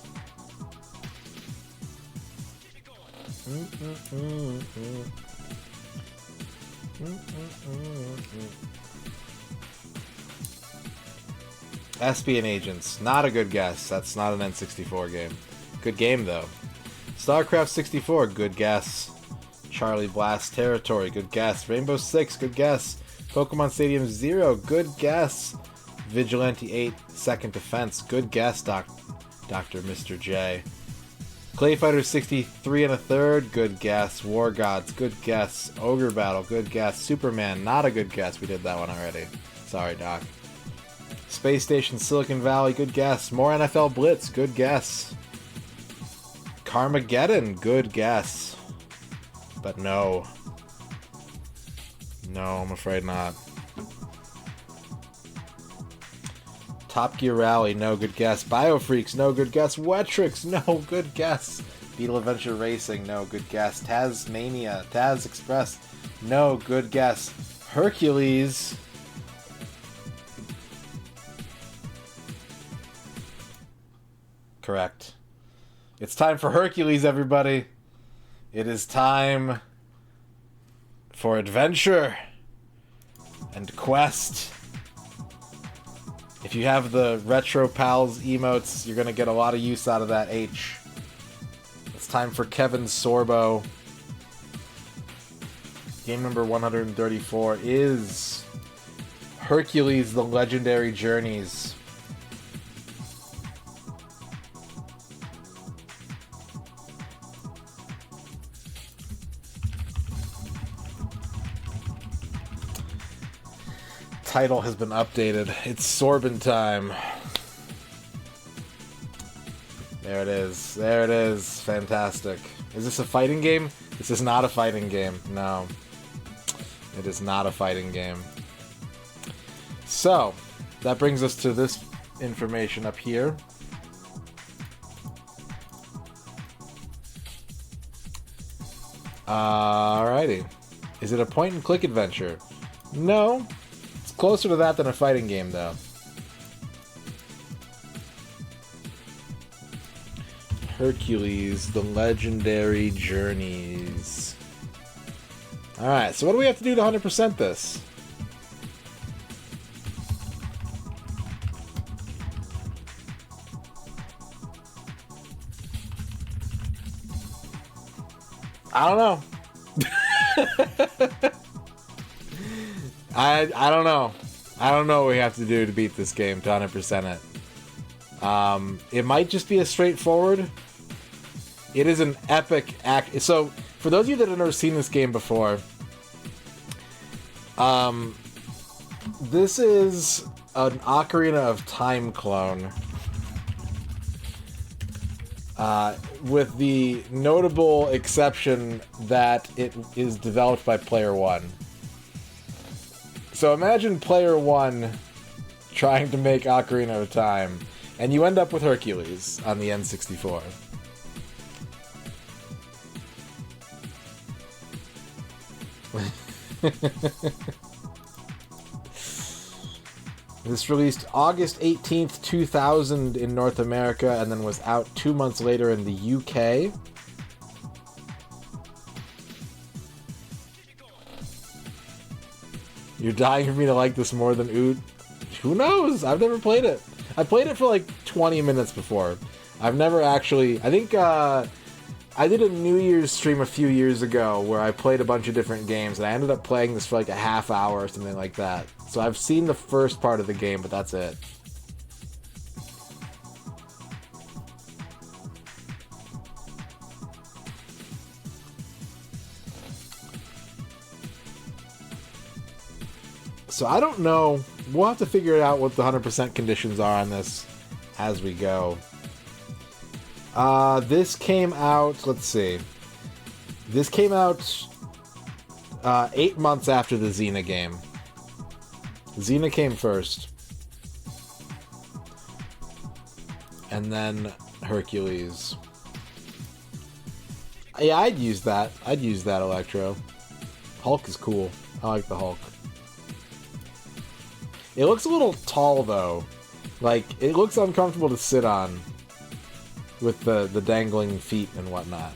Espion Agents. Not a good guess. That's not an N64 game. Good game, though. StarCraft 64. Good guess. Charlie Blast Territory. Good guess. Rainbow Six. Good guess. Pokemon Stadium 0. Good guess. Vigilante 8. Second Defense. Good guess, Dr. Mr. J. Clay Fighter 63 and a third. Good guess. War Gods. Good guess. Ogre Battle. Good guess. Superman. Not a good guess. We did that one already. Sorry, Doc. Space Station Silicon Valley. Good guess. More NFL Blitz. Good guess. Carmageddon. Good guess. But no. No, I'm afraid not. Top Gear Rally, no good guess. Biofreaks, no good guess. Wetrix, no good guess. Beetle Adventure Racing, no good guess. Tasmania, Taz Express, no good guess. Hercules. Correct. It's time for Hercules, everybody. It is time for adventure and quest. If you have the Retro Pals emotes, you're going to get a lot of use out of that H. It's time for Kevin Sorbo. Game number 134 is Hercules: The Legendary Journeys. Title has been updated. It's Sorbin time. There it is. There it is. Fantastic. Is this a fighting game? This is not a fighting game. No. It is not a fighting game. So, that brings us to this information up here. Alrighty. Is it a point-and-click adventure? No. Closer to that than a fighting game, though. Hercules: The Legendary Journeys. Alright, so what do we have to do to 100% this? I don't know. I don't know. I don't know what we have to do to beat this game to 100% it. It might just be a straightforward. It is an epic act. So, for those of you that have never seen this game before, this is an Ocarina of Time clone. With the notable exception that it is developed by Player One. So imagine Player One trying to make Ocarina of Time, and you end up with Hercules on the N64. This released August 18th, 2000 in North America, and then was out 2 months later in the UK. You're dying for me to like this more than Oot? Who knows? I've never played it. I played it for like 20 minutes before. I've never actually... I think I did a New Year's stream a few years ago where I played a bunch of different games, and I ended up playing this for like a half hour or something like that. So I've seen the first part of the game, but that's it. So I don't know. We'll have to figure out what the 100% conditions are on this as we go. This came out, let's see. This came out 8 months after the Xena game. Xena came first. And then Hercules. Yeah, I'd use that. I'd use that Electro. Hulk is cool. I like the Hulk. It looks a little tall, though. Like, it looks uncomfortable to sit on with the dangling feet and whatnot.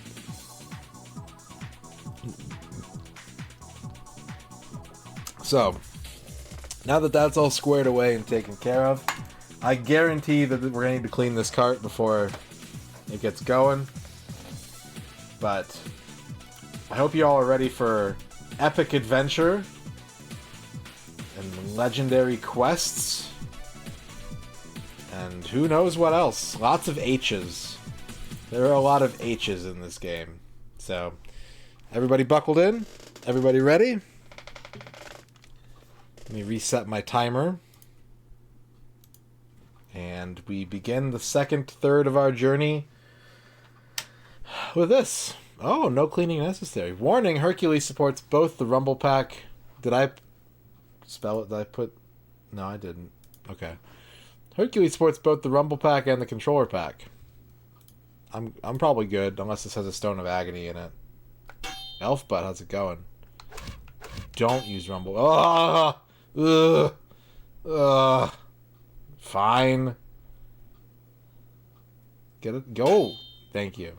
So, now that that's all squared away and taken care of, I guarantee that we're going to need to clean this cart before it gets going. But I hope you all are ready for epic adventure and legendary quests. And who knows what else. Lots of H's. There are a lot of H's in this game. So, everybody buckled in? Everybody ready? Let me reset my timer. And we begin the second third of our journey with this. Oh, no cleaning necessary. Warning, Hercules supports both the Rumble Pack. Did I spell it? Did I put... No, I didn't. Okay. Hercules supports both the Rumble Pack and the Controller Pack. I'm probably good, unless this has a Stone of Agony in it. Elfbutt, how's it going? Don't use Rumble. Oh! Ugh! Ugh! Fine. Get it? Go! Thank you.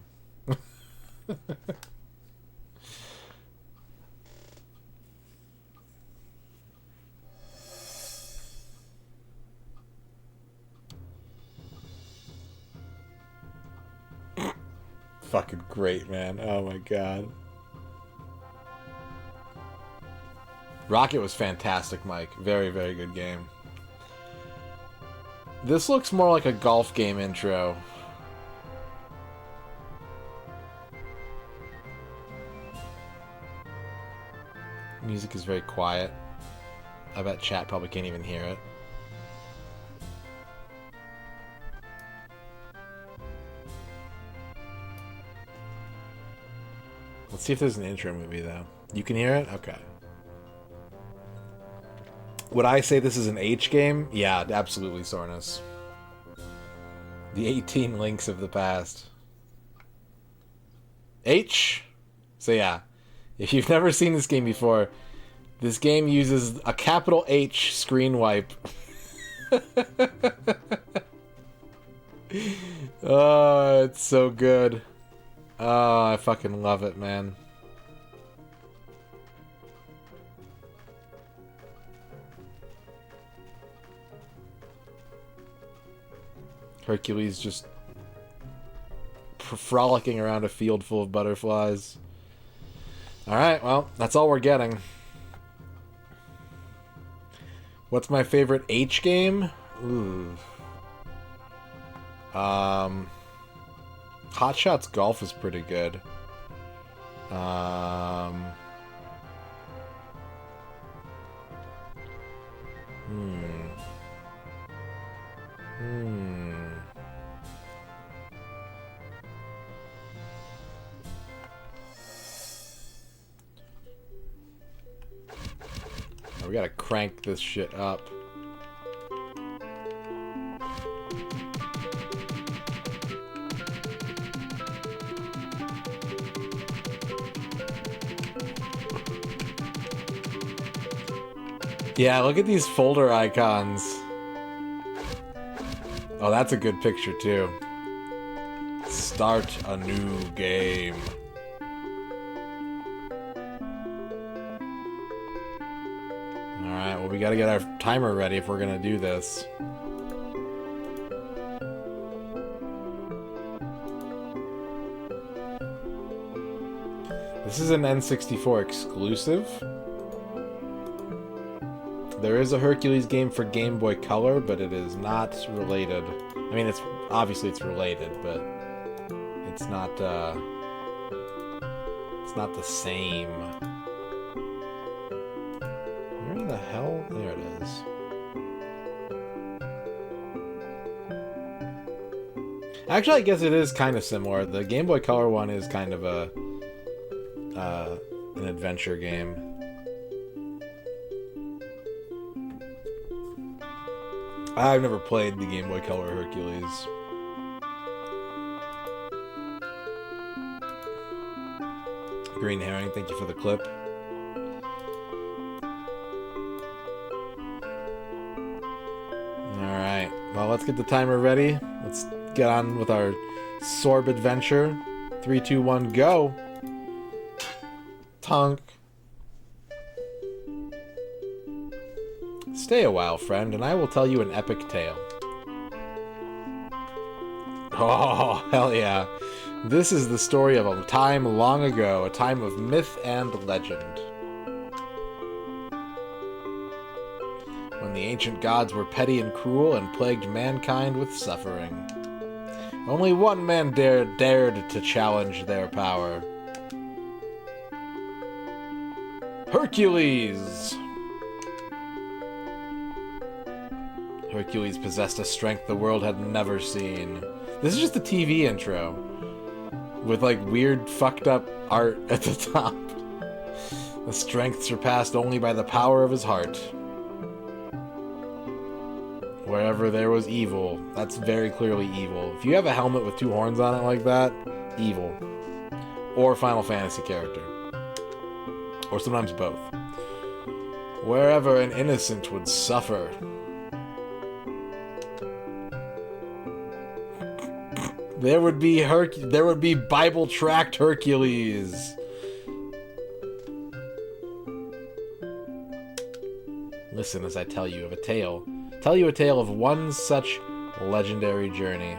Fucking great, man. Oh my god. Rocket was fantastic, Mike. Very, very good game. This looks more like a golf game intro. Music is very quiet. I bet chat probably can't even hear it. Let's see if there's an intro movie, though. You can hear it? Okay. Would I say this is an H game? Yeah, absolutely, Sornus. The 18 links of the past. H? So yeah, if you've never seen this game before, this game uses a capital H screen wipe. Oh, it's so good. Oh, I fucking love it, man. Hercules just frolicking around a field full of butterflies. Alright, well, that's all we're getting. What's my favorite H game? Ooh. Hot Shots Golf is pretty good. Oh, we gotta crank this shit up. Yeah, look at these folder icons. Oh, that's a good picture, too. Start a new game. Alright, well, we gotta get our timer ready if we're gonna do this. This is an N64 exclusive. There is a Hercules game for Game Boy Color, but it is not related. I mean, it's obviously it's related, but it's not the same. Where the hell? There it is. Actually, I guess it is kind of similar. The Game Boy Color one is kind of a an adventure game. I've never played the Game Boy Color Hercules. Green Herring, thank you for the clip. Alright, well, let's get the timer ready. Let's get on with our Sorb adventure. 3, 2, 1, go! Tonk. Stay a while, friend, and I will tell you an epic tale. Oh, hell yeah. This is the story of a time long ago, a time of myth and legend. When the ancient gods were petty and cruel and plagued mankind with suffering. Only one man dared to challenge their power. Hercules! Hercules possessed a strength the world had never seen. This is just the TV intro. With, like, weird, fucked up art at the top. A strength surpassed only by the power of his heart. Wherever there was evil, that's very clearly evil. If you have a helmet with 2 horns on it like that, evil. Or Final Fantasy character. Or sometimes both. Wherever an innocent would suffer. There would be Bible tracked Hercules. Listen as I tell you a tale of one such legendary journey.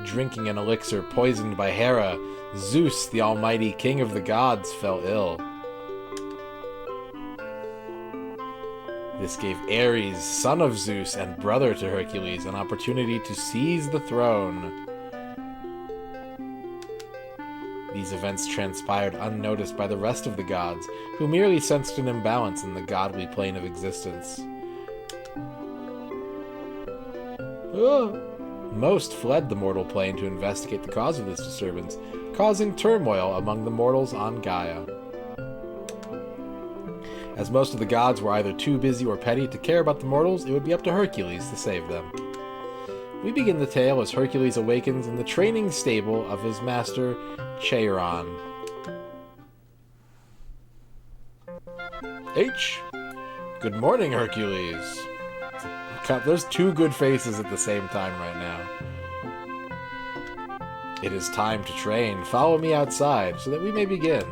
Drinking an elixir poisoned by Hera, Zeus, the almighty king of the gods, fell ill. This gave Ares, son of Zeus and brother to Hercules, an opportunity to seize the throne. These events transpired unnoticed by the rest of the gods, who merely sensed an imbalance in the godly plane of existence. Most fled the mortal plane to investigate the cause of this disturbance, causing turmoil among the mortals on Gaia. As most of the gods were either too busy or petty to care about the mortals, it would be up to Hercules to save them. We begin the tale as Hercules awakens in the training stable of his master, Cheiron. H. Good morning, Hercules. There's 2 good faces at the same time right now. It is time to train. Follow me outside so that we may begin.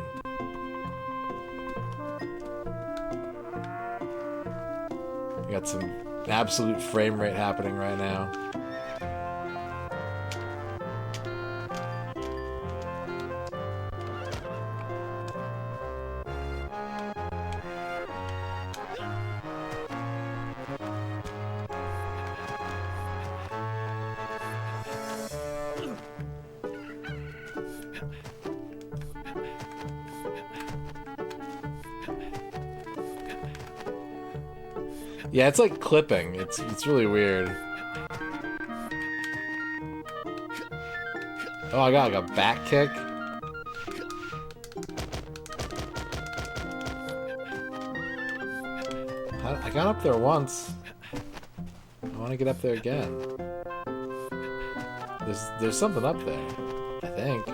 We got some absolute frame rate happening right now. Yeah, it's like clipping. It's really weird. Oh, I got like a back kick. I got up there once. I want to get up there again. There's something up there, I think.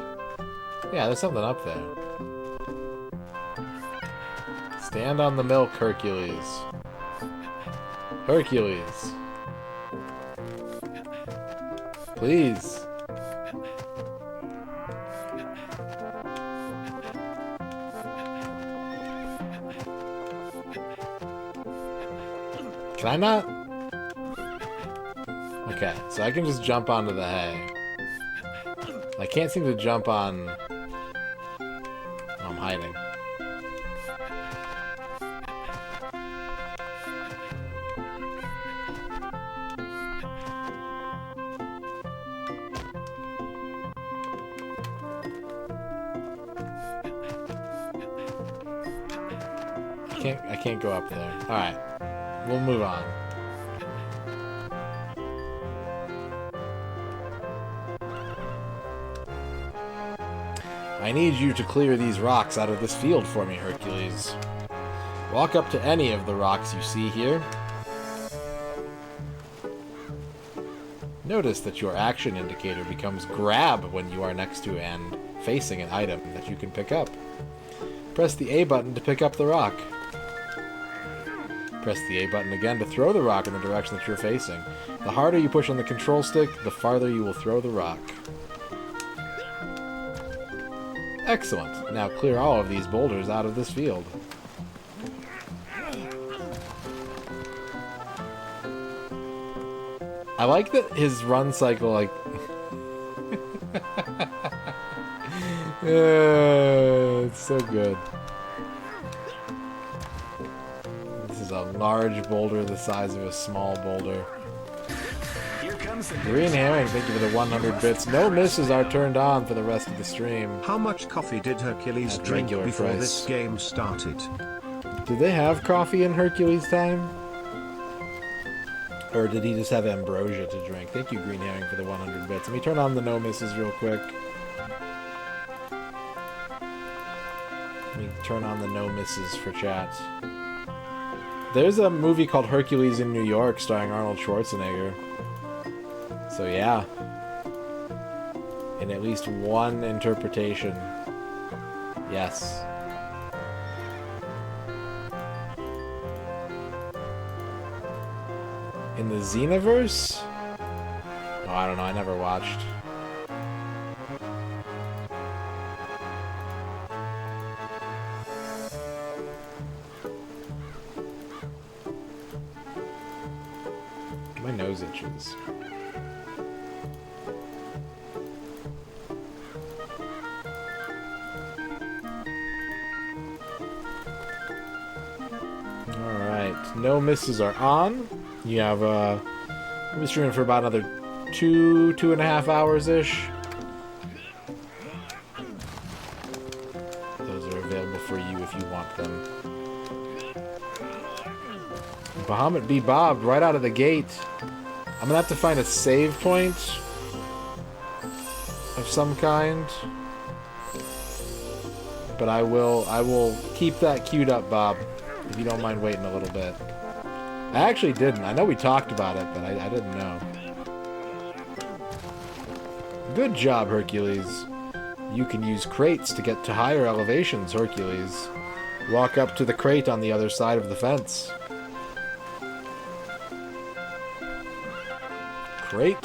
Yeah, there's something up there. Stand on the milk, Hercules. Hercules. Please. Can I not? Okay, so I can just jump onto the hay. I can't seem to jump on... Oh, I'm hiding. I can't go up there. Alright. We'll move on. I need you to clear these rocks out of this field for me, Hercules. Walk up to any of the rocks you see here. Notice that your action indicator becomes grab when you are next to and facing an item that you can pick up. Press the A button to pick up the rock. Press the A button again to throw the rock in the direction that you're facing. The harder you push on the control stick, the farther you will throw the rock. Excellent. Now clear all of these boulders out of this field. I like that his run cycle, like... it's so good. This is a large boulder the size of a small boulder. Green Herring, thank you for the 100 bits. No misses are turned on for the rest of the stream. How much coffee did Hercules drink before this game started? Did they have coffee in Hercules time? Or did he just have ambrosia to drink? Thank you, Green Herring, for the 100 bits. Let me turn on the no misses real quick. Let me turn on the no misses for chat. There's a movie called Hercules in New York starring Arnold Schwarzenegger. So yeah. In at least one interpretation. Yes. In the Xenoverse? Oh, I don't know. I never watched. My nose itches. Alright. No misses are on. You have, we'll be streaming for about another 2.5 hours-ish. Those are available for you if you want them. Bahamut be bobbed right out of the gate. I'm gonna have to find a save point of some kind. But I will keep that queued up, Bob, if you don't mind waiting a little bit. I actually didn't. I know we talked about it, but I didn't know. Good job, Hercules. You can use crates to get to higher elevations, Hercules. Walk up to the crate on the other side of the fence. Crate.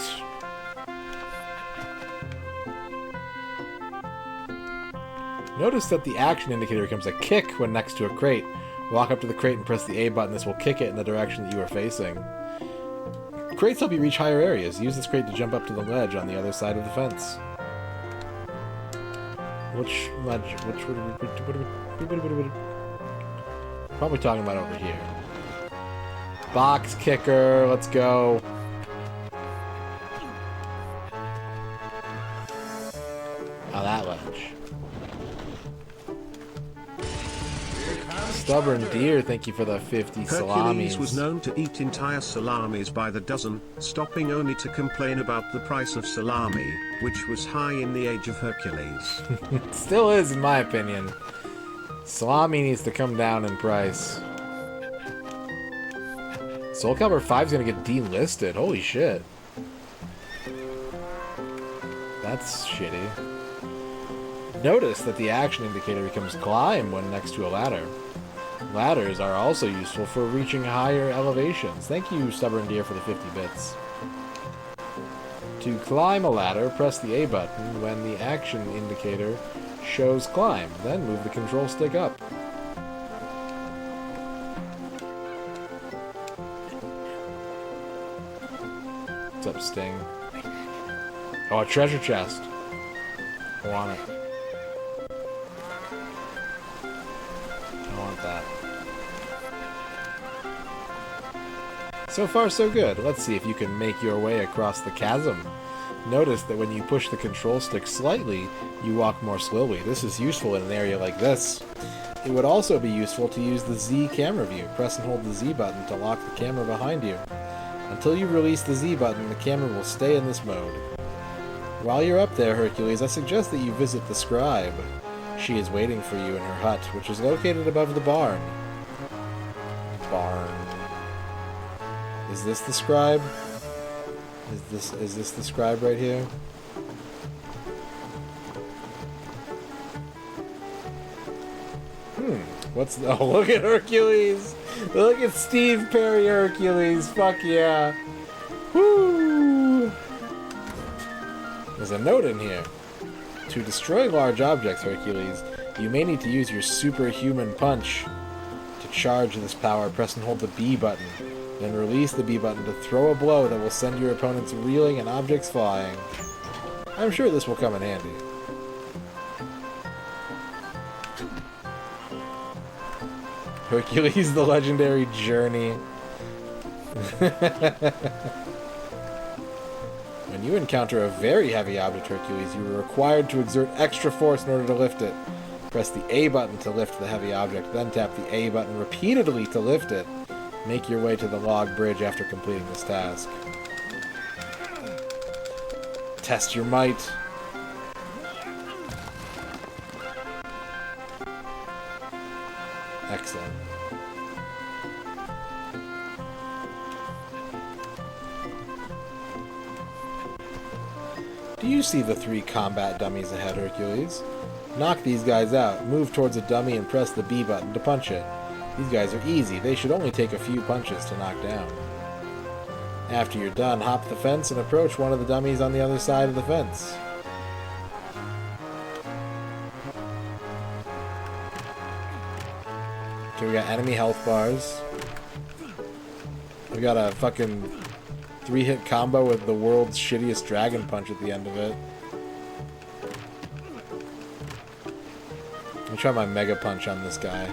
Notice that the action indicator becomes a kick when next to a crate. Walk up to the crate and press the A button. This will kick it in the direction that you are facing. Crates help you reach higher areas. Use this crate to jump up to the ledge on the other side of the fence. Which ledge? Probably talking about over here. Box kicker. Let's go. Oh, that ledge. Stubborn Deer, thank you for the 50 salamis. Hercules was known to eat entire salamis by the dozen, stopping only to complain about the price of salami, which was high in the age of Hercules. It still is, in my opinion. Salami needs to come down in price. Soul Calibur 5 is going to get delisted. Holy shit. That's shitty. Notice that the action indicator becomes climb when next to a ladder. Ladders are also useful for reaching higher elevations. Thank you, Stubborn Deer, for the 50 bits. To climb a ladder, press the A button when the action indicator shows climb. Then move the control stick up. What's up, Sting? Oh, a treasure chest. I want it. I want that. So far, so good. Let's see if you can make your way across the chasm. Notice that when you push the control stick slightly, you walk more slowly. This is useful in an area like this. It would also be useful to use the Z camera view. Press and hold the Z button to lock the camera behind you. Until you release the Z button, the camera will stay in this mode. While you're up there, Hercules, I suggest that you visit the scribe. She is waiting for you in her hut, which is located above the barn. Barn. Is this the scribe? Is this the scribe right here? What's the... Oh, look at Hercules! Look at Steve Perry Hercules! Fuck yeah! Woo! There's a note in here. To destroy large objects, Hercules, you may need to use your superhuman punch. To charge this power, press and hold the B button. Then release the B button to throw a blow that will send your opponents reeling and objects flying. I'm sure this will come in handy. Hercules, the legendary journey. When you encounter a very heavy object, Hercules, you are required to exert extra force in order to lift it. Press the A button to lift the heavy object, then tap the A button repeatedly to lift it. Make your way to the log bridge after completing this task. Test your might. Excellent. Do you see the 3 combat dummies ahead, Hercules? Knock these guys out. Move towards a dummy and press the B button to punch it. These guys are easy. They should only take a few punches to knock down. After you're done, hop the fence and approach one of the dummies on the other side of the fence. So we got enemy health bars. We got a fucking 3-hit combo with the world's shittiest dragon punch at the end of it. Let me try my mega punch on this guy.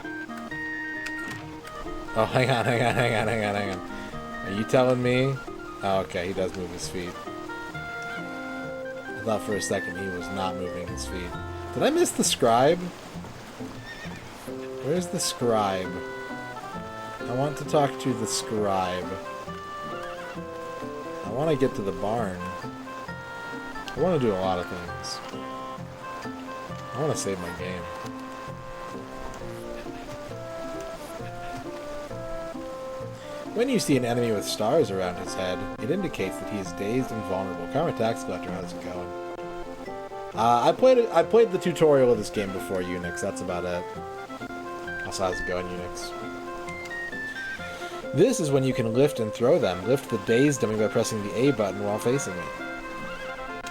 Oh, hang on. Are you telling me? Oh, okay, he does move his feet. I thought for a second he was not moving his feet. Did I miss the scribe? Where's the scribe? I want to talk to the scribe. I want to get to the barn. I want to do a lot of things. I want to save my game. When you see an enemy with stars around his head, it indicates that he is dazed and vulnerable. Karma Tax Collector, how's it going? I played the tutorial of this game before, Unix. That's about it. Also, how's it going, Unix? This is when you can lift and throw them. Lift the dazed dummy by pressing the A button while facing it.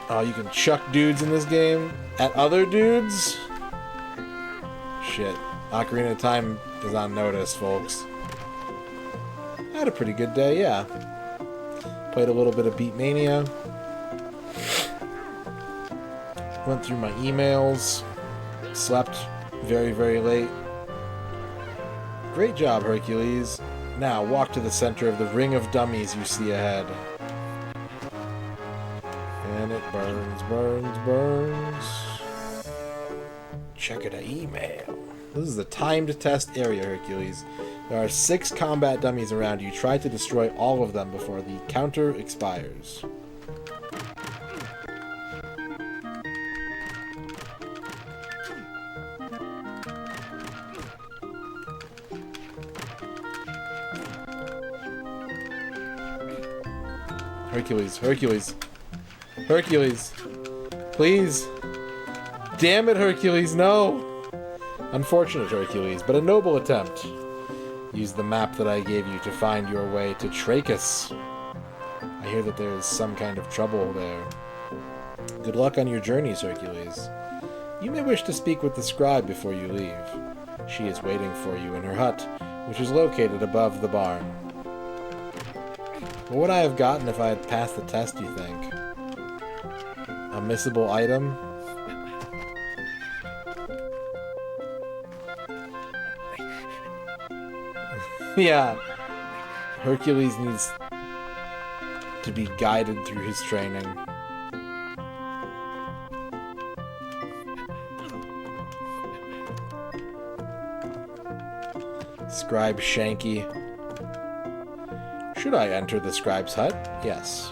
Oh, you can chuck dudes in this game? At other dudes? Shit. Ocarina of Time is on notice, folks. I had a pretty good day, yeah. Played a little bit of Beatmania. Went through my emails. Slept very, very late. Great job, Hercules. Now, walk to the center of the ring of dummies you see ahead. And it burns, burns, burns. Check it, email. This is the timed test area, Hercules. There are 6 combat dummies around you. Try to destroy all of them before the counter expires. Hercules, Hercules. Hercules. Please. Damn it, Hercules, no! Unfortunate, Hercules, but a noble attempt. Use the map that I gave you to find your way to Trachis. I hear that there is some kind of trouble there. Good luck on your journeys, Hercules. You may wish to speak with the scribe before you leave. She is waiting for you in her hut, which is located above the barn. What would I have gotten if I had passed the test, you think? A missable item? Yeah. Hercules needs to be guided through his training. Scribe Shanky. Should I enter the scribe's hut? Yes.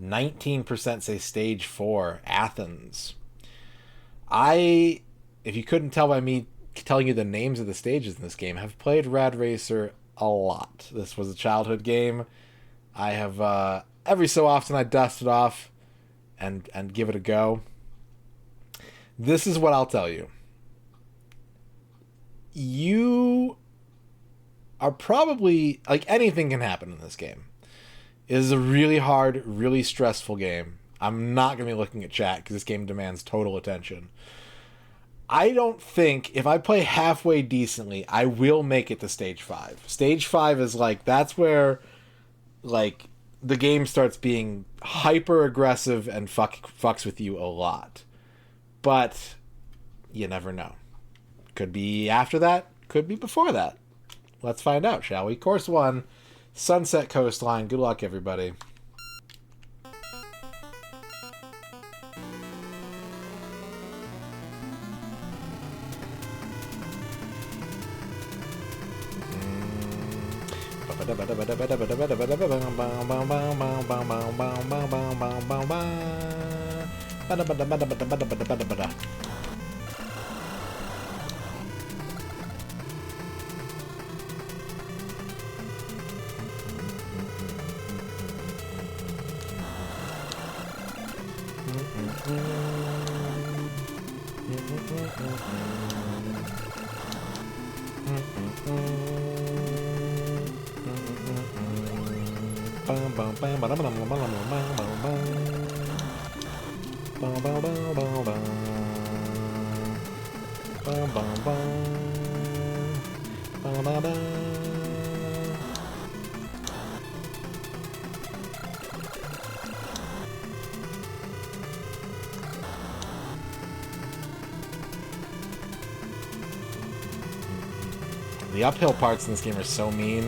19% say stage 4, Athens. If you couldn't tell by me telling you the names of the stages in this game, have played Rad Racer a lot. This was a childhood game. I have, every so often I dust it off and give it a go. This is what I'll tell you. You are probably, like, anything can happen in this game. It is a really hard, really stressful game. I'm not going to be looking at chat because this game demands total attention. I don't think, if I play halfway decently, I will make it to stage 5. Stage 5 is, like, that's where, like, the game starts being hyper aggressive and fucks with you a lot. But you never know. Could be after that, could be before that. Let's find out, shall we? Course 1, Sunset Coastline. Good luck, everybody. The uphill parts in this game are so mean.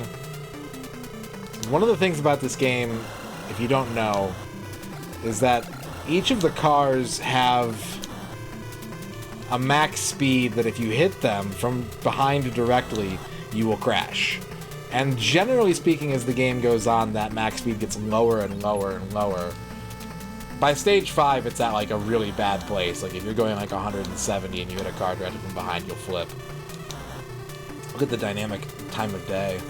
One of the things about this game, if you don't know, is that each of the cars have a max speed that if you hit them from behind directly, you will crash. And generally speaking, as the game goes on, that max speed gets lower and lower and lower. By stage 5, it's at like a really bad place. Like if you're going like 170 and you hit a car directly from behind, you'll flip. Look at the dynamic time of day.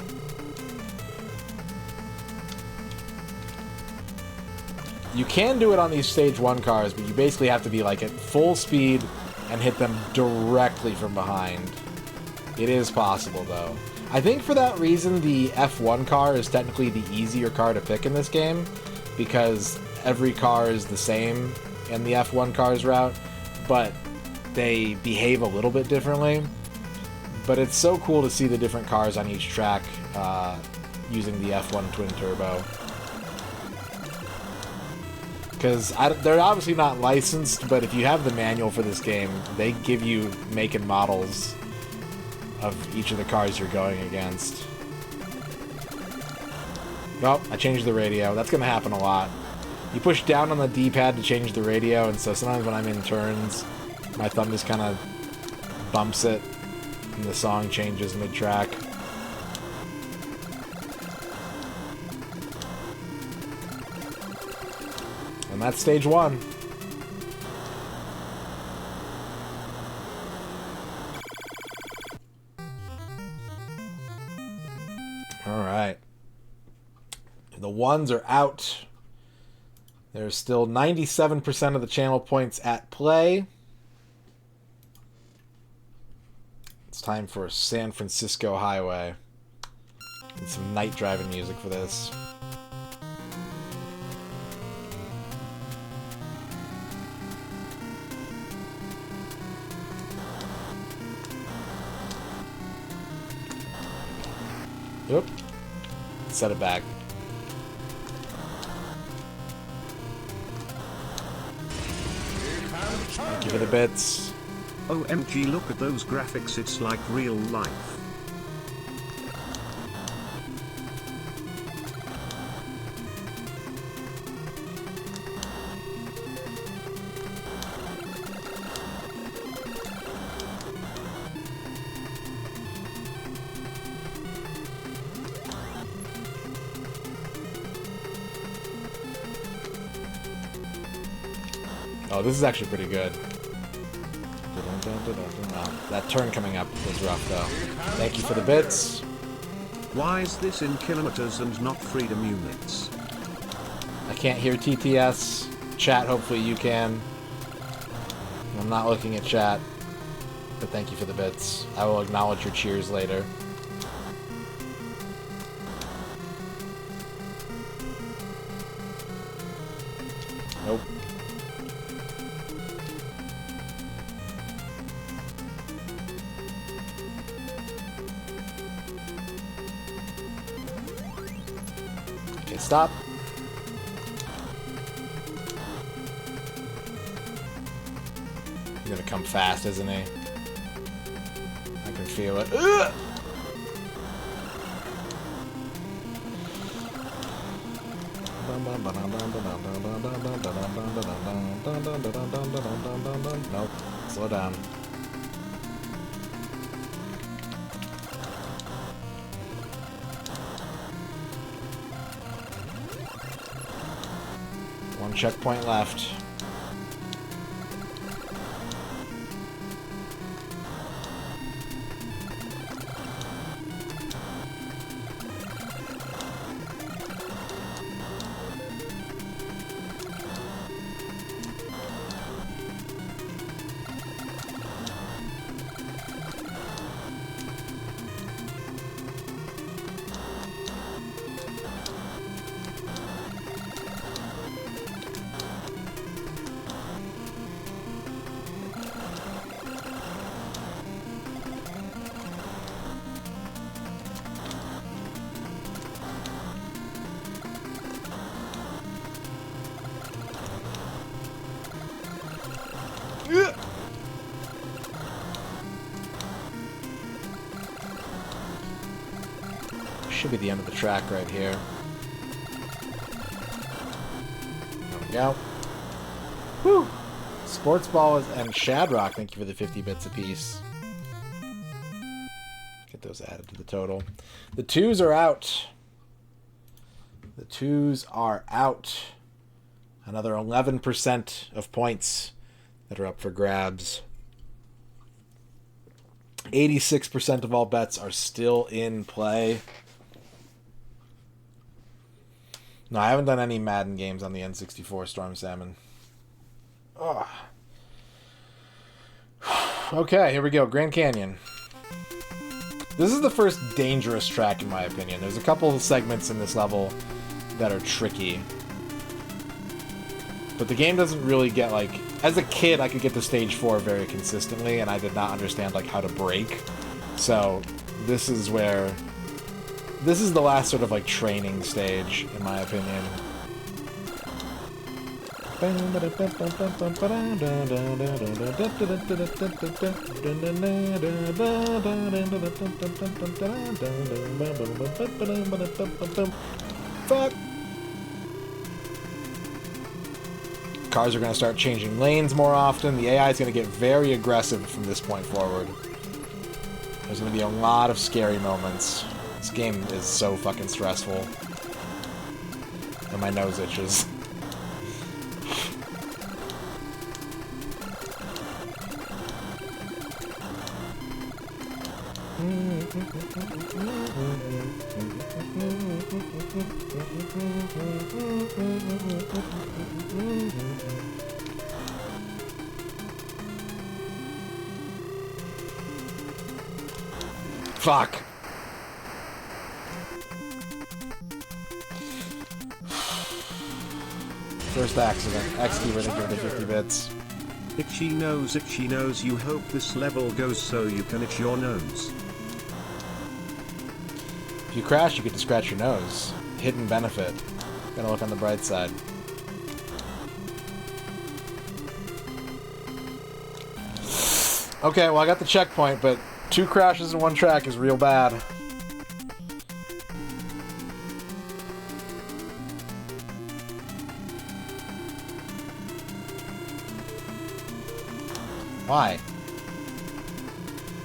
You can do it on these stage 1 cars, but you basically have to be like at full speed and hit them directly from behind. It is possible, though. I think for that reason, the F1 car is technically the easier car to pick in this game, because every car is the same in the F1 car's route, but they behave a little bit differently. But it's so cool to see the different cars on each track using the F1 twin turbo. Because they're obviously not licensed, but if you have the manual for this game, they give you make and models of each of the cars you're going against. Well, I changed the radio. That's going to happen a lot. You push down on the D-pad to change the radio, and so sometimes when I'm in turns, my thumb just kind of bumps it, and the song changes mid-track. And that's stage 1. Alright. The ones are out. There's still 97% of the channel points at play. It's time for San Francisco Highway. And some night driving music for this. Oop. Set it back. Thank you for the bits. OMG, look at those graphics, it's like real life. Oh, this is actually pretty good. That turn coming up was rough, though. Thank you for the bits. Why is this in kilometers and not freedom units? I can't hear TTS. Chat, hopefully you can. I'm not looking at chat, but thank you for the bits. I will acknowledge your cheers later. Nope. Okay, stop. He's gonna come fast, isn't he? I can feel it. Ugh! Nope. Slow down. One checkpoint left. Should be the end of the track right here. There we go. Whew! Sports Ball and Shadrock, thank you for the 50 bits apiece. Get those added to the total. The twos are out. The twos are out. Another 11% of points that are up for grabs. 86% of all bets are still in play. No, I haven't done any Madden games on the N64 Storm Salmon. Ugh. Okay, here we go. Grand Canyon. This is the first dangerous track, in my opinion. There's a couple of segments in this level that are tricky. But the game doesn't really get, like... As a kid, I could get to stage 4 very consistently, and I did not understand, like, how to brake. So, this is where... This is the last sort of, like, training stage, in my opinion. Fuck! Cars are going to start changing lanes more often. The AI is going to get very aggressive from this point forward. There's going to be a lot of scary moments. This game is so fucking stressful. And my nose itches. Fuck. First accident. XD ready for the 50 bits. Itchy nose, you hope this level goes so you can itch your nose. If you crash, you get to scratch your nose. Hidden benefit. Gotta look on the bright side. Okay, well I got the checkpoint, but 2 crashes in 1 track is real bad. Why?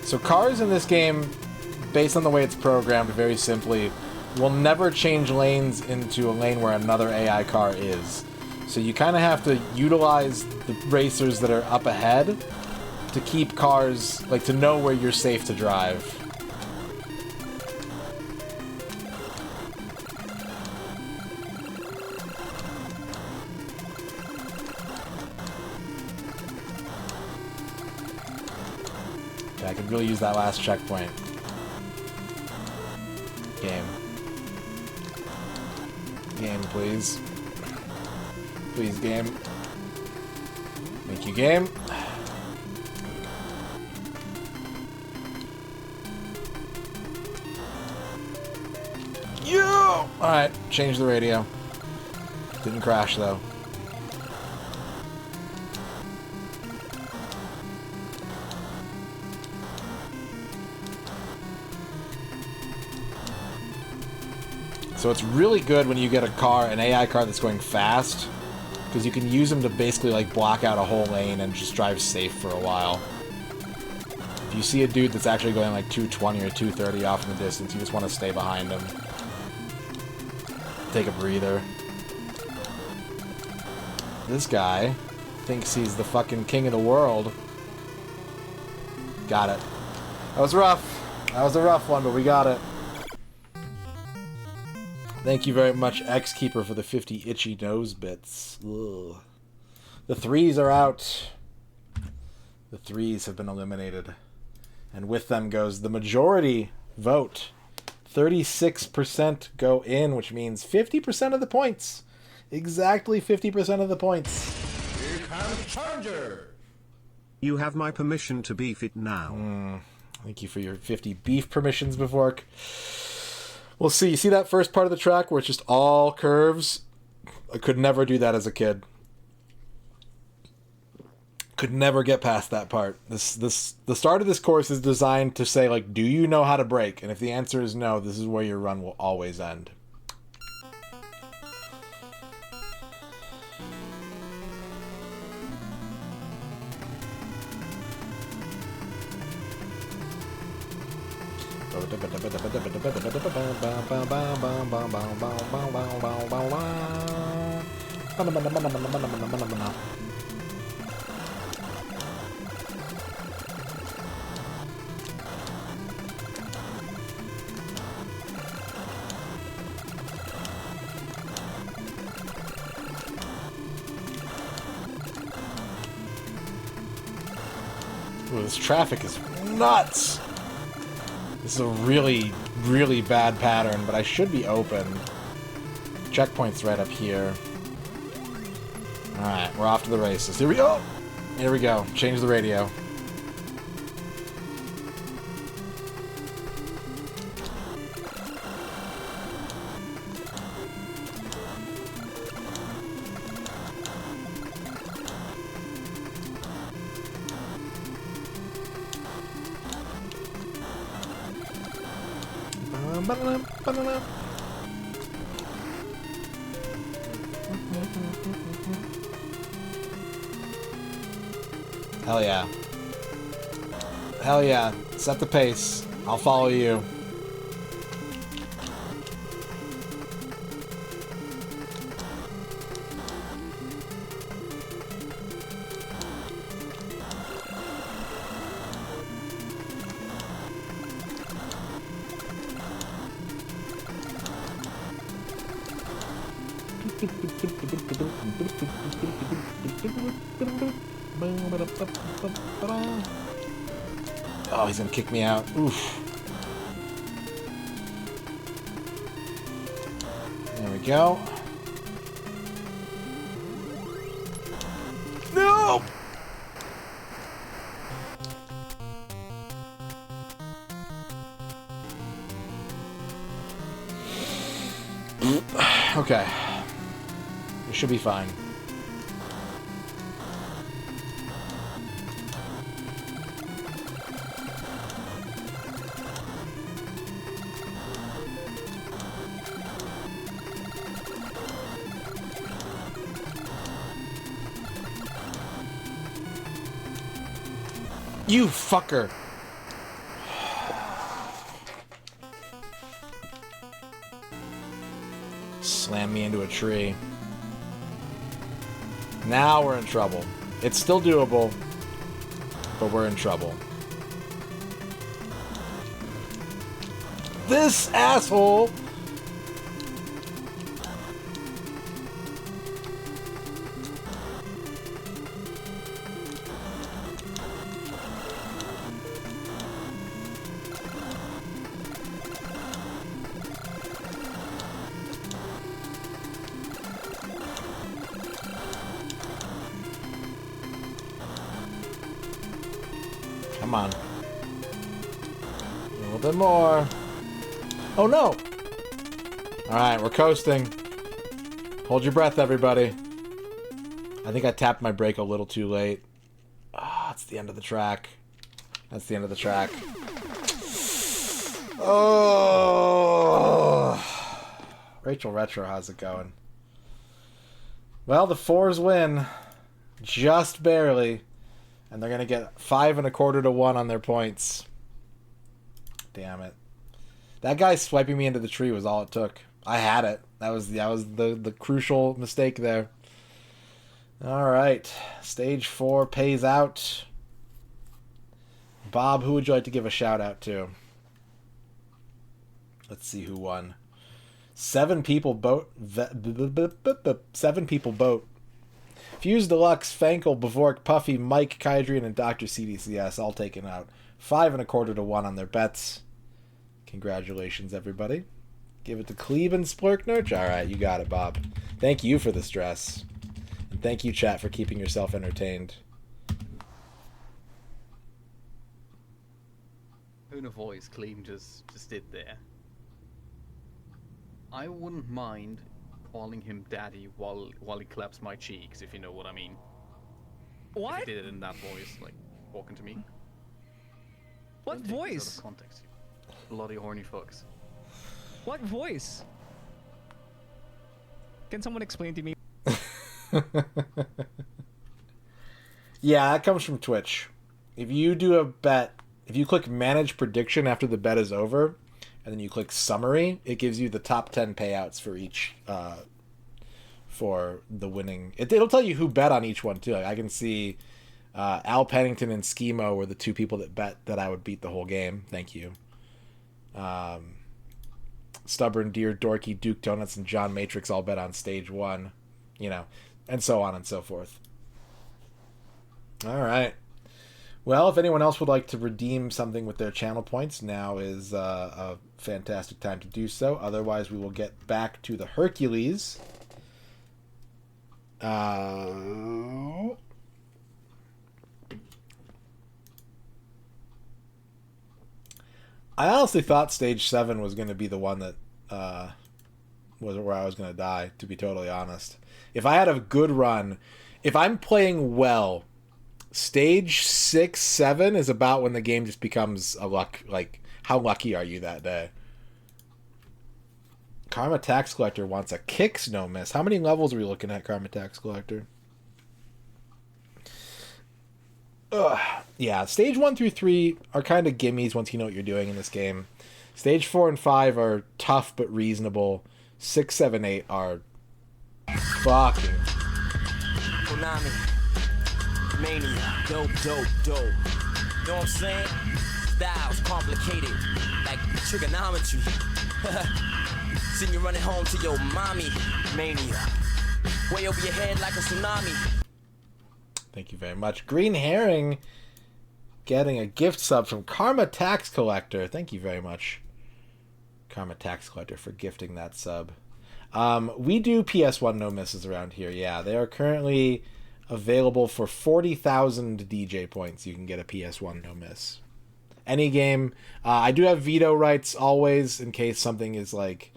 So cars in this game, based on the way it's programmed very simply, will never change lanes into a lane where another AI car is. So you kind of have to utilize the racers that are up ahead to keep cars, like, to know where you're safe to drive. Okay, I could really use that last checkpoint. Game. Game, please. Please, game. Thank you, game. Yo! Alright, change the radio. Didn't crash, though. So it's really good when you get a car, an AI car that's going fast, because you can use them to basically like block out a whole lane and just drive safe for a while. If you see a dude that's actually going like 220 or 230 off in the distance, you just want to stay behind him. Take a breather. This guy thinks he's the fucking king of the world. Got it. That was rough. That was a rough one, but we got it. Thank you very much, X-Keeper, for the 50 itchy nose bits. Ugh. The threes are out. The threes have been eliminated. And with them goes the majority vote. 36% go in, which means 50% of the points. Exactly 50% of the points. Here comes Challenger. You have my permission to beef it now. Thank you for your 50 beef permissions, Bevork. We'll see. You see that first part of the track where it's just all curves? I could never do that as a kid. Could never get past that part. The start of this course is designed to say, like, do you know how to brake? And if the answer is no, this is where your run will always end. Ooh, this traffic is nuts! This is a really, really bad pattern, but I should be open. Checkpoint's right up here. Alright, we're off to the races. Here we go! Here we go. Change the radio. Hell yeah. Hell yeah. Set the pace. I'll follow you. Oh, he's gonna kick me out. Oof. There we go. No! Okay. We should be fine. You fucker! Slam me into a tree. Now we're in trouble. It's still doable, but we're in trouble. This asshole! Come on. A little bit more. Oh no! Alright, we're coasting. Hold your breath, everybody. I think I tapped my brake a little too late. Ah, it's the end of the track. That's the end of the track. Oh! Rachel Retro, how's it going? Well, the 4s win. Just barely. And they're going to get 5 1/4 to 1 on their points. Damn it. That guy swiping me into the tree was all it took. I had it. That was the crucial mistake there. All right. Stage 4 pays out. Bob, who would you like to give a shout out to? Let's see who won. 7 people vote. 7 people vote. Fuse Deluxe, Fankel, Bavork, Puffy, Mike, Kydrian, and Dr. CDCS all taken out. 5 1/4 to 1 on their bets. Congratulations, everybody. Give it to Cleve and Splurknerch. All right, you got it, Bob. Thank you for the stress. And thank you, chat, for keeping yourself entertained. Una voice Clean just did there. I wouldn't mind calling him daddy while he claps my cheeks, if you know what I mean. What? If he did it in that voice, like walking to me. What voice? Out of context, you bloody horny fucks. What voice? Can someone explain to me? Yeah, that comes from Twitch. If you do a bet, if you click Manage Prediction after the bet is over, and then you click Summary, it gives you the top 10 payouts for each, for the winning. It'll tell you who bet on each one, too. Like, I can see Al Pennington and Schemo were the 2 people that bet that I would beat the whole game. Thank you. Stubborn, Dear, Dorky, Duke Donuts, and John Matrix all bet on stage 1. You know, and so on and so forth. All right. Well, if anyone else would like to redeem something with their channel points, now is a fantastic time to do so. Otherwise, we will get back to the Hercules. I honestly thought stage 7 was going to be the one that was where I was going to die, to be totally honest. If I had a good run, if I'm playing well, stage 6, 7 is about when the game just becomes a luck. Like, how lucky are you that day? Karma Tax Collector wants a kicks no miss. How many levels are we looking at, Karma Tax Collector? Ugh. Yeah, stage 1 through 3 are kind of gimmies once you know what you're doing in this game. Stage 4 and 5 are tough but reasonable. 6, 7, 8 are fucking... Konami. Mania. Dope. Know what I'm saying? Styles complicated. Like trigonometry. Seen you running home to your mommy. Mania. Way over your head like a tsunami. Thank you very much. Green Herring getting a gift sub from Karma Tax Collector. Thank you very much, Karma Tax Collector, for gifting that sub. We do PS1 no misses around here. Yeah, they are currently available for 40,000 DJ points. You can get a PS1 no miss. Any game. I do have veto rights always in case something is like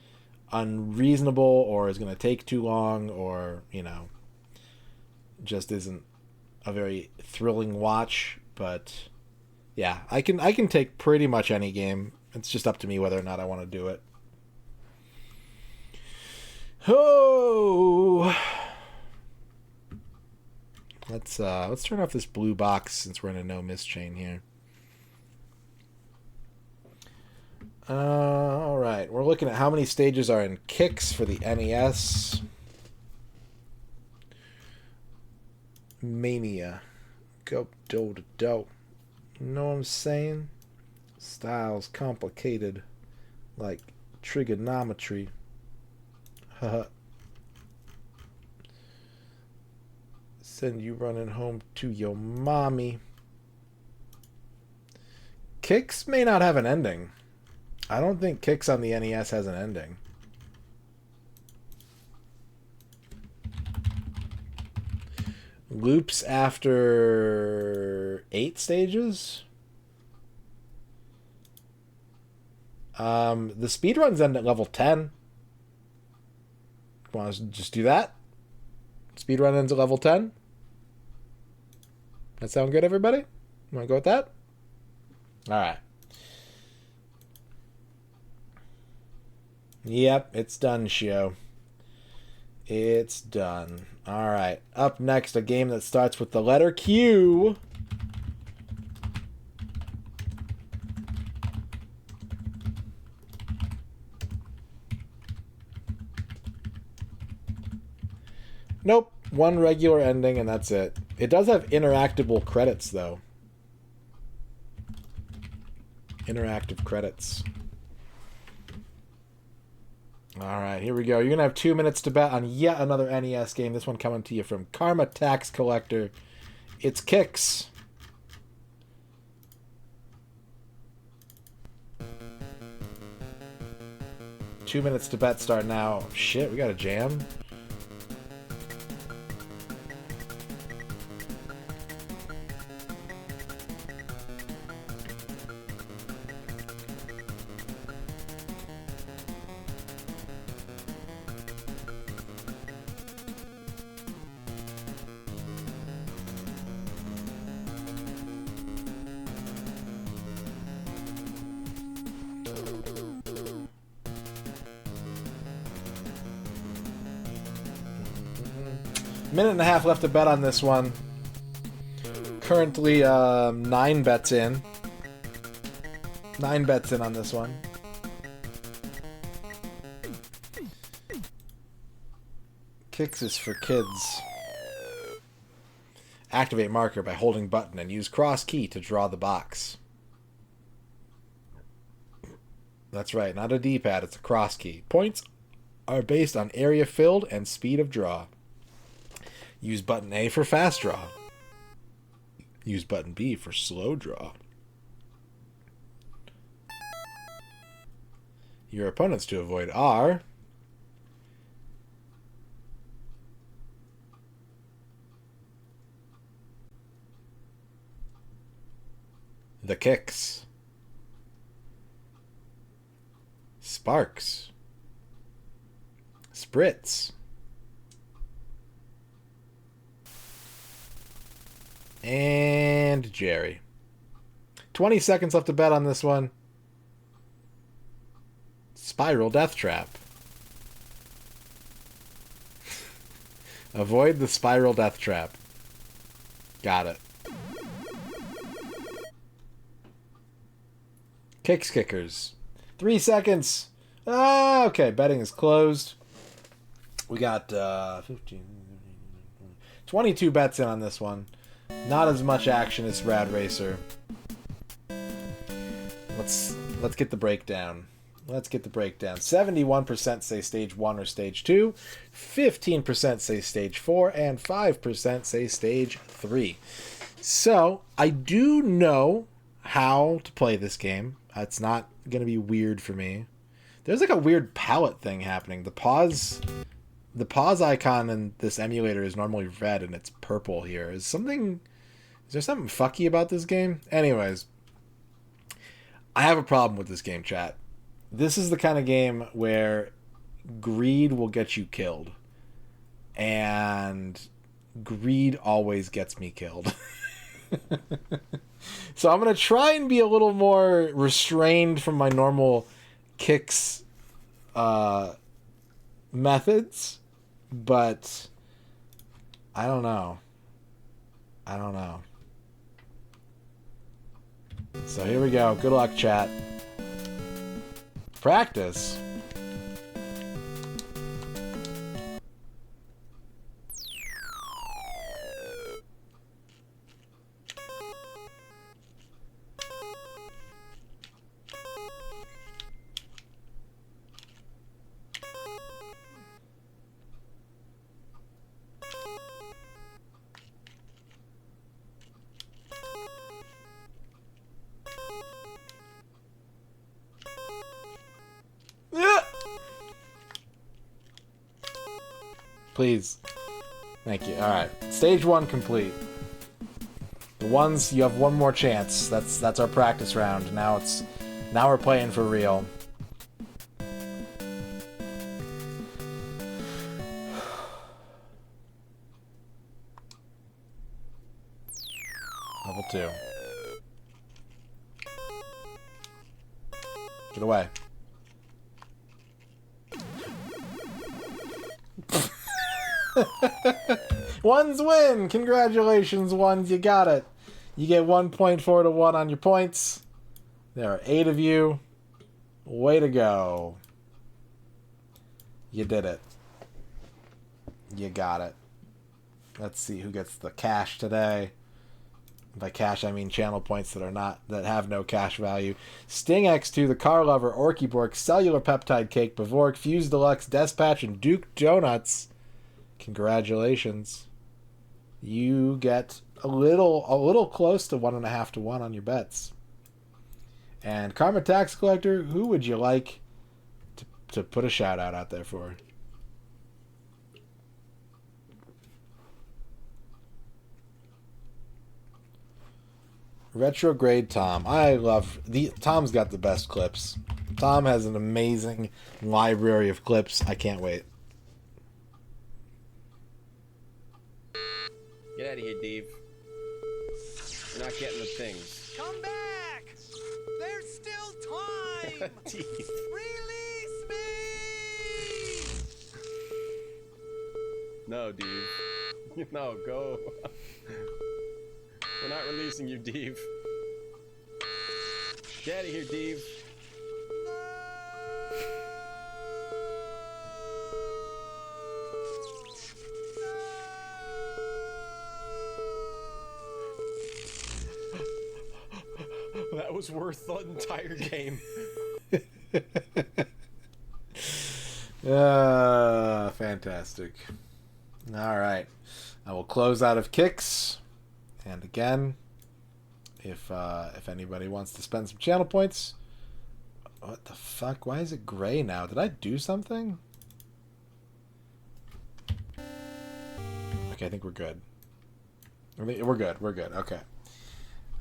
unreasonable or is going to take too long or, you know, just isn't a very thrilling watch. But yeah, I can take pretty much any game. It's just up to me whether or not I want to do it. Oh, let's turn off this blue box since we're in a no miss chain here. All right, we're looking at how many stages are in kicks for the NES. Mania. Go do to do. Know what I'm saying? Styles complicated like trigonometry. Haha. Send you running home to your mommy. Kicks may not have an ending. I don't think Kicks on the NES has an ending. Loops after 8 stages? The speedruns end at level 10. Want to just do that? Speedrun ends at level 10? That sound good, everybody? Want to go with that? Alright. Yep, it's done, show. It's done. Alright. Up next, a game that starts with the letter Q. Nope. One regular ending and that's it. It does have interactable credits, though. Interactive credits. Alright, here we go. You're going to have 2 minutes to bet on yet another NES game. This one coming to you from Karma Tax Collector. It's Kicks. Two minutes to bet start now. Shit, we got a jam. Minute and a half left to bet on this one. Currently 9 bets in. 9 bets in on this one. Kicks is for kids. Activate marker by holding button and use cross key to draw the box. That's right, not a D-pad, it's a cross key. Points are based on area filled and speed of draw. Use button A for fast draw. Use button B for slow draw. Your opponents to avoid are the Kicks, Sparks, Spritz, and Jerry. 20 seconds left to bet on this one. Spiral Death Trap. Avoid the Spiral Death Trap. Got it. Kicks Kickers. 3 seconds. Ah, okay, betting is closed. We got 15, 22 bets in on this one. Not as much action as Rad Racer. Let's get the breakdown. Let's get the breakdown. 71% say stage 1 or stage 2, 15% say stage 4, and 5% say stage 3. So, I do know how to play this game. It's not going to be weird for me. There's like a weird palette thing happening. The pause icon in this emulator is normally red and it's purple here. Is there something fucky about this game? Anyways, I have a problem with this game, chat. This is the kind of game where greed will get you killed. And greed always gets me killed. So I'm going to try and be a little more restrained from my normal Kicks methods. But I don't know. So here we go. Good luck, chat. Practice. please. Thank you. Alright. Stage 1 complete. The ones, you have one more chance. That's our practice round. Now we're playing for real. Level 2. Get away. Ones win! Congratulations, Ones. You got it. You get 1.4 to 1 on your points. There are 8 of you. Way to go. You did it. You got it. Let's see who gets the cash today. By cash, I mean channel points that have no cash value. Sting X2, the Car Lover, Orky Bork, Cellular Peptide Cake, Bavork, Fuse Deluxe, Despatch, and Duke Donuts. Congratulations. You get a little close to 1.5 to 1 on your bets. And Karma Tax Collector, who would you like to put a shout out there for? Retrograde Tom. Tom's got the best clips. Tom has an amazing library of clips. I can't wait. Get out of here, Dave. You're not getting the things. Come back! There's still time! Dave. Release me! No, Dave. No, go. We're not releasing you, Dave. Get out of here, Dave. That was worth the entire game. Fantastic. All right. I will close out of kicks. And again, if anybody wants to spend some channel points... What the fuck? Why is it gray now? Did I do something? Okay, I think we're good. We're good. We're good. Okay.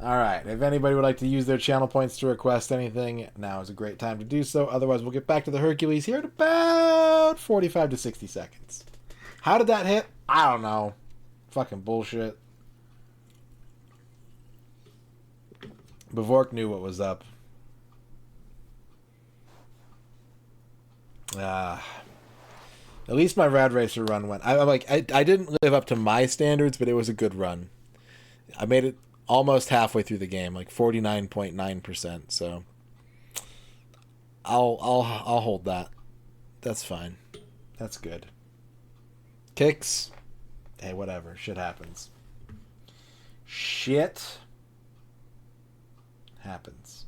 Alright, if anybody would like to use their channel points to request anything, now is a great time to do so. Otherwise, we'll get back to the Hercules here in about 45 to 60 seconds. How did that hit? I don't know. Fucking bullshit. Bavork knew what was up. At least my Rad Racer run went. I didn't live up to my standards, but it was a good run. I made it almost halfway through the game, like 49.9%. So I'll hold that. That's fine. That's good. Kicks. Hey, whatever. Shit happens. Shit happens.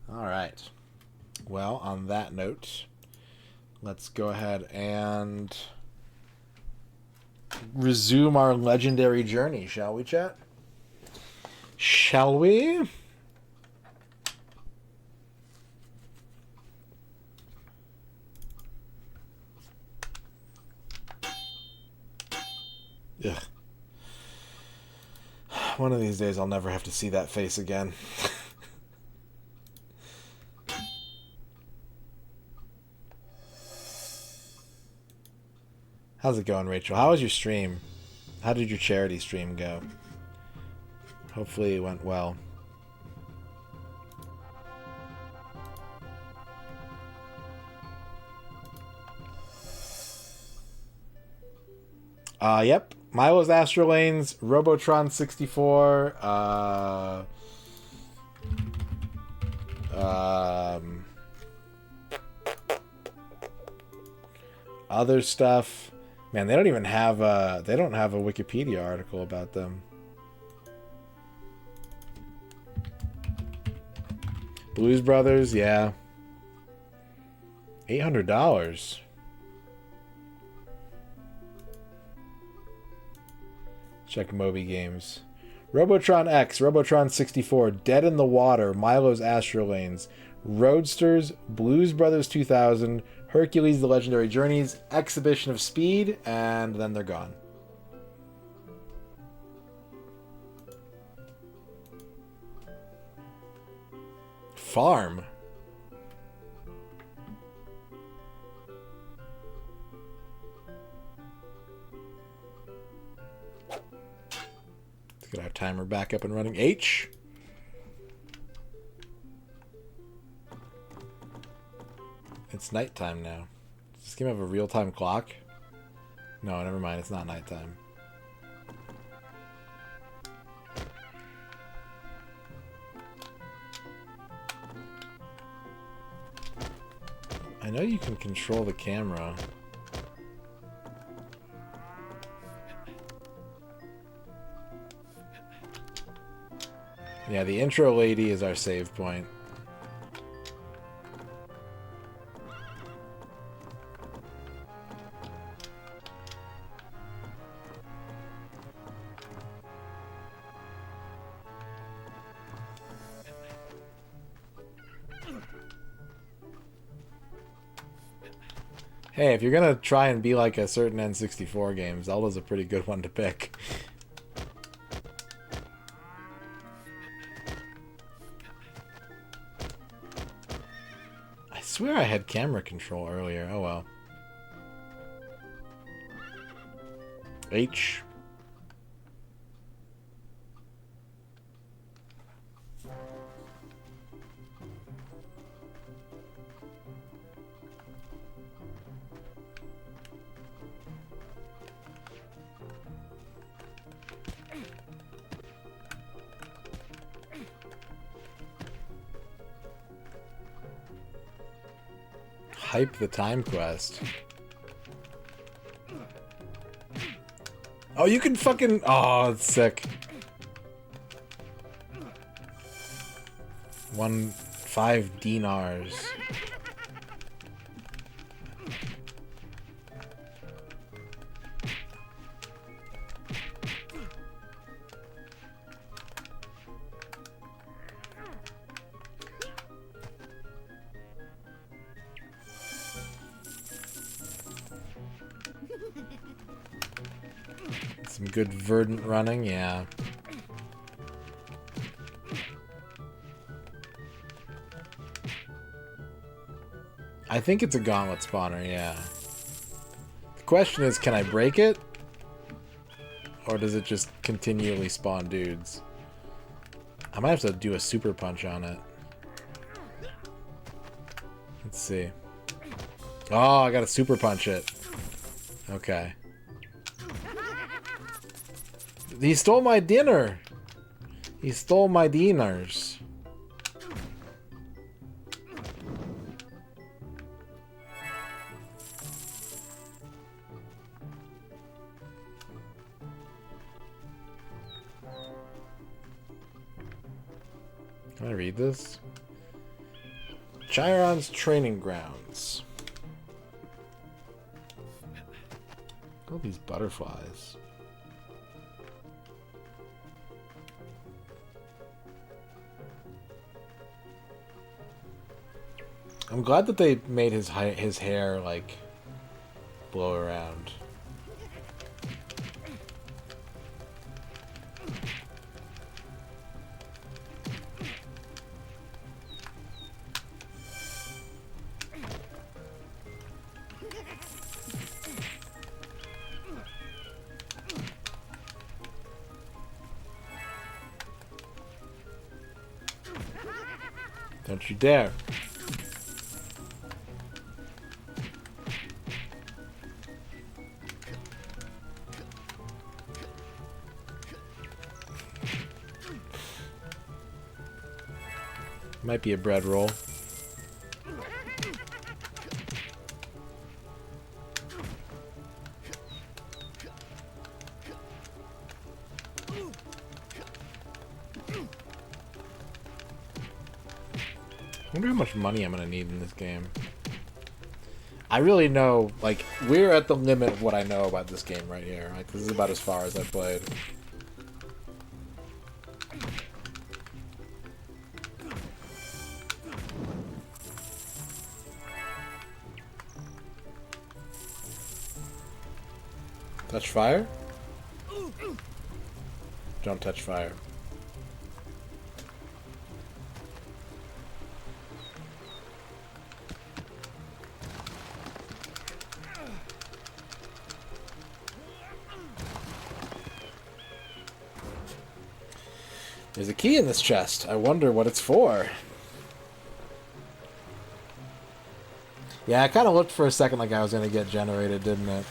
All right. Well, on that note, let's go ahead and resume our legendary journey, shall we, chat? Shall we? Ugh. One of these days I'll never have to see that face again. How's it going, Rachel? How was your stream? How did your charity stream go? Hopefully it went well. Yep. Milo's Astrolanes, Robotron 64, other stuff. Man, they don't even have a Wikipedia article about them. Blues Brothers, yeah. $800. Check Moby Games. Robotron X, Robotron 64, Dead in the Water, Milo's Astrolanes, Roadsters, Blues Brothers 2000, Hercules: The Legendary Journeys, Exhibition of Speed, and then they're gone. Farm. Let's get our timer back up and running. H. It's nighttime now. Does this game have a real-time clock? No, never mind. It's not nighttime. I know you can control the camera. Yeah, the intro lady is our save point. Hey, if you're gonna try and be like a certain N64 game, Zelda's a pretty good one to pick. I swear I had camera control earlier. Oh well. H. Hype the time quest. Oh, you can fucking... Oh, it's sick. 5 dinars. Some good verdant running, yeah. I think it's a gauntlet spawner, yeah. The question is, can I break it? Or does it just continually spawn dudes? I might have to do a super punch on it. Let's see. Oh, I gotta super punch it. Okay. He stole my dinner! He stole my dinars. Can I read this? Chiron's training grounds. Look at all these butterflies. I'm glad that they made his hair, like, blow around. Don't you dare. Might be a bread roll. I wonder how much money I'm gonna need in this game. I really know, like, we're at the limit of what I know about this game right here. Like, this is about as far as I've played. Touch fire? Don't touch fire. There's a key in this chest. I wonder what it's for. Yeah, I kind of looked for a second like I was going to get generated, didn't it?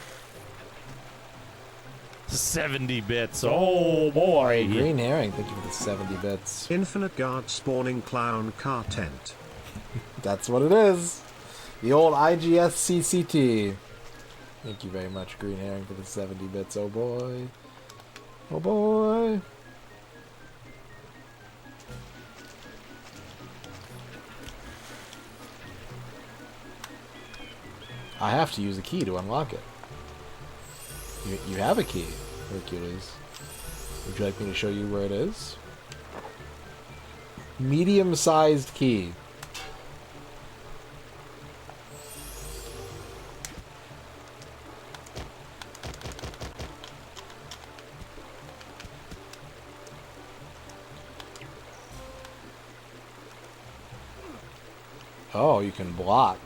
70 bits. Oh boy. Green herring, thank you for the 70 bits. Infinite guard spawning clown car tent. That's what it is. The old IGS CCT. Thank you very much, Green Herring, for the 70 bits. Oh boy. Oh boy. I have to use a key to unlock it. You have a key, Hercules. Would you like me to show you where it is? Medium-sized key. Oh, you can block.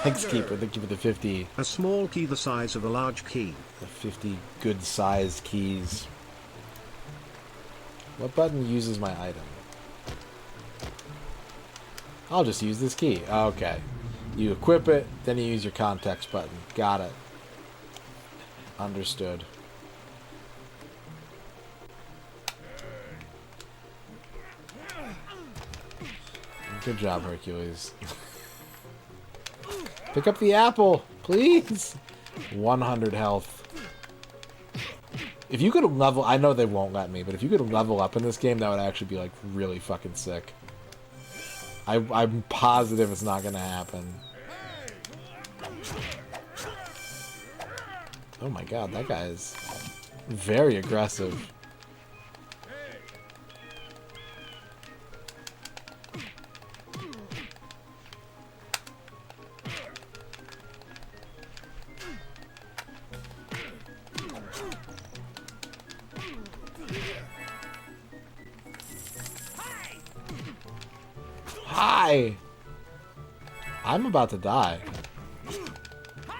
Thanks, Keeper. Thank you for the 50. A small key the size of a large key. The 50 good-sized keys. What button uses my item? I'll just use this key. Okay. You equip it, then you use your context button. Got it. Understood. Good job, Hercules. Pick up the apple, please. 100 health. If you could level... I know they won't let me, but if you could level up in this game, that would actually be, like, really fucking sick. I'm positive it's not gonna happen. Oh my god, that guy is very aggressive. Hi! I'm about to die.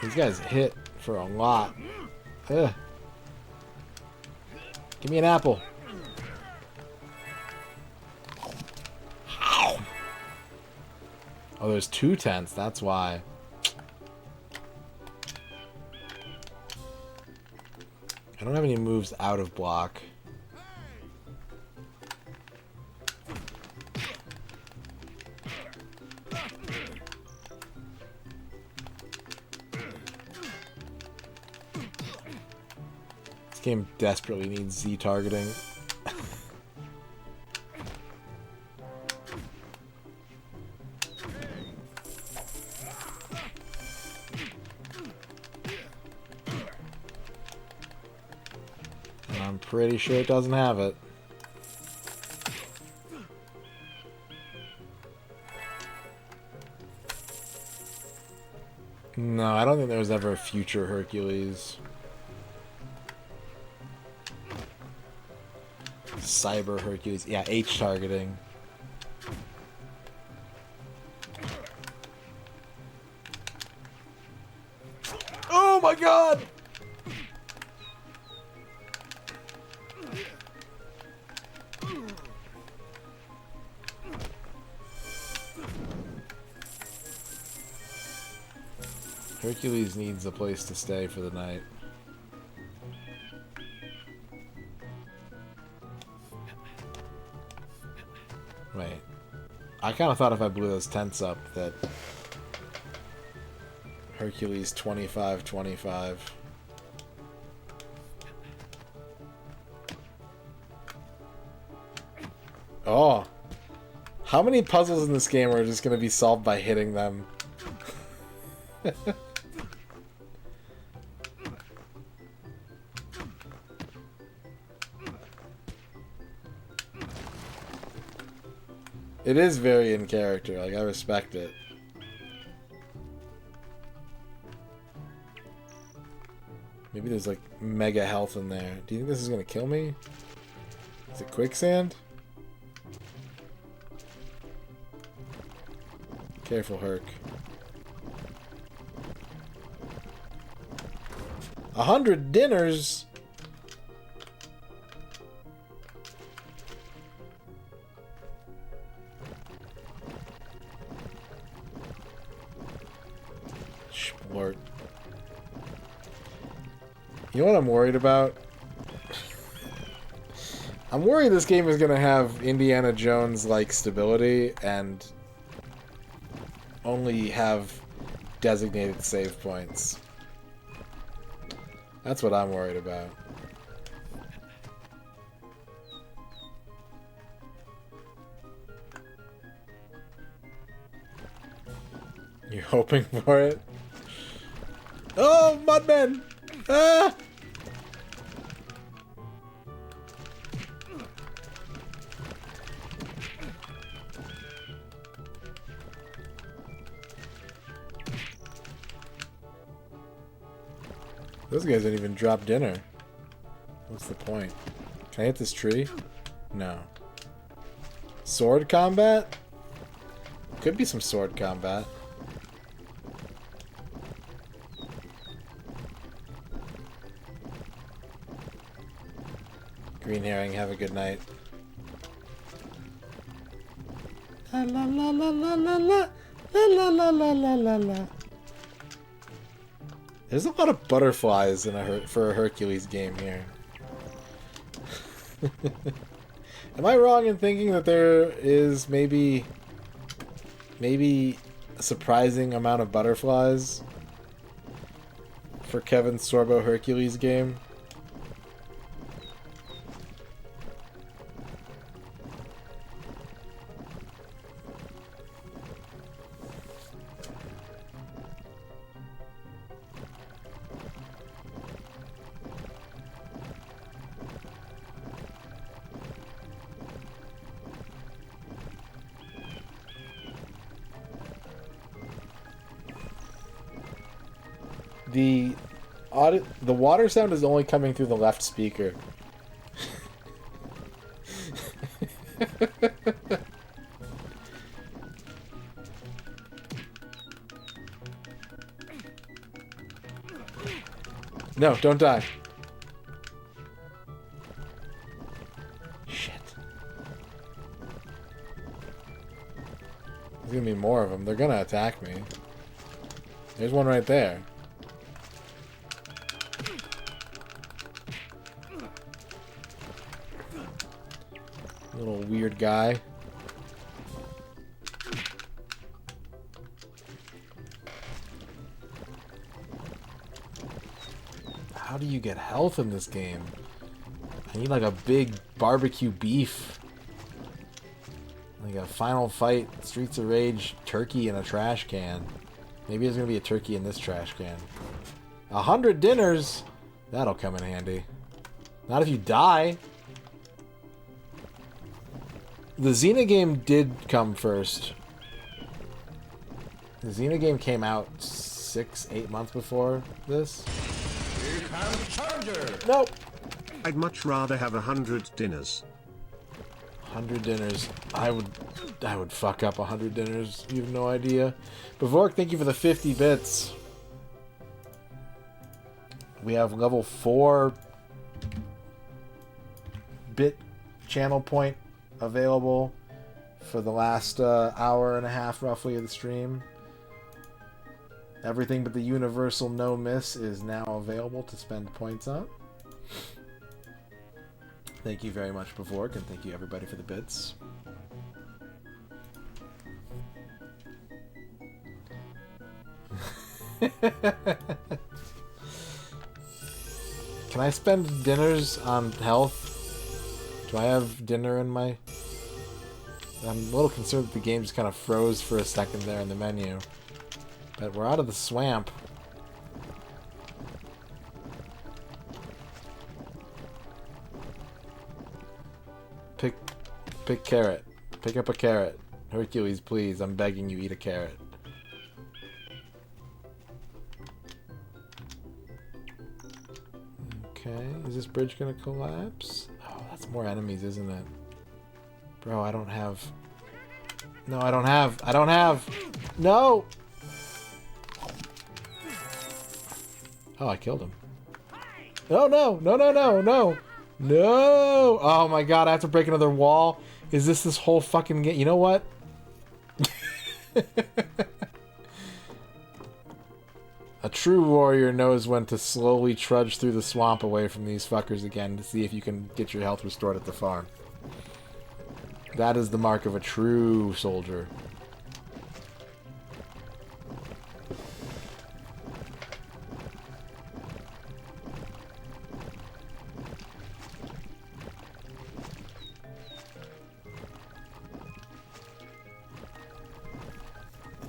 These guys hit for a lot. Ugh. Give me an apple. Oh, there's 2 tents, that's why. I don't have any moves out of block. This game desperately needs Z targeting. And I'm pretty sure it doesn't have it. No, I don't think there was ever a future Hercules. Cyber Hercules. Yeah, H targeting. Oh my god! Hercules needs a place to stay for the night. Wait. I kind of thought if I blew those tents up that Hercules 25-25. Oh. How many puzzles in this game are just going to be solved by hitting them? It is very in character, like, I respect it. Maybe there's like mega health in there. Do you think this is gonna kill me? Is it quicksand? Careful, Herc. 100 dinners? Splort. You know what I'm worried about? I'm worried this game is going to have Indiana Jones-like stability and only have designated save points. That's what I'm worried about. You're hoping for it? Oh, Mudmen! Ah! Those guys didn't even drop dinner. What's the point? Can I hit this tree? No. Sword combat? Could be some sword combat. Green herring, have a good night. La la la la la la la la la la la la la. There's a lot of butterflies in for a Hercules game here. Am I wrong in thinking that there is maybe a surprising amount of butterflies for Kevin's Sorbo Hercules game? The water sound is only coming through the left speaker. No, don't die. Shit. There's gonna be more of them. They're gonna attack me. There's one right there. Little weird guy. How do you get health in this game? I need like a big barbecue beef. Like a Final Fight, Streets of Rage turkey in a trash can. Maybe there's gonna be a turkey in this trash can. 100 dinners? That'll come in handy. Not if you die. The Xena game did come first. The Xena game came out 6-8 months before this. Here comes Charger! Nope. I'd much rather have 100 dinners. 100 dinners. I would fuck up 100 dinners. You have no idea. Bavork, thank you for the 50 bits. We have level 4 bit channel point available for the last hour and a half roughly of the stream. Everything but the universal no miss is now available to spend points on. Thank you very much, Bavork, and thank you everybody for the bits. Can I spend dinners on health? Do I have dinner in my... I'm a little concerned that the game just kind of froze for a second there in the menu. But we're out of the swamp. Pick carrot. Pick up a carrot. Hercules, please. I'm begging you, eat a carrot. Okay, is this bridge gonna collapse? Oh, that's more enemies, isn't it? Bro, I don't have... No, I don't have... No! Oh, I killed him. Oh, no! No, no, no, no! No! Oh my god, I have to break another wall? Is this whole fucking game? You know what? A true warrior knows when to slowly trudge through the swamp away from these fuckers again to see if you can get your health restored at the farm. That is the mark of a true soldier.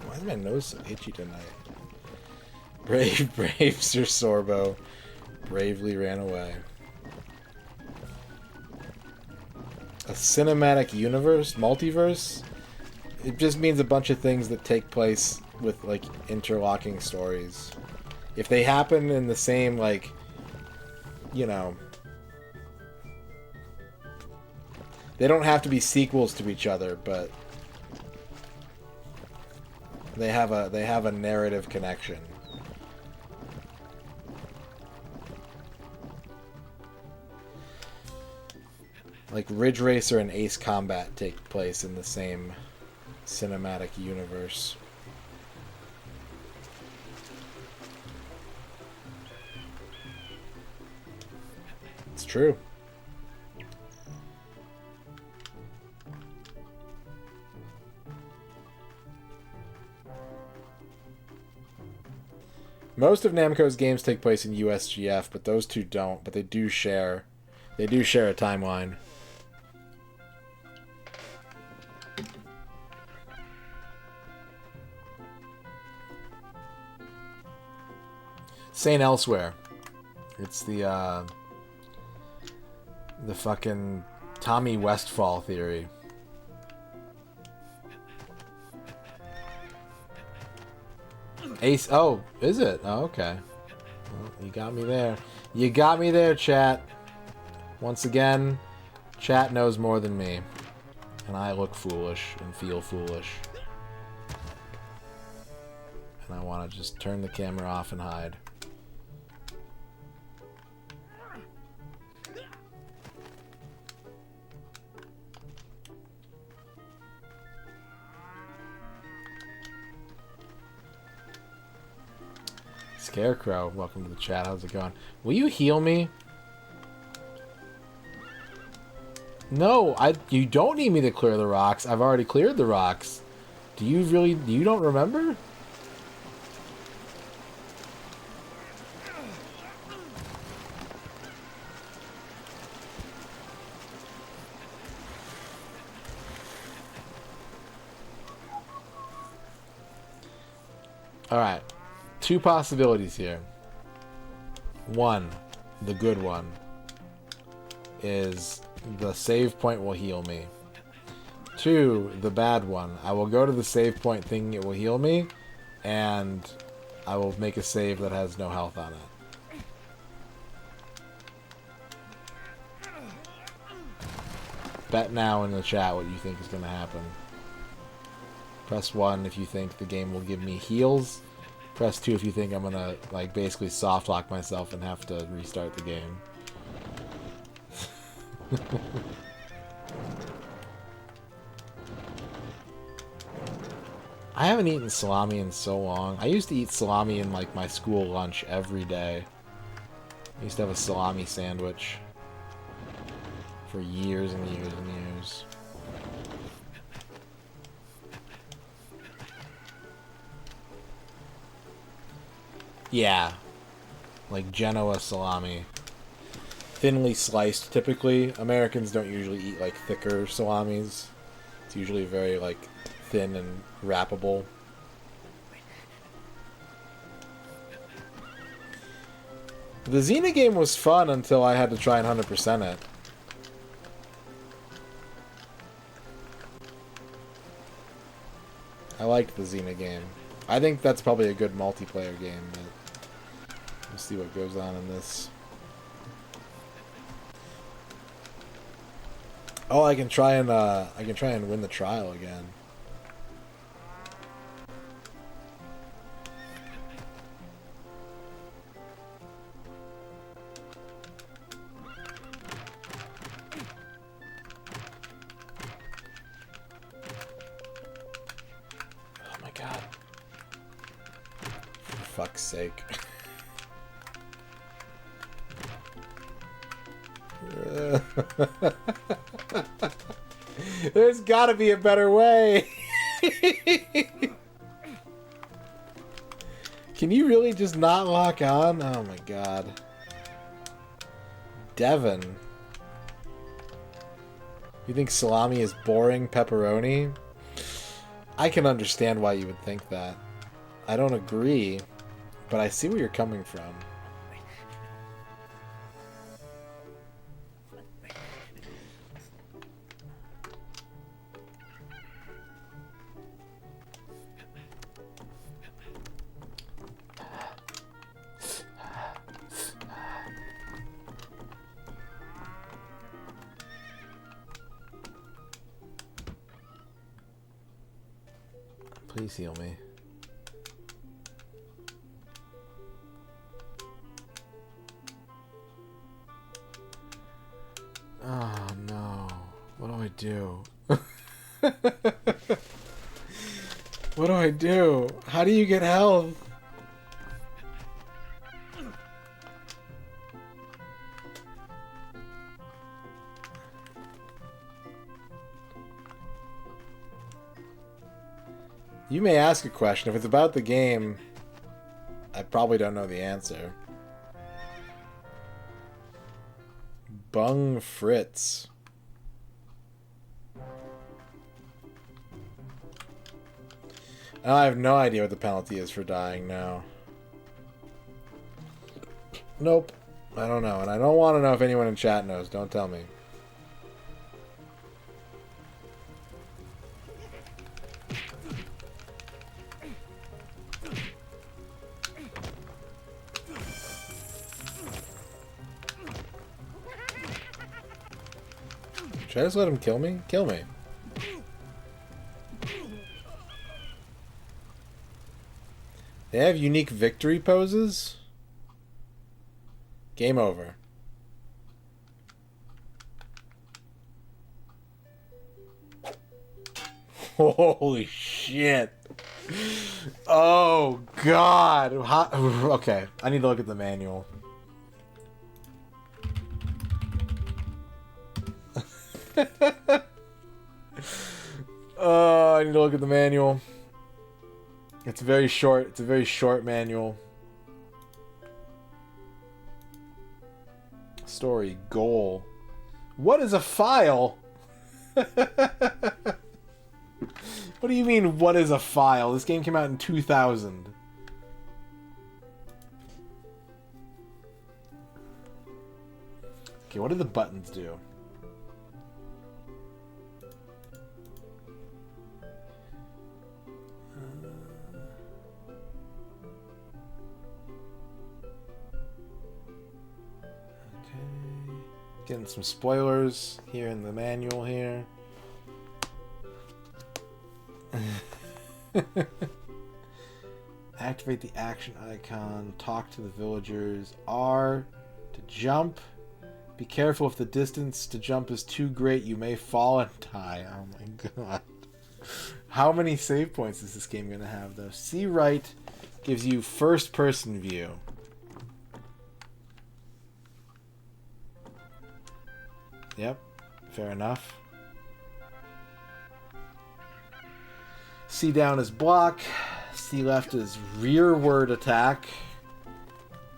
Why is my nose so itchy tonight? Brave Sir Sorbo bravely ran away. A cinematic universe? Multiverse? It just means a bunch of things that take place with, like, interlocking stories. If they happen in the same, like, you know... They don't have to be sequels to each other, but... They have a narrative connection. Like Ridge Racer and Ace Combat take place in the same cinematic universe. It's true. Most of Namco's games take place in USGF, but those two don't. But they do share a timeline. Saint Elsewhere. It's the fucking Tommy Westfall theory. Ace. Oh, is it? Oh, okay. Well, you got me there. You got me there, chat. Once again, chat knows more than me. And I look foolish and feel foolish. And I want to just turn the camera off and hide. Scarecrow, welcome to the chat. How's it going? Will you heal me? No, you don't need me to clear the rocks. I've already cleared the rocks. Do you really... You don't remember? Alright. Two possibilities here. One, the good one, is the save point will heal me. Two, the bad one, I will go to the save point thinking it will heal me, and I will make a save that has no health on it. Bet now in the chat what you think is going to happen. Press 1 if you think the game will give me heals. Press 2 if you think I'm gonna, like, basically soft lock myself and have to restart the game. I haven't eaten salami in so long. I used to eat salami in, like, my school lunch every day. I used to have a salami sandwich for years and years and years. Yeah, like Genoa salami. Thinly sliced, typically. Americans don't usually eat, like, thicker salamis. It's usually very, like, thin and wrappable. The Xena game was fun until I had to try and 100% it. I liked the Xena game. I think that's probably a good multiplayer game, but we'll see what goes on in this. Oh, I can try and win the trial again. Oh my god. For fuck's sake. There's gotta be a better way. Can you really just not lock on? Oh my god. Devin. You think salami is boring pepperoni? I can understand why you would think that. I don't agree, but I see where you're coming from. Please heal me. Oh no. What do I do? What do I do? How do you get health? You may ask a question. If it's about the game, I probably don't know the answer. Bung Fritz. I have no idea what the penalty is for dying now. Nope. I don't know. And I don't want to know if anyone in chat knows. Don't tell me. Should I just let him kill me? Kill me. They have unique victory poses? Game over. Holy shit. Oh, God. Okay, I need to look at the manual. Oh, I need to look at the manual. It's very short. It's a very short manual. Story goal. What is a file? What do you mean, what is a file? This game came out in 2000. Okay, what do the buttons do? Getting some spoilers here in the manual here. Activate the action icon. Talk to the villagers. R to jump. Be careful, if the distance to jump is too great, you may fall and die. Oh my god. How many save points is this game going to have, though? C right gives you first person view. Yep, fair enough. C down is block. C left is rearward attack.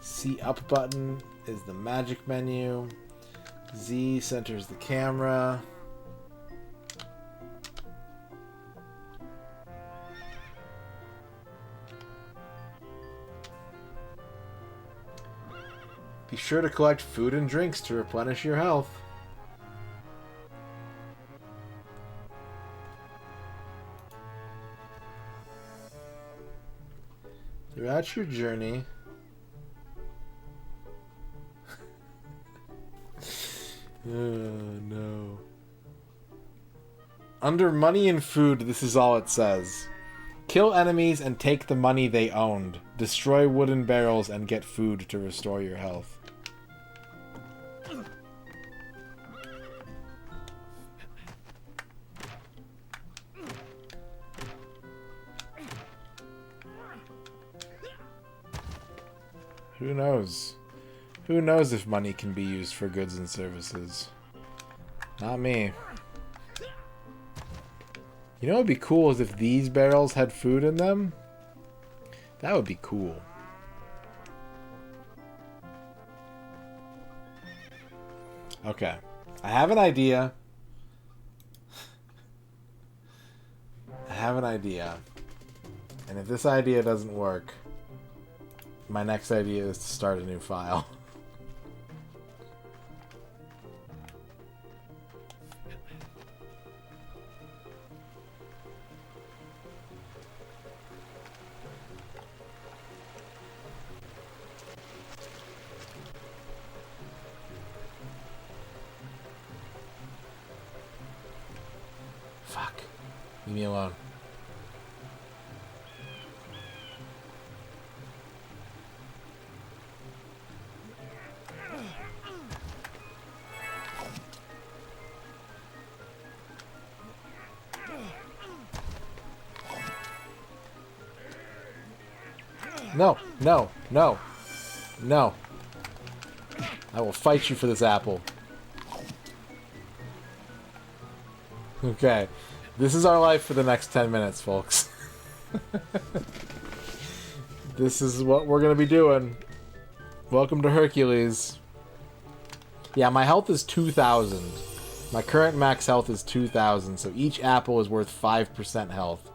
C up button is the magic menu. Z centers the camera. Be sure to collect food and drinks to replenish your health. Throughout your journey, oh no. Under money and food, this is all it says. Kill enemies and take the money they owned. Destroy wooden barrels and get food to restore your health. Who knows? Who knows if money can be used for goods and services? Not me. You know what would be cool is if these barrels had food in them? That would be cool. Okay. I have an idea. I have an idea. And if this idea doesn't work, my next idea is to start a new file. Fuck. Leave me alone. No, no, no, no. I will fight you for this apple. Okay. This is our life for the next 10 minutes, folks. This is what we're going to be doing. Welcome to Hercules. Yeah, my health is 2,000. My current max health is 2,000, so each apple is worth 5% health.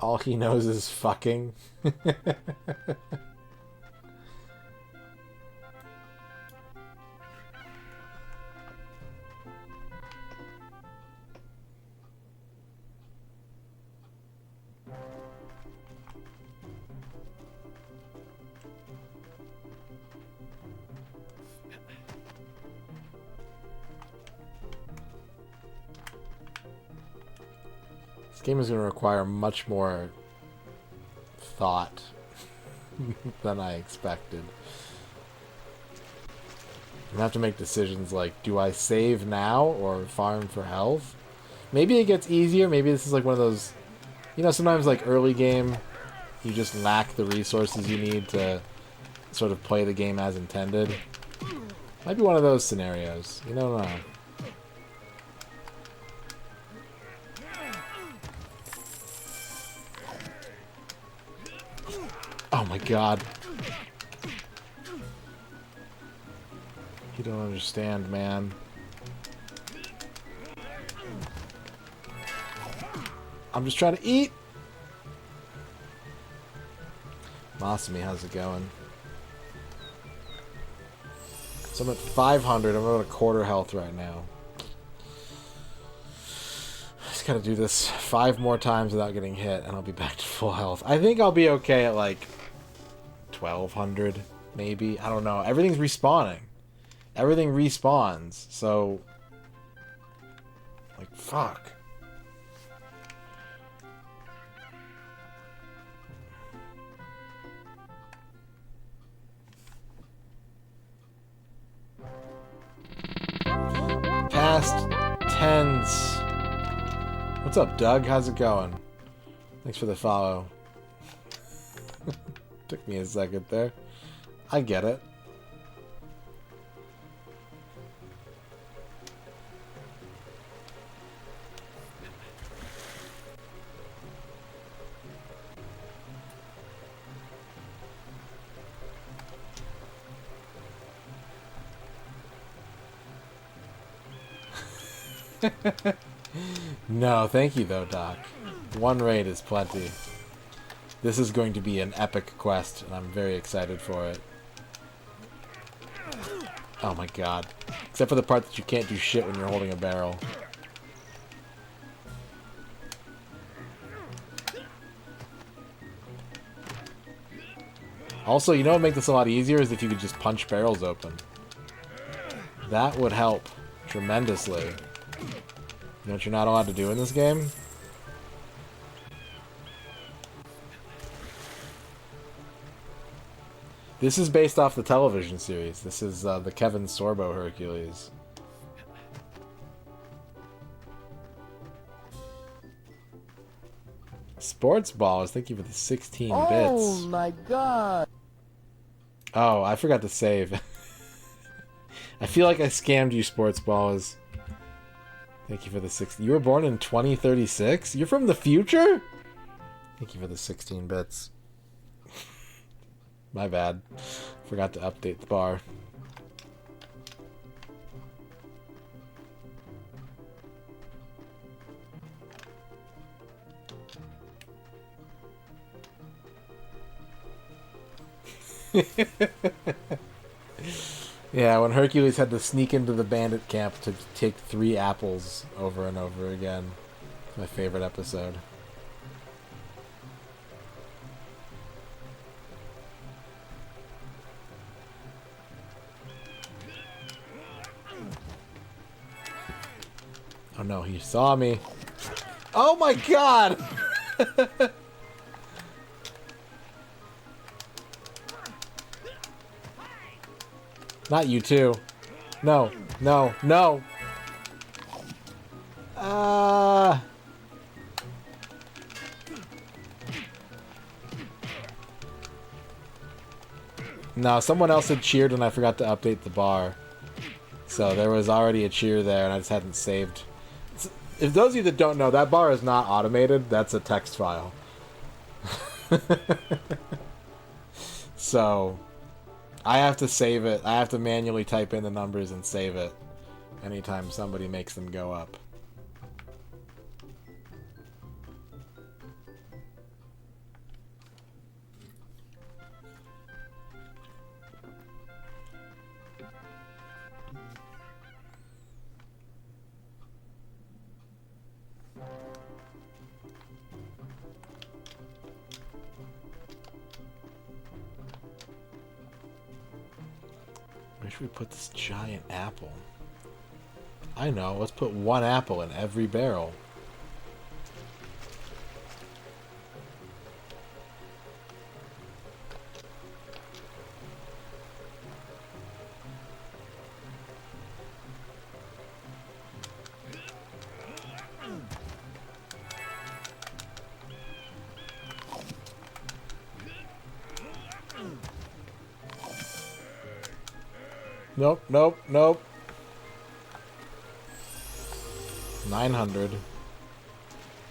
All he knows is fucking. This game is going to require much more thought than I expected. I'm going to have to make decisions like, do I save now or farm for health? Maybe it gets easier. Maybe this is like one of those... You know, sometimes like early game, you just lack the resources you need to sort of play the game as intended. Might be one of those scenarios. You don't know. Oh my god. You don't understand, man. I'm just trying to eat! Masumi, how's it going? So I'm at 500. I'm at a quarter health right now. Just gotta do this 5 more times without getting hit, and I'll be back to full health. I think I'll be okay at like 1,200, maybe. I don't know. Everything's respawning. Everything respawns, so... Like, fuck. Past tense. What's up, Doug? How's it going? Thanks for the follow. Took me a second there. I get it. No, thank you though, Doc. 1 raid is plenty. This is going to be an epic quest, and I'm very excited for it. Oh my god. Except for the part that you can't do shit when you're holding a barrel. Also, you know what would make this a lot easier is if you could just punch barrels open. That would help tremendously. You know what you're not allowed to do in this game? This is based off the television series. This is the Kevin Sorbo Hercules. Sports Balls, thank you for the 16 bits. Oh my god! Oh, I forgot to save. I feel like I scammed you, Sports Balls. Thank you for the 16. You were born in 2036? You're from the future? Thank you for the 16 bits. My bad. Forgot to update the bar. Yeah, when Hercules had to sneak into the bandit camp to take 3 apples over and over again. My favorite episode. Oh no, he saw me. Oh my god! Not you too. No, no, no! No, someone else had cheered and I forgot to update the bar. So there was already a cheer there and I just hadn't saved. If those of you that don't know, that bar is not automated. That's a text file. So I have to save it. I have to manually type in the numbers and save it anytime somebody makes them go up. Where should we put this giant apple? I know, let's put 1 apple in every barrel. Nope, nope, nope. 900.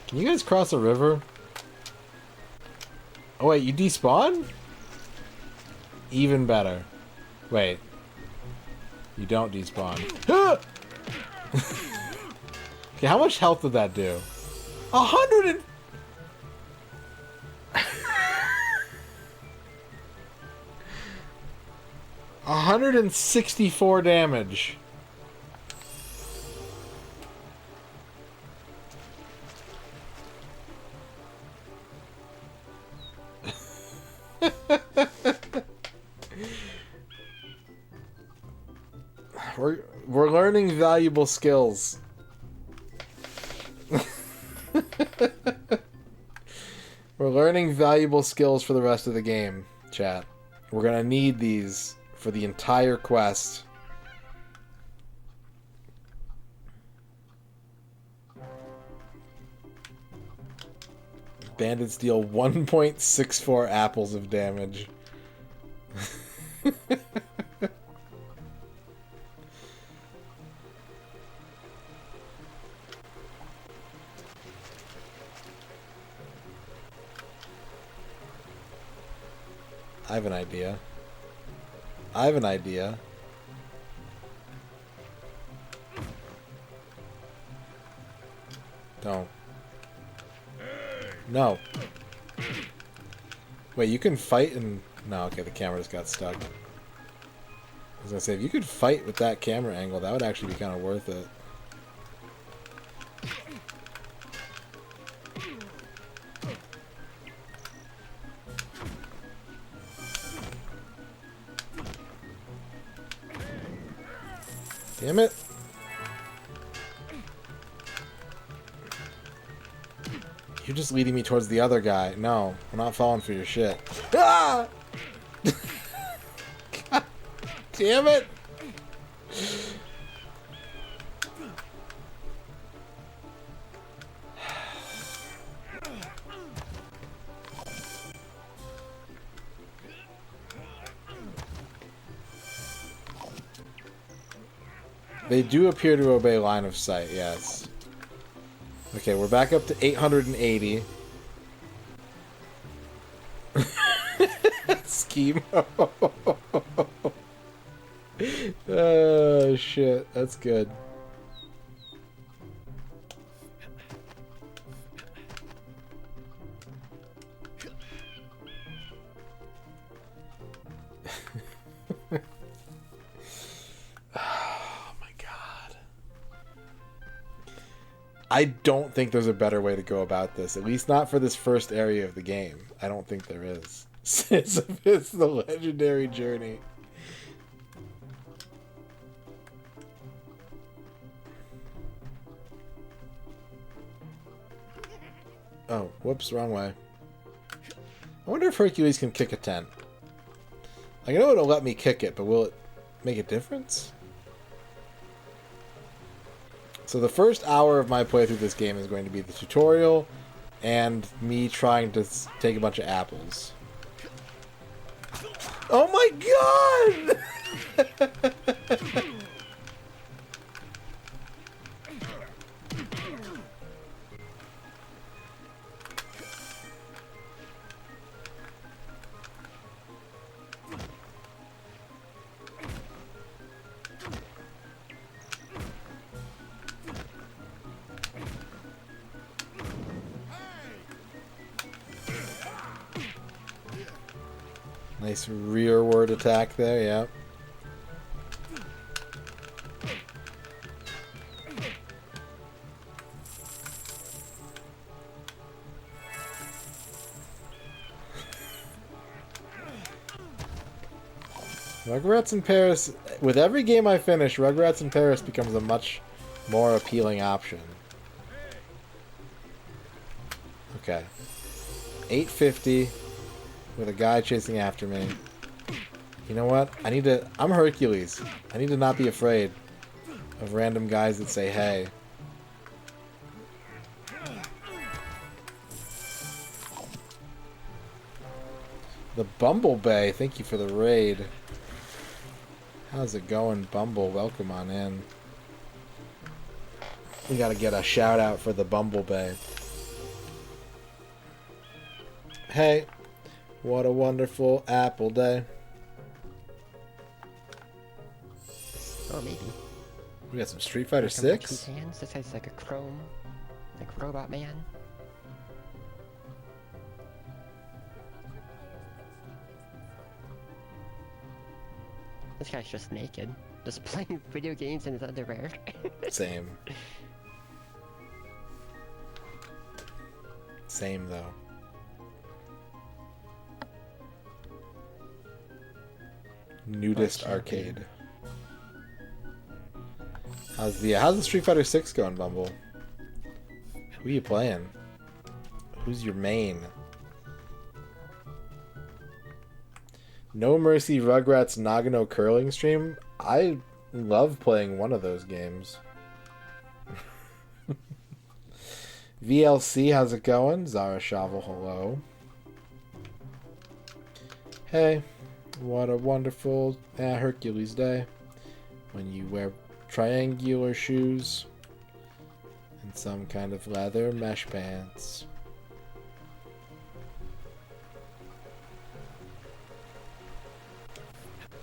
Can you guys cross a river? Oh wait, you despawn? Even better. Wait. You don't despawn. Okay, how much health did that do? 100 and... 164 damage. We're learning valuable skills. We're learning valuable skills for the rest of the game, chat. We're gonna need these for the entire quest. Bandits deal 1.64 apples of damage. I have an idea. I have an idea. Don't. No. Wait, you can fight and... No, okay, the camera just got stuck. I was gonna say, if you could fight with that camera angle, that would actually be kind of worth it. Damn it. You're just leading me towards the other guy. No, I'm not falling for your shit. Ah! God damn it! They do appear to obey line of sight, yes. Okay, we're back up to 880. Schemo. Oh, shit. That's good. I don't think there's a better way to go about this. At least not for this first area of the game. I don't think there is. It's the legendary journey. Oh, whoops, wrong way. I wonder if Hercules can kick a tent. I know it'll let me kick it, but will it make a difference? So the first hour of my playthrough of this game is going to be the tutorial and me trying to take a bunch of apples. Oh my god! Nice rearward attack there, yeah. Rugrats in Paris, with every game I finish, Rugrats in Paris becomes a much more appealing option. Okay. 850 with a guy chasing after me. You know what? I'm Hercules. I need to not be afraid of random guys that say hey. The Bumblebee, thank you for the raid. How's it going, Bumble? Welcome on in. We gotta get a shout out for the Bumblebee. Hey, what a wonderful apple day. Oh, maybe. We got some Street Fighter 6. Hands. This has like a chrome, like Robot Man. This guy's just naked, just playing video games in his underwear. Same. Same though. Nudist arcade. How's the Street Fighter 6 going, Bumble? Who are you playing? Who's your main? No Mercy Rugrats Nagano curling stream. I love playing one of those games. VLC, how's it going? Zara Shovel, hello. Hey, what a wonderful Hercules day when you wear triangular shoes and some kind of leather mesh pants.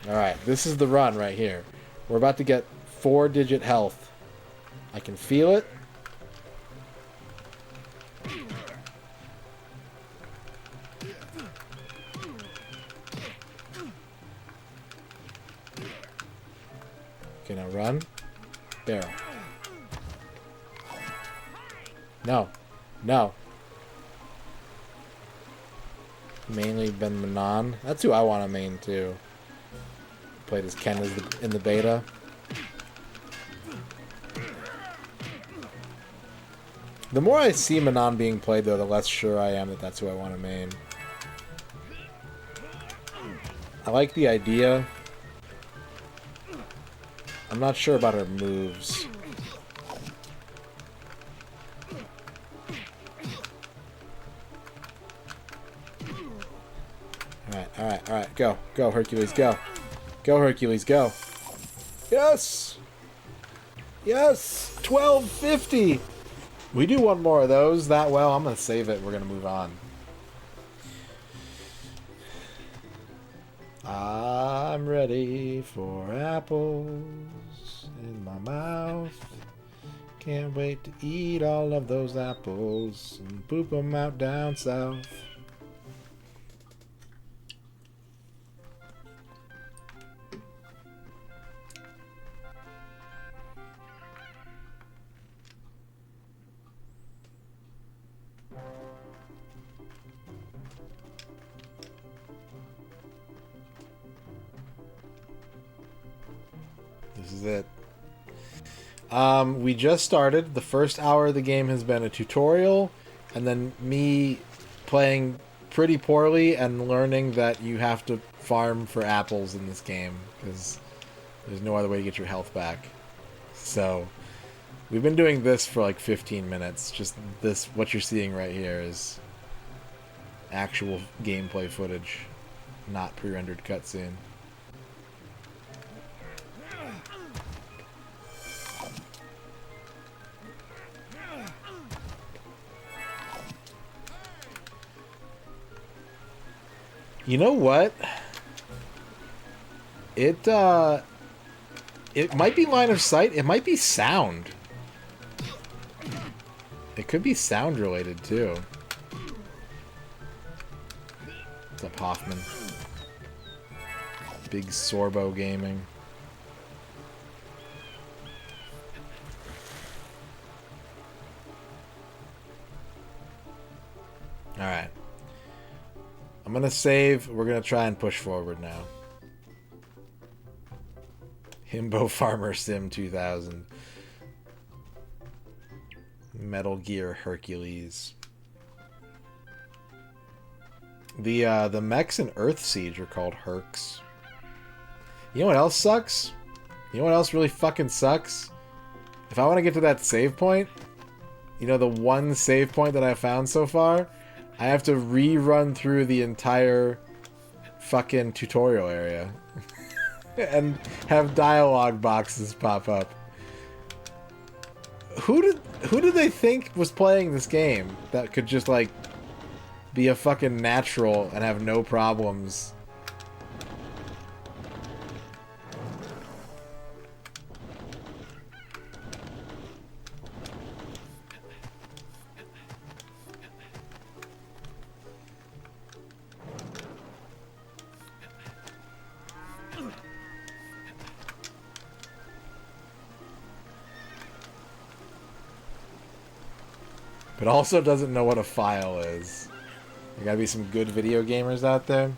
Alright, this is the run right here. We're about to get 4-digit health. I can feel it. Okay, now run. Barrel. No. No. Mainly Ben Manon. That's who I want to main too. Played as Ken in the beta. The more I see Manon being played, though, the less sure I am that that's who I want to main. I like the idea. I'm not sure about her moves. Alright, go. Go, Hercules, go. Go, Hercules, go. Yes! Yes! 1250! We do one more of those that well. I'm gonna save it. We're gonna move on. I'm ready for apples in my mouth. Can't wait to eat all of those apples and poop them out down south. This is it. We just started. The first hour of the game has been a tutorial, and then me playing pretty poorly and learning that you have to farm for apples in this game, because there's no other way to get your health back. So, we've been doing this for like 15 minutes. Just this, what you're seeing right here is actual gameplay footage, not pre-rendered cutscene. You know what? It might be line of sight. It might be sound. It could be sound related too. What's up, Hoffman? Big Sorbo Gaming. Alright. I'm gonna save. We're gonna try and push forward now. Himbo Farmer Sim 2000. Metal Gear Hercules. The mechs in Earth Siege are called Hercs. You know what else sucks? You know what else really fucking sucks? If I want to get to that save point, you know, the one save point that I found so far, I have to rerun through the entire fucking tutorial area and have dialogue boxes pop up. Who did they think was playing this game that could just like be a fucking natural and have no problems? But also doesn't know what a file is. There gotta be some good video gamers out there.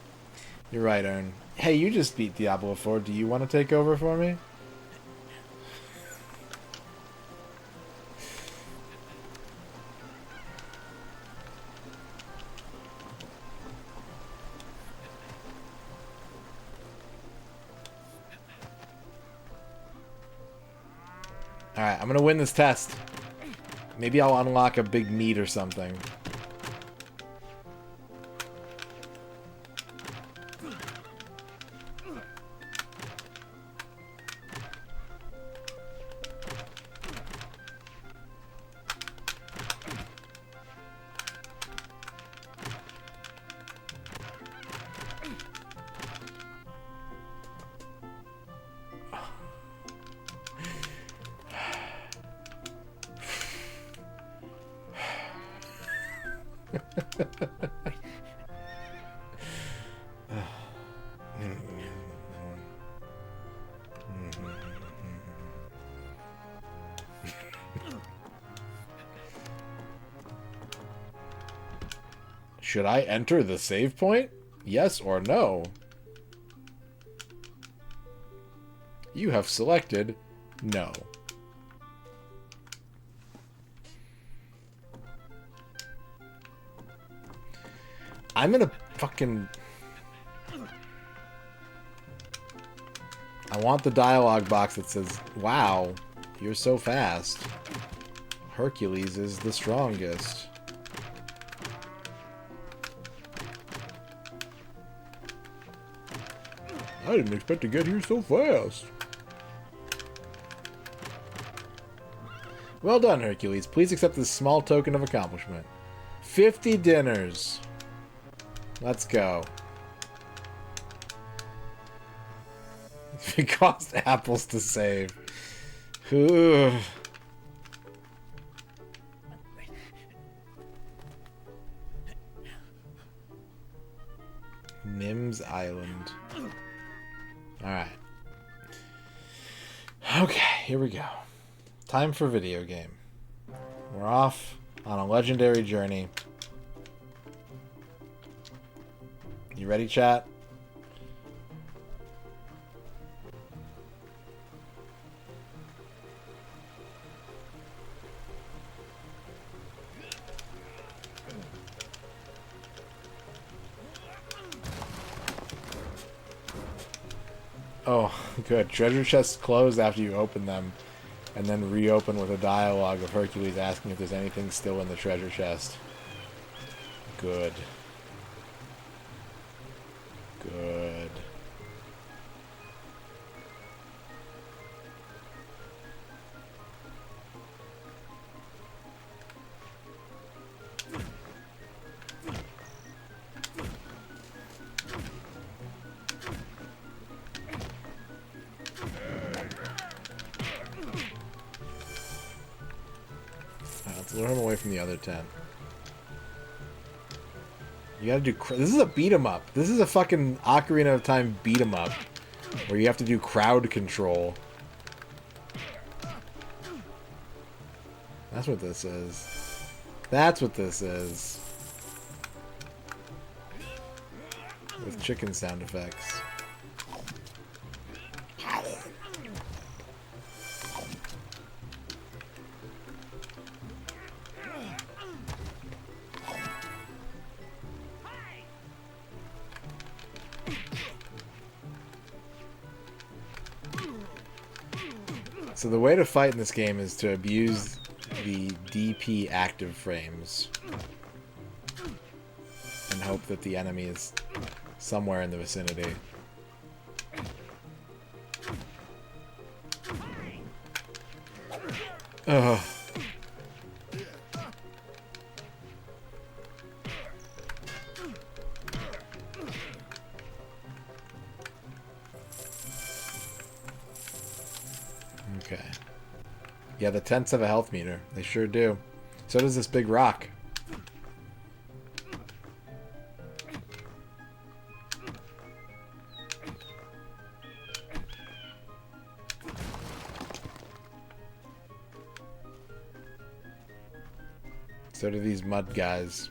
You're right, Ern. Hey, you just beat Diablo 4. Do you want to take over for me? Alright, I'm gonna win this test. Maybe I'll unlock a big meat or something. Should I enter the save point? Yes or no? You have selected no. I'm gonna fucking... I want the dialogue box that says, wow, you're so fast. Hercules is the strongest. I didn't expect to get here so fast. Well done, Hercules. Please accept this small token of accomplishment. 50 dinners. Let's go. It cost apples to save. Ooh. Nim's Island. Alright. Okay, here we go. Time for video game. We're off on a legendary journey. You ready, chat? Oh, good. Treasure chests close after you open them, and then reopen with a dialogue of Hercules asking if there's anything still in the treasure chest. Good. Good. Let's lure him away from the other 10. You gotta do... This is a beat-em-up. This is a fucking Ocarina of Time beat-em-up. Where you have to do crowd control. That's what this is. That's what this is. With chicken sound effects. So the way to fight in this game is to abuse the DP active frames and hope that the enemy is somewhere in the vicinity. Ugh. Okay. Yeah, the tents have a health meter. They sure do. So does this big rock. So do these mud guys.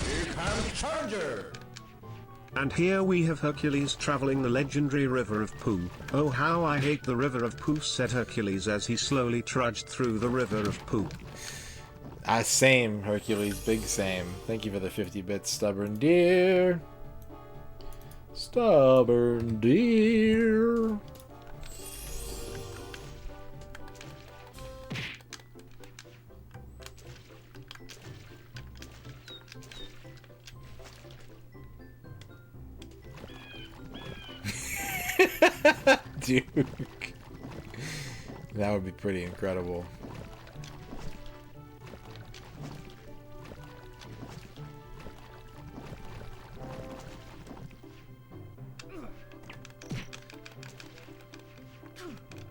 Here comes Charger! And here we have Hercules traveling the legendary River of Pooh. Oh, how I hate the River of Pooh, said Hercules as he slowly trudged through the River of Pooh. Same, Hercules. Big same. Thank you for the 50 bits, Stubborn Deer. Stubborn Deer. Duke. That would be pretty incredible.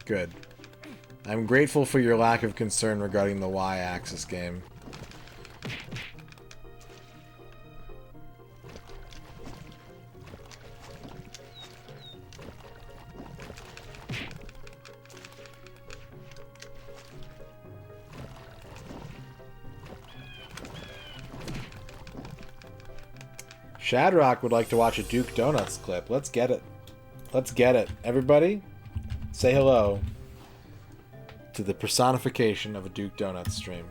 Good. I'm grateful for your lack of concern regarding the Y-axis game. Shadrock would like to watch a Duke Donuts clip. Let's get it. Let's get it. Everybody, say hello to the personification of a Duke Donuts stream.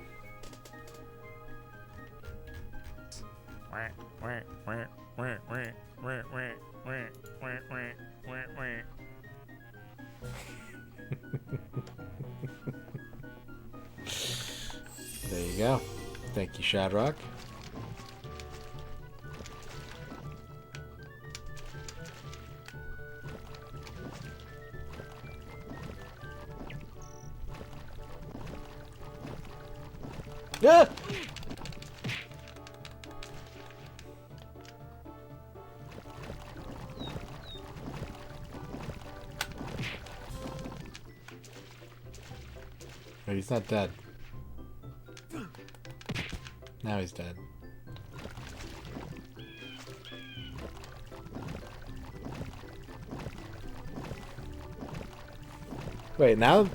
There you go. Thank you, Shadrock. Yeah! Wait, he's not dead. Now he's dead. Wait, now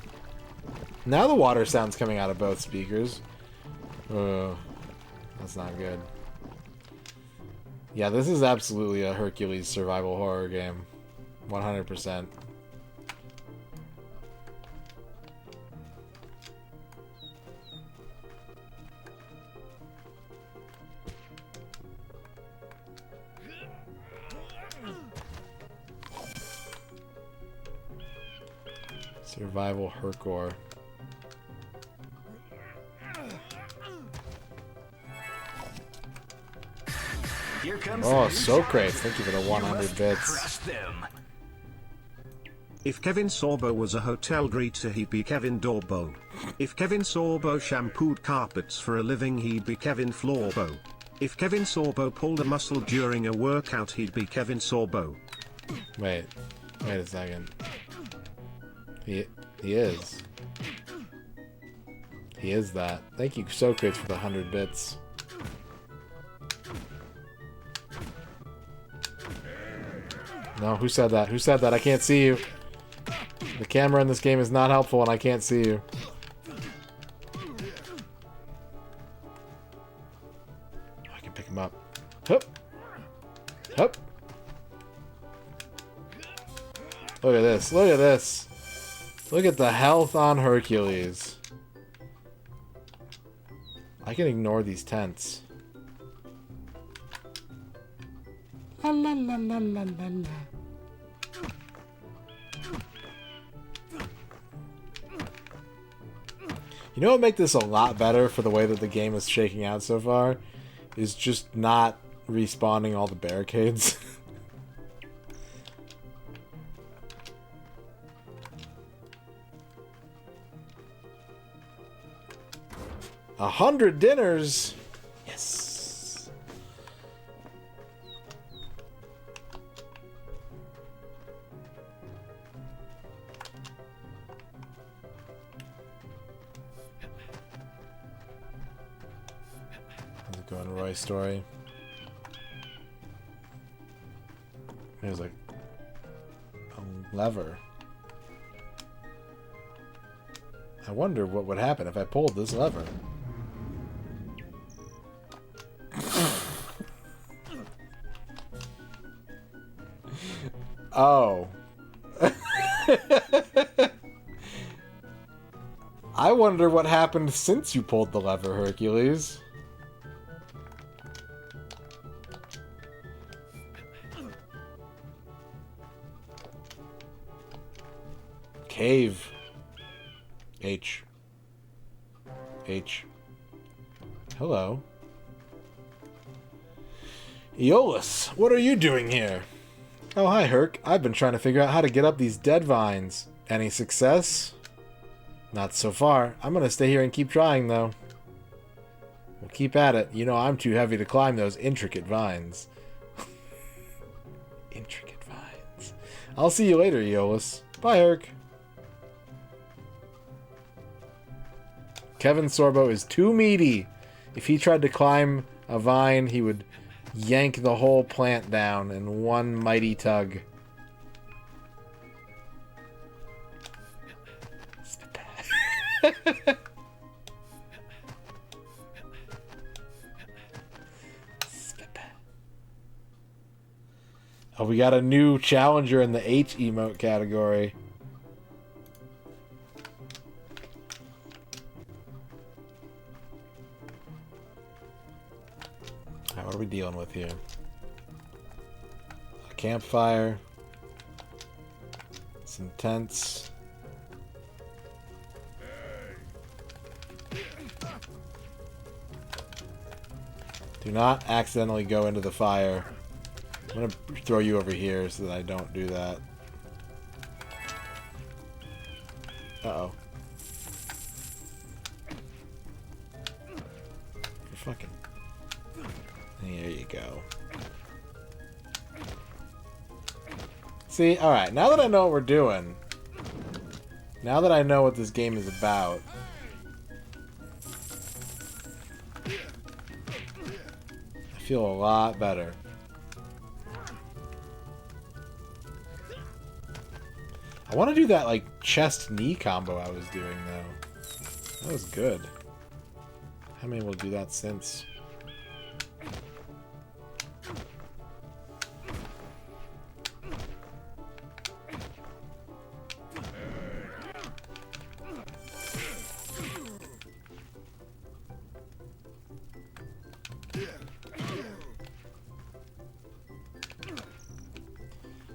the water sound's coming out of both speakers. That's not good. Yeah, this is absolutely a Hercules survival horror game. 100%. Survival Hercor. Here comes Oh, the new Socrates, challenger. thank you for the You 100 must bits. crush them. If Kevin Sorbo was a hotel greeter, he'd be Kevin Dorbo. If Kevin Sorbo shampooed carpets for a living, he'd be Kevin Florbo. If Kevin Sorbo pulled a muscle during a workout, he'd be Kevin Sorbo. Wait a second. He is. He is that. Thank you, Socrates, for the 100 bits. No, who said that? Who said that? I can't see you. The camera in this game is not helpful and I can't see you. I can pick him up. Hup. Hup. Look at this. Look at this. Look at the health on Hercules. I can ignore these tents. La la la la la la la. You know what would make this a lot better for the way that the game is shaking out so far? Is just not respawning all the barricades. 100 dinners! Yes! How's it going, Roy story? There's like a lever. I wonder what would happen if I pulled this lever. Oh. I wonder what happened since you pulled the lever, Hercules. Cave. H. Hello. Aeolus, what are you doing here? Oh, hi, Herc. I've been trying to figure out how to get up these dead vines. Any success? Not so far. I'm gonna stay here and keep trying, though. Well, keep at it. You know I'm too heavy to climb those intricate vines. Intricate vines. I'll see you later, Aeolus. Bye, Herc. Kevin Sorbo is too meaty. If he tried to climb a vine, he would yank the whole plant down in one mighty tug. Oh, we got a new challenger in the H emote category. Alright, what we dealing with here? A campfire. Some tents. Do not accidentally go into the fire. I'm gonna throw you over here so that I don't do that. Uh-oh. For fucking... There you go. See, alright, now that I know what we're doing, now that I know what this game is about, I feel a lot better. I want to do that, like, chest-knee combo I was doing, though. That was good. I haven't been able to do that since.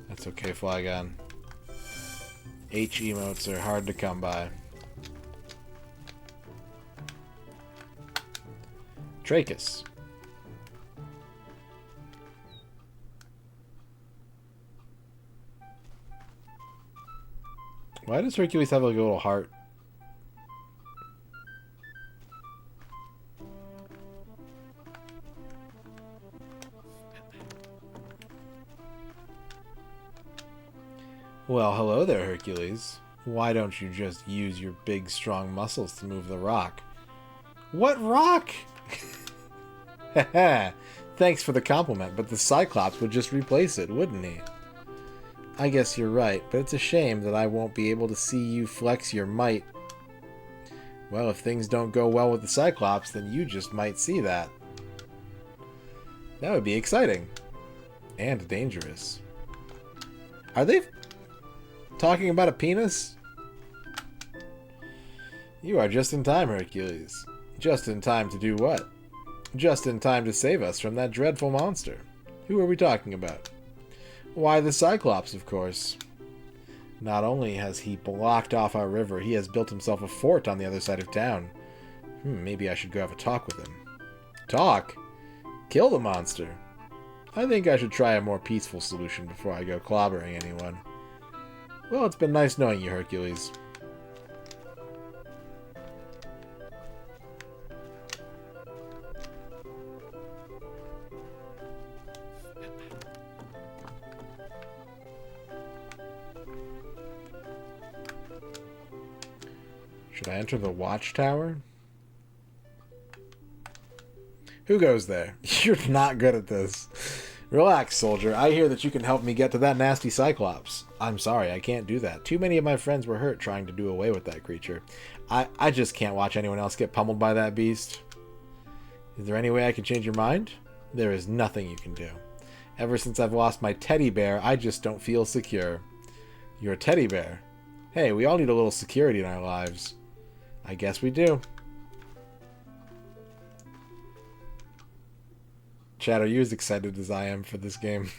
That's okay, Flygon. H emotes are hard to come by. Trachis. Why does Hercules have like a little heart? Well, hello there, Hercules. Why don't you just use your big, strong muscles to move the rock? What rock? Haha. Thanks for the compliment, but the Cyclops would just replace it, wouldn't he? I guess you're right, but it's a shame that I won't be able to see you flex your might. Well, if things don't go well with the Cyclops, then you just might see that. That would be exciting. And dangerous. Are they talking about a penis? You are just in time, Hercules. Just in time to do what? Just in time to save us from that dreadful monster. Who are we talking about? Why, the Cyclops, of course. Not only has he blocked off our river, he has built himself a fort on the other side of town. Maybe I should go have a talk with him. Talk? Kill the monster? I think I should try a more peaceful solution before I go clobbering anyone. Well, it's been nice knowing you, Hercules. Should I enter the watchtower? Who goes there? You're not good at this. Relax, soldier. I hear that you can help me get to that nasty Cyclops. I'm sorry, I can't do that. Too many of my friends were hurt trying to do away with that creature. I just can't watch anyone else get pummeled by that beast. Is there any way I can change your mind? There is nothing you can do. Ever since I've lost my teddy bear, I just don't feel secure. You're a teddy bear. Hey, we all need a little security in our lives. I guess we do. Chad, are you as excited as I am for this game?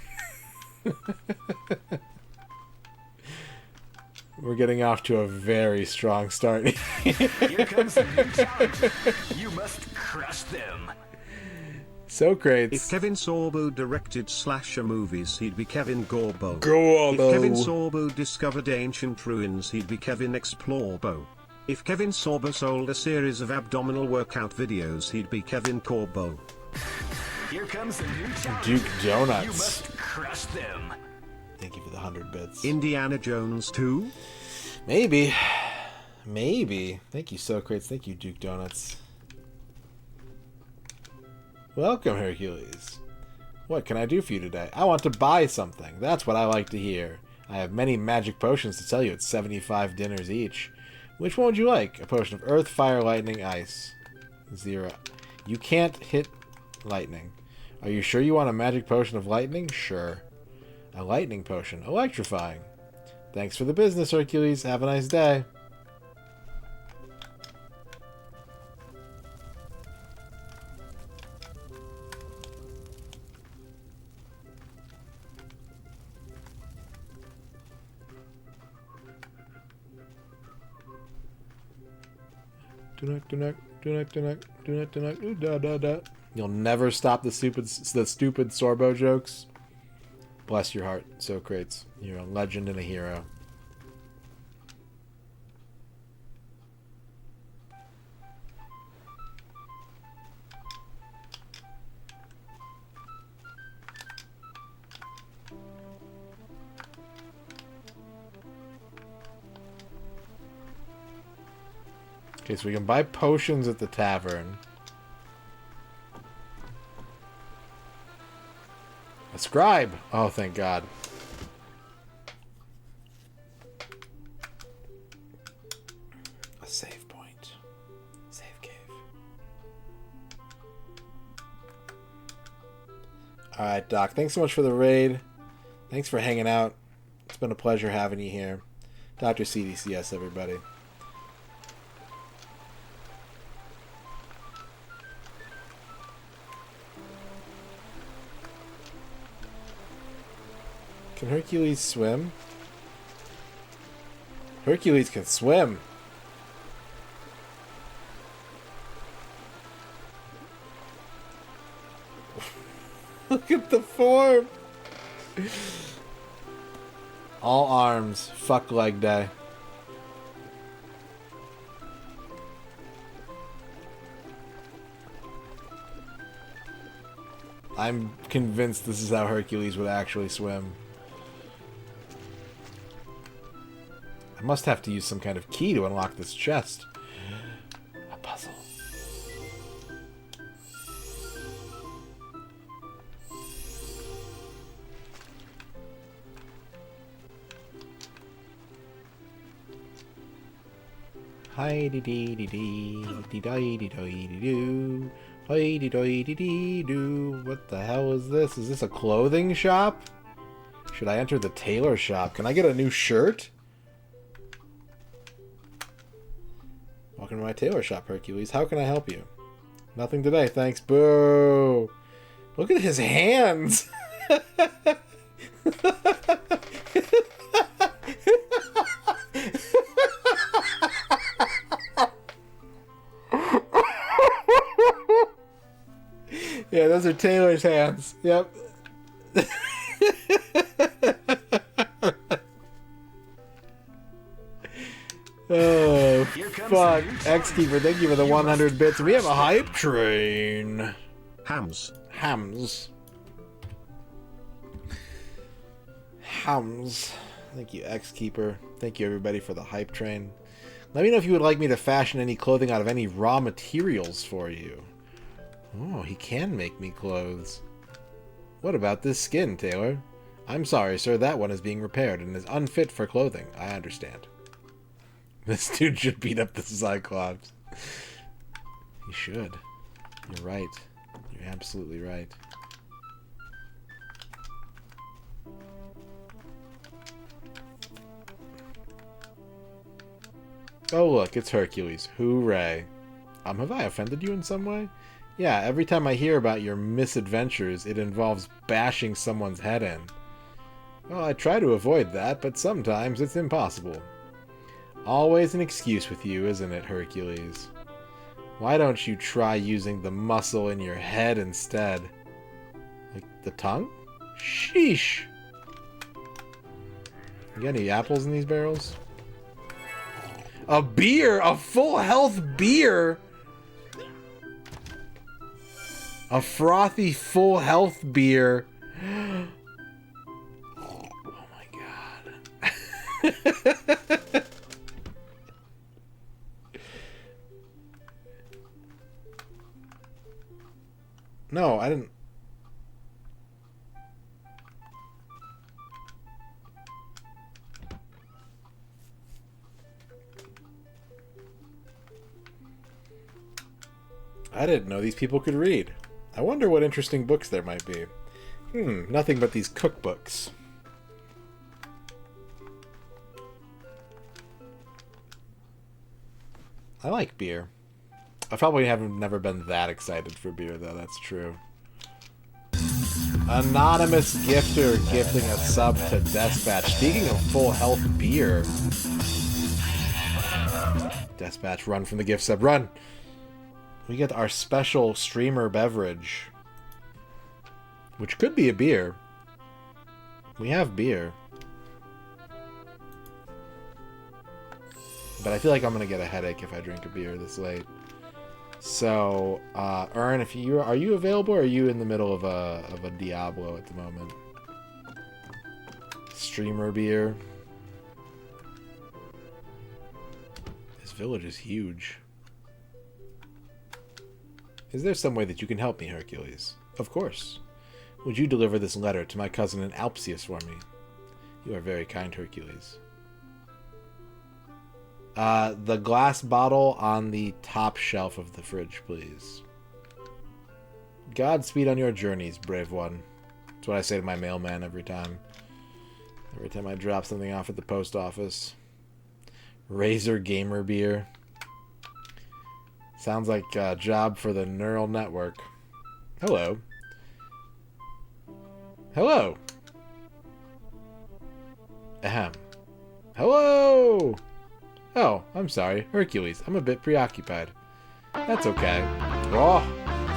We're getting off to a very strong start. Here comes a new challenger. You must crush them. Socrates. If Kevin Sorbo directed slasher movies, he'd be Kevin Gorbo. Gorbo. If Kevin Sorbo discovered ancient ruins, he'd be Kevin Explorbo. If Kevin Sorbo sold a series of abdominal workout videos, he'd be Kevin Corbo. Here comes a new challenger. Duke Donuts. You must crush them. Thank you for the 100 bits. Indiana Jones 2? Maybe. Maybe. Thank you, Socrates. Thank you, Duke Donuts. Welcome, Hercules. What can I do for you today? I want to buy something. That's what I like to hear. I have many magic potions to tell you. It's 75 dinners each. Which one would you like? A potion of earth, fire, lightning, ice. 0. You can't hit lightning. Are you sure you want a magic potion of lightning? Sure. A lightning potion. Electrifying. Thanks for the business, Hercules. Have a nice day. Ooh, da, da, da. You'll never stop the stupid Sorbo jokes. Bless your heart, Socrates. You're a legend and a hero. Okay, so we can buy potions at the tavern. A scribe! Oh, thank God. A save point. Save cave. Alright, Doc. Thanks so much for the raid. Thanks for hanging out. It's been a pleasure having you here. Dr. CDCS, everybody. Can Hercules swim? Hercules can swim. Look at the form. All arms. Fuck leg day. I'm convinced this is how Hercules would actually swim. I must have to use some kind of key to unlock this chest. A puzzle. Hi-dee-dee-dee-dee-dee-dee-dee-doo. Hi-dee-dee-dee-dee-doo. What the hell is this? Is this a clothing shop? Should I enter the tailor shop? Can I get a new shirt? Welcome to my tailor shop, Hercules. How can I help you? Nothing today, thanks. Boo! Look at his hands! Yeah, those are Taylor's hands. Yep. Oh, fuck. X-Keeper, thank you for the 100 bits. We have a hype train. Hams. Hams. Hams. Thank you, X-Keeper. Thank you, everybody, for the hype train. Let me know if you would like me to fashion any clothing out of any raw materials for you. Oh, he can make me clothes. What about this skin, Taylor? I'm sorry, sir. That one is being repaired and is unfit for clothing. I understand. This dude should beat up the Cyclops. He should. You're right. You're absolutely right. Oh, look, it's Hercules. Hooray. Have I offended you in some way? Yeah, every time I hear about your misadventures, it involves bashing someone's head in. Well, I try to avoid that, but sometimes it's impossible. Always an excuse with you, isn't it, Hercules? Why don't you try using the muscle in your head instead? Like the tongue? Sheesh! You got any apples in these barrels? A beer! A full health beer! A frothy full health beer. Oh my god. No, I didn't. I didn't know these people could read. I wonder what interesting books there might be. Nothing but these cookbooks. I like beer. I probably never been that excited for beer, though. That's true. Anonymous gifter gifting a sub to Dispatch. Speaking of full health beer. Dispatch, run from the gift sub, run! We get our special streamer beverage, which could be a beer. We have beer. But I feel like I'm gonna get a headache if I drink a beer this late. So, Ern, are you available, or are you in the middle of a Diablo at the moment? Streamer beer. This village is huge. Is there some way that you can help me, Hercules? Of course. Would you deliver this letter to my cousin in Alpsius for me? You are very kind, Hercules. The glass bottle on the top shelf of the fridge, please. Godspeed on your journeys, brave one. That's what I say to my mailman every time. Every time I drop something off at the post office. Razor Gamer Beer. Sounds like a job for the neural network. Hello. Hello. Ahem. Hello! Oh, I'm sorry. Hercules, I'm a bit preoccupied. That's okay. Oh,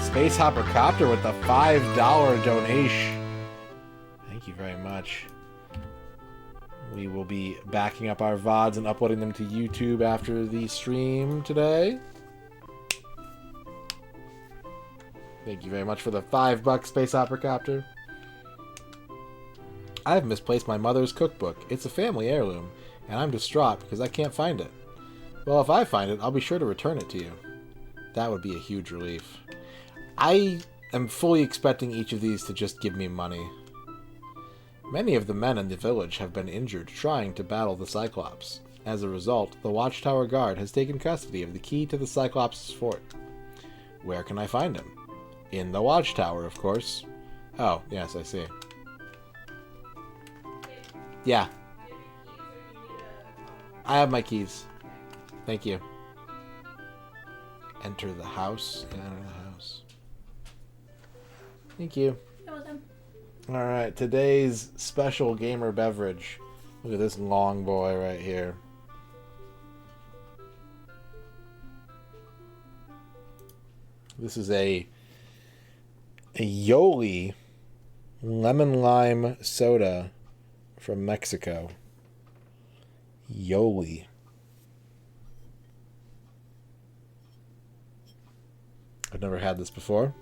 Space Hopper Copter with the $5 donation. Thank you very much. We will be backing up our VODs and uploading them to YouTube after the stream today. Thank you very much for the $5 Space Opera Copter. I've misplaced my mother's cookbook. It's a family heirloom, and I'm distraught because I can't find it. Well, if I find it, I'll be sure to return it to you. That would be a huge relief. I am fully expecting each of these to just give me money. Many of the men in the village have been injured trying to battle the Cyclops. As a result, the Watchtower Guard has taken custody of the key to the Cyclops' fort. Where can I find him? In the Watchtower, of course. Oh, yes, I see. Yeah. I have my keys. Thank you. Enter the house. Enter the house. Thank you. You're welcome. Alright, today's special gamer beverage. Look at this long boy right here. This is a Yoli lemon lime soda from Mexico. Yoli. I've never had this before.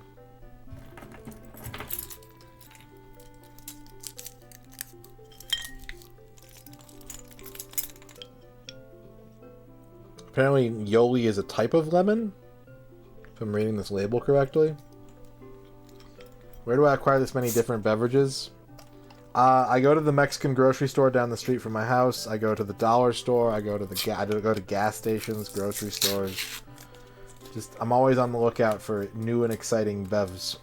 Apparently, Yoli is a type of lemon, if I'm reading this label correctly. Where do I acquire this many different beverages? I go to the Mexican grocery store down the street from my house. I go to the dollar store. I go to gas stations, grocery stores. I'm always on the lookout for new and exciting bevs.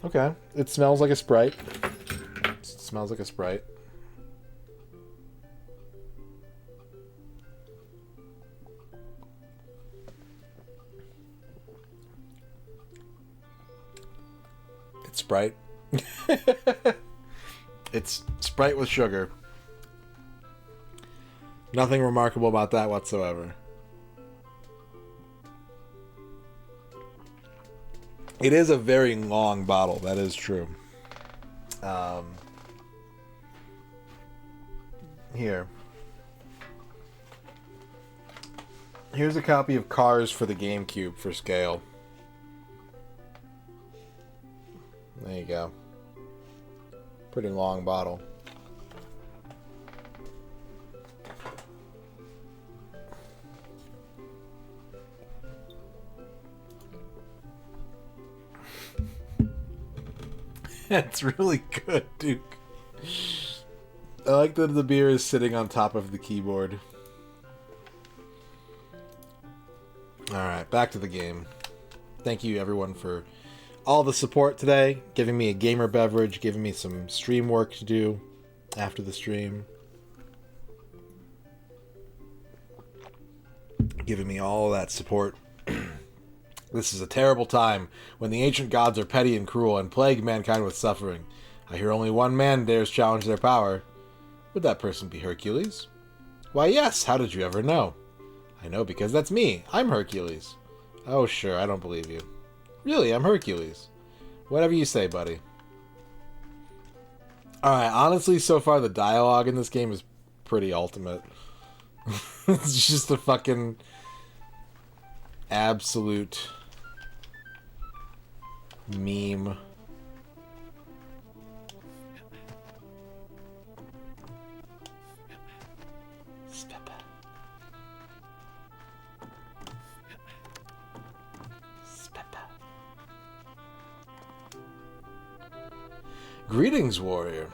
Okay, it smells like a Sprite. It smells like a Sprite. It's Sprite. It's Sprite with sugar. Nothing remarkable about that whatsoever. It is a very long bottle, that is true. Here. Here's a copy of Cars for the GameCube for scale. There you go. Pretty long bottle. It's really good, Duke. I like that the beer is sitting on top of the keyboard. Alright, back to the game. Thank you everyone for all the support today, giving me a gamer beverage, giving me some stream work to do after the stream. Giving me all that support. This is a terrible time when the ancient gods are petty and cruel and plague mankind with suffering. I hear only one man dares challenge their power. Would that person be Hercules? Why, yes. How did you ever know? I know because that's me. I'm Hercules. Oh, sure. I don't believe you. Really, I'm Hercules. Whatever you say, buddy. Alright, honestly, so far the dialogue in this game is pretty ultimate. It's just a fucking absolute meme. Greetings, warrior.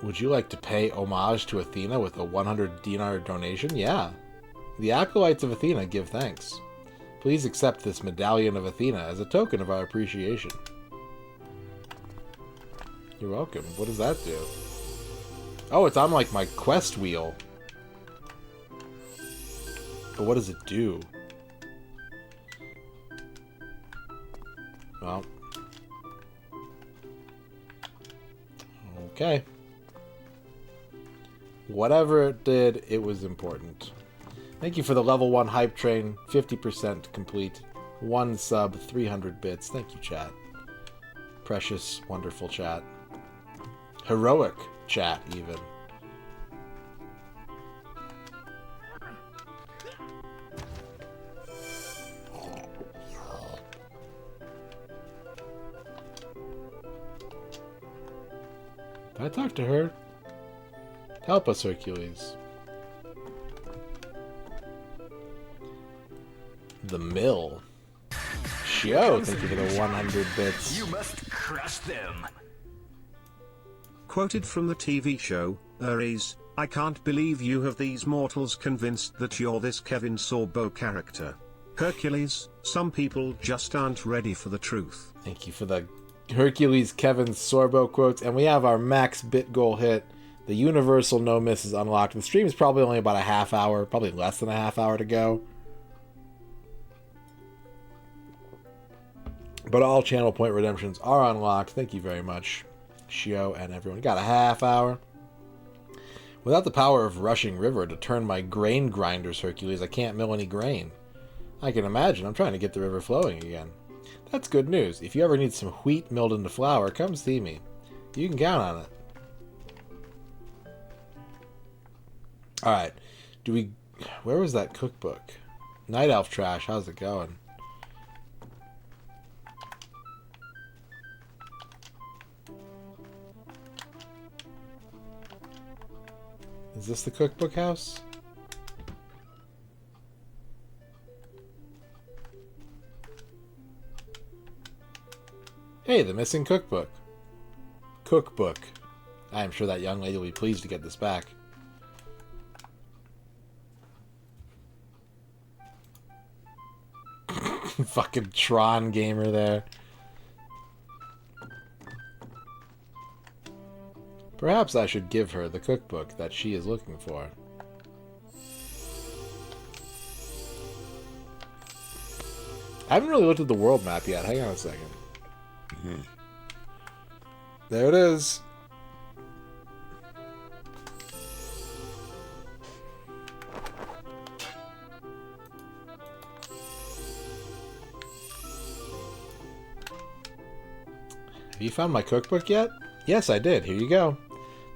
Would you like to pay homage to Athena with a 100 dinar donation? Yeah. The acolytes of Athena give thanks. Please accept this medallion of Athena as a token of our appreciation. You're welcome. What does that do? Oh, it's on like my quest wheel. But what does it do? Well. Okay. Whatever it did, it was important. Thank you for the level 1 hype train. 50% complete. 1 sub, 300 bits. Thank you, chat. Precious, wonderful chat. Heroic chat, even. Did I talk to her? Help us, Hercules. The mill. Shio, thank you for the 100 bits. You must crush them. Quoted from the TV show, Ares, I can't believe you have these mortals convinced that you're this Kevin Sorbo character. Hercules, some people just aren't ready for the truth. Thank you for the Hercules Kevin Sorbo quotes, and we have our max bit goal hit. The universal no miss is unlocked. The stream is probably only about a half hour, probably less than a half hour to go. But all channel point redemptions are unlocked. Thank you very much, Shio and everyone. Got a half hour. Without the power of rushing river to turn my grain grinders, Hercules, I can't mill any grain. I can imagine. I'm trying to get the river flowing again. That's good news. If you ever need some wheat milled into flour, come see me. You can count on it. Alright. Where was that cookbook? Night Elf Trash, how's it going? Is this the cookbook house? Hey, the missing cookbook. Cookbook. I am sure that young lady will be pleased to get this back. Fucking Tron gamer there. Perhaps I should give her the cookbook that she is looking for. I haven't really looked at the world map yet. Hang on a second. There it is. Have you found my cookbook yet? Yes, I did. Here you go.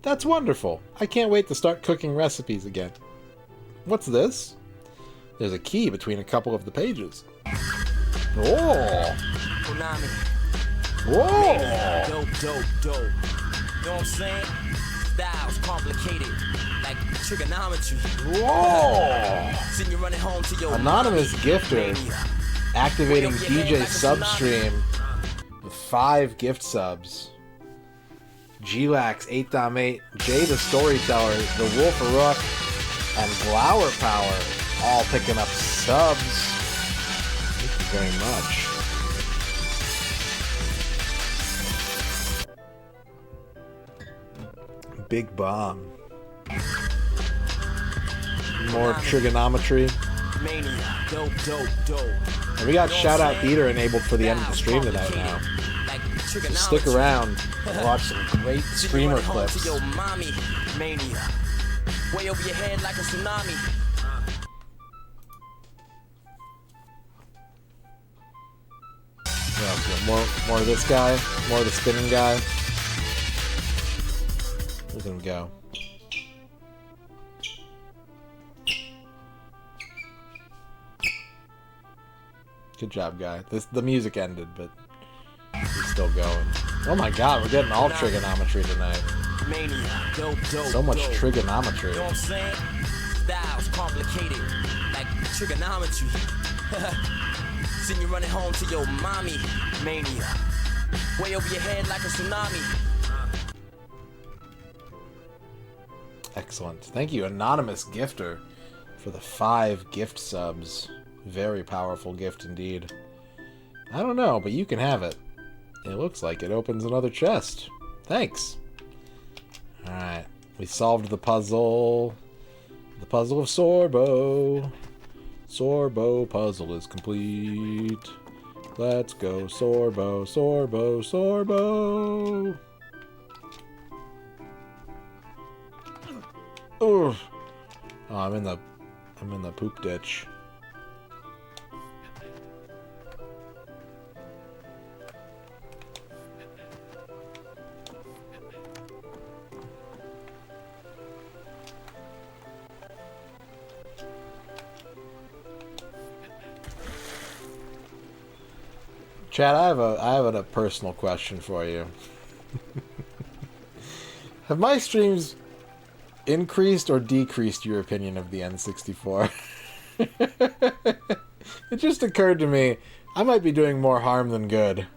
That's wonderful. I can't wait to start cooking recipes again. What's this? There's a key between a couple of the pages. Oh! Whoa! Dope, dope, dope. You know what I'm saying? Styles complicated, like trigonometry. Whoa! Send you running home to your Anonymous gifter activating DJ substream with 5 gift subs. Glax 8.8, Jay the Storyteller, the Wolf of Rook, and Glower Power all picking up subs. Thank you very much. Big bomb. More trigonometry. And we got shout out theater enabled for the end of the stream tonight now. Stick around and watch some great streamer clips. To your mommy, mania. Way over your head like a tsunami. More of this guy, more of the spinning guy. Look at him go. Good job, guy. The music ended, but he's still going. Oh my god, we're getting all trigonometry tonight. Mania, dope, So much trigonometry. You know what I'm saying? Styles complicated, like trigonometry. Seen you running home to your mommy, mania. Way over your head like a tsunami. Excellent. Thank you, Anonymous Gifter, for the 5 gift subs. Very powerful gift indeed. I don't know, but you can have it. It looks like it opens another chest. Thanks. Alright. We solved the puzzle. The puzzle of Sorbo. Sorbo puzzle is complete. Let's go, Sorbo, Sorbo, Sorbo. Ugh. Oh, I'm in the poop ditch. Chad, I have a personal question for you. Have my streams increased or decreased your opinion of the N64? It just occurred to me, I might be doing more harm than good.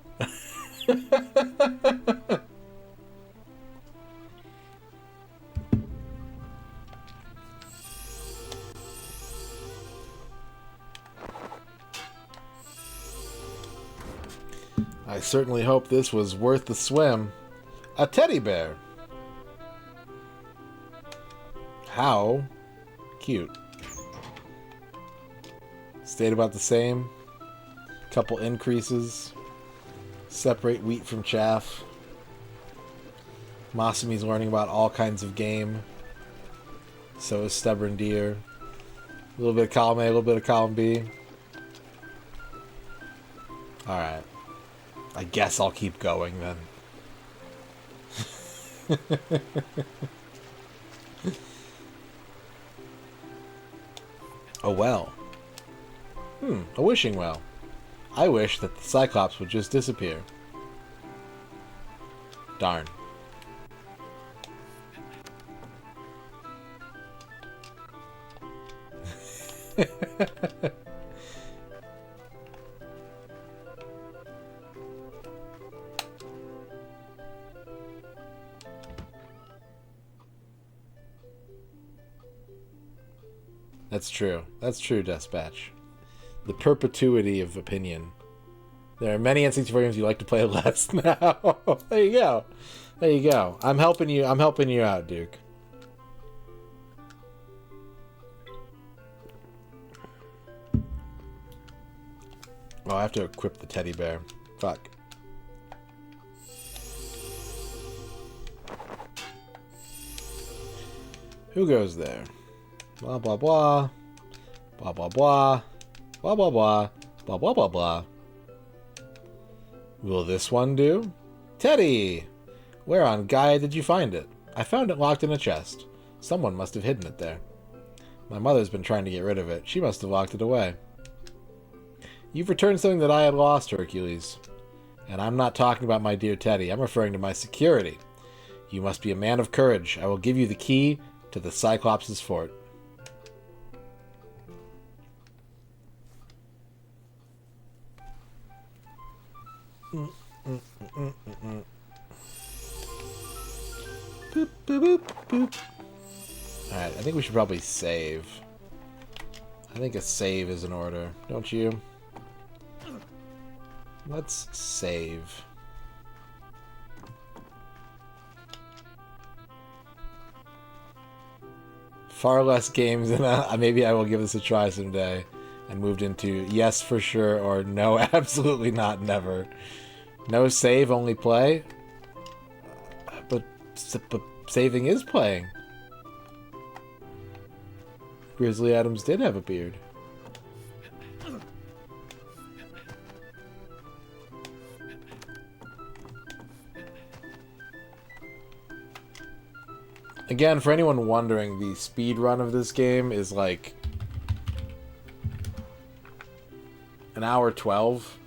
I certainly hope this was worth the swim. A teddy bear. How cute. Stayed about the same. Couple increases. Separate wheat from chaff. Masami's learning about all kinds of game. So is Stubborn Deer. A little bit of column A, a little bit of column B. Alright. I guess I'll keep going then. A well. A wishing well. I wish that the Cyclops would just disappear. Darn. That's true. That's true, Dispatch. The perpetuity of opinion. There are many N64 games you like to play less now. There you go. There you go. I'm helping you out, Duke. Oh, I have to equip the teddy bear. Fuck. Who goes there? Blah blah blah. Blah blah blah. Blah blah blah. Blah blah blah blah. Will this one do? Teddy! Where on Gaia did you find it? I found it locked in a chest. Someone must have hidden it there. My mother's been trying to get rid of it. She must have locked it away. You've returned something that I had lost, Hercules. And I'm not talking about my dear Teddy. I'm referring to my security. You must be a man of courage. I will give you the key to the Cyclops' fort. Boop, boop, boop, boop. Alright, I think we should probably save. I think a save is in order, don't you? Let's save. Far less games than maybe I will give this a try someday. And moved into yes for sure or no absolutely not never. No save, only play? But saving is playing. Grizzly Adams did have a beard. Again, for anyone wondering, the speed run of this game is like an hour 12.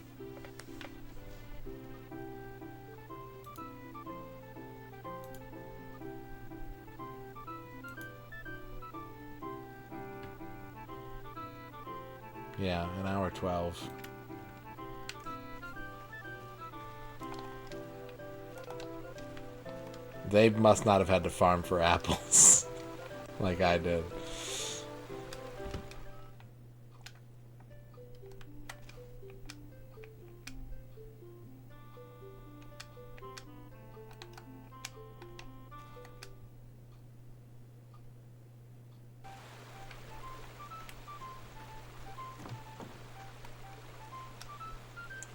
Yeah, an hour 12. They must not have had to farm for apples like I did.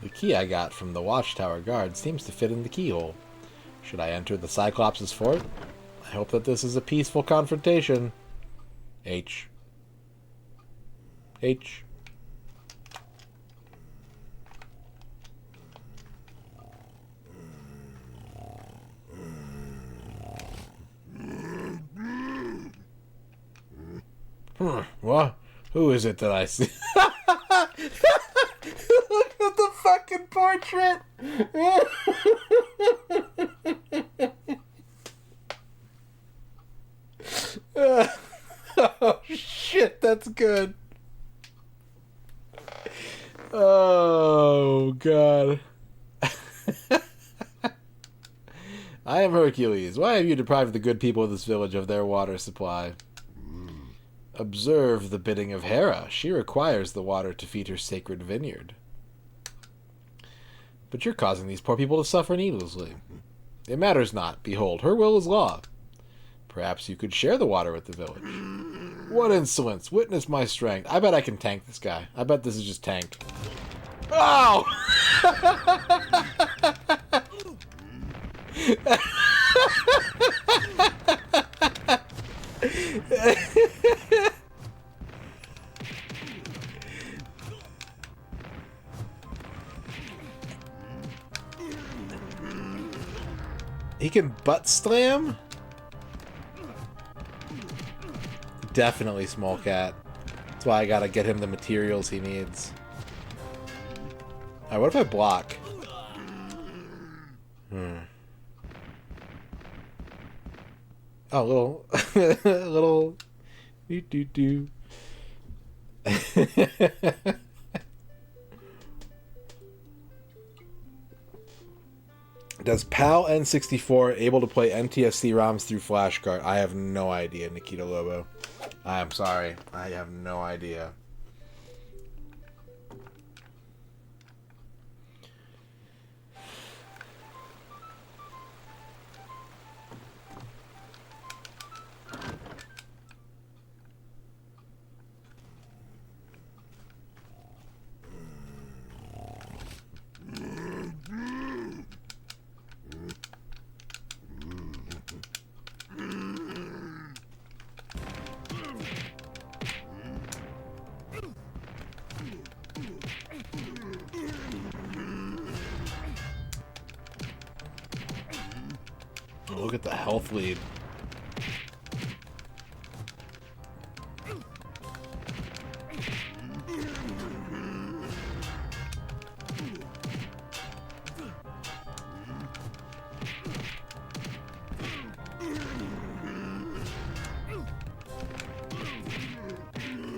The key I got from the watchtower guard seems to fit in the keyhole. Should I enter the Cyclops' fort? I hope that this is a peaceful confrontation. H. H. What? Who is it that I see? Look at the fucking portrait! Oh shit, that's good. Oh god. I am Hercules. Why have you deprived the good people of this village of their water supply? Observe the bidding of Hera. She requires the water to feed her sacred vineyard. But you're causing these poor people to suffer needlessly. It matters not. Behold, her will is law. Perhaps you could share the water with the village. What insolence! Witness my strength. I bet I can tank this guy. I bet this is just tank. Oh! He can butt slam? Definitely small cat. That's why I gotta get him the materials he needs. Alright, what if I block? Oh, little... little... Do-do-do. Does PAL N64 able to play NTSC ROMs through flashcard? I have no idea, Nikita Lobo. I am sorry. I have no idea. Look at the health lead.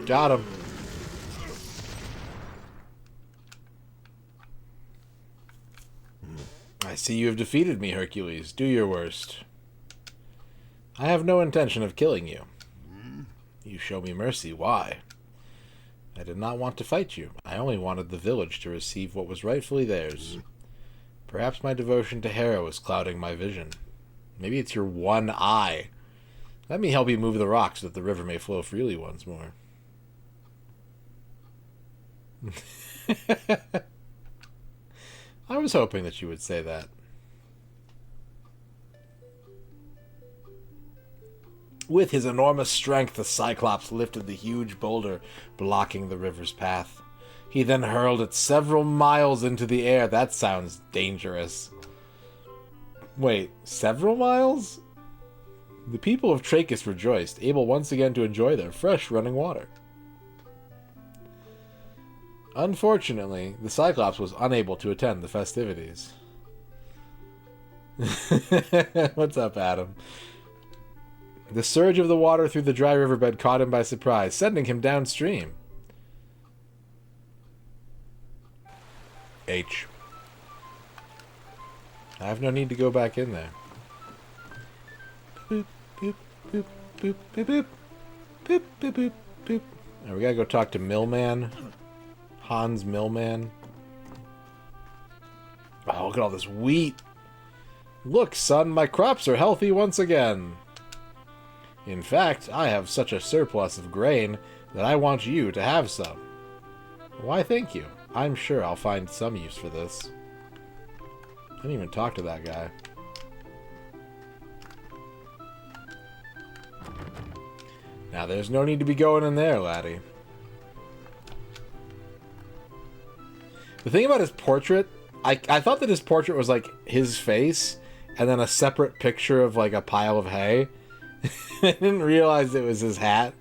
Got him. I see you have defeated me, Hercules. Do your worst. I have no intention of killing you. You show me mercy. Why? I did not want to fight you. I only wanted the village to receive what was rightfully theirs. Perhaps my devotion to Hera was clouding my vision. Maybe it's your one eye. Let me help you move the rocks so that the river may flow freely once more. I was hoping that you would say that. With his enormous strength, the Cyclops lifted the huge boulder blocking the river's path. He then hurled it several miles into the air. That sounds dangerous. Wait, several miles? The people of Trachis rejoiced, able once again to enjoy their fresh running water. Unfortunately, the Cyclops was unable to attend the festivities. What's up, Adam? The surge of the water through the dry riverbed caught him by surprise, sending him downstream. H. I have no need to go back in there. Boop, boop, boop, boop, boop, boop. Boop, boop, boop, boop. Now we gotta go talk to Millman. Hans Millman. Oh, look at all this wheat. Look, son, my crops are healthy once again. In fact, I have such a surplus of grain that I want you to have some. Why, thank you. I'm sure I'll find some use for this. I didn't even talk to that guy. Now, there's no need to be going in there, laddie. The thing about his portrait, I thought that his portrait was like his face and then a separate picture of like a pile of hay. I didn't realize it was his hat.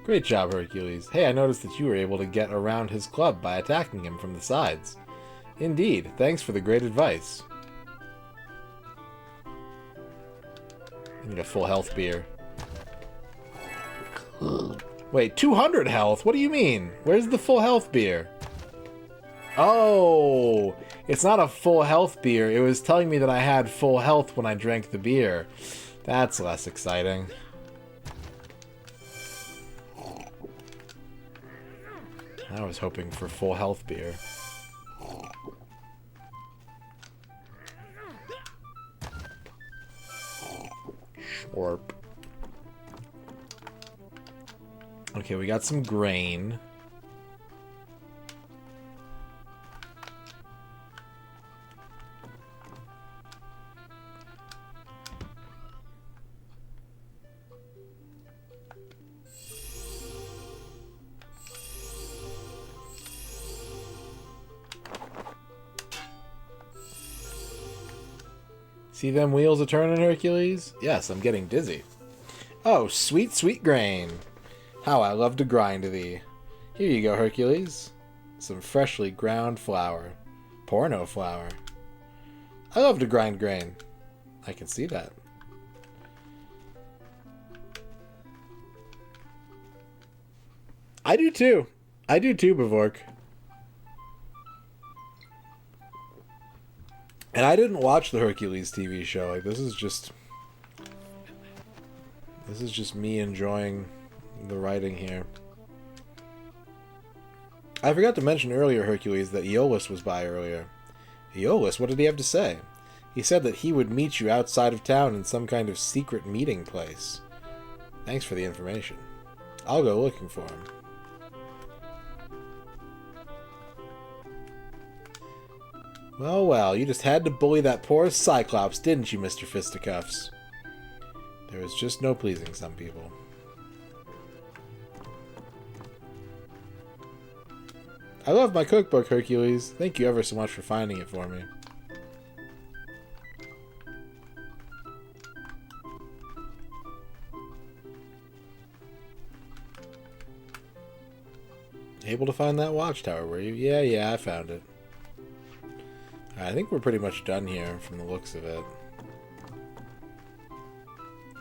Great job, Hercules. Hey, I noticed that you were able to get around his club by attacking him from the sides. Indeed, thanks for the great advice. I need a full health beer. Wait, 200 health? What do you mean? Where's the full health beer? Oh, it's not a full health beer. It was telling me that I had full health when I drank the beer. That's less exciting. I was hoping for full health beer. Schwarp. Okay, we got some grain. See them wheels a-turning, Hercules? Yes, I'm getting dizzy. Oh, sweet, sweet grain. How I love to grind thee. Here you go, Hercules. Some freshly ground flour. Porno flour. I love to grind grain. I can see that. I do too. I do too, Bavork. And I didn't watch the Hercules TV show. Like, this is just me enjoying the writing here. I forgot to mention earlier, Hercules, that Aeolus was by earlier. Aeolus, what did he have to say? He said that he would meet you outside of town in some kind of secret meeting place. Thanks for the information. I'll go looking for him. Well, well, you just had to bully that poor Cyclops, didn't you, Mr. Fisticuffs? There was just no pleasing some people. I love my cookbook, Hercules. Thank you ever so much for finding it for me. Able to find that watchtower, were you? Yeah, I found it. I think we're pretty much done here from the looks of it.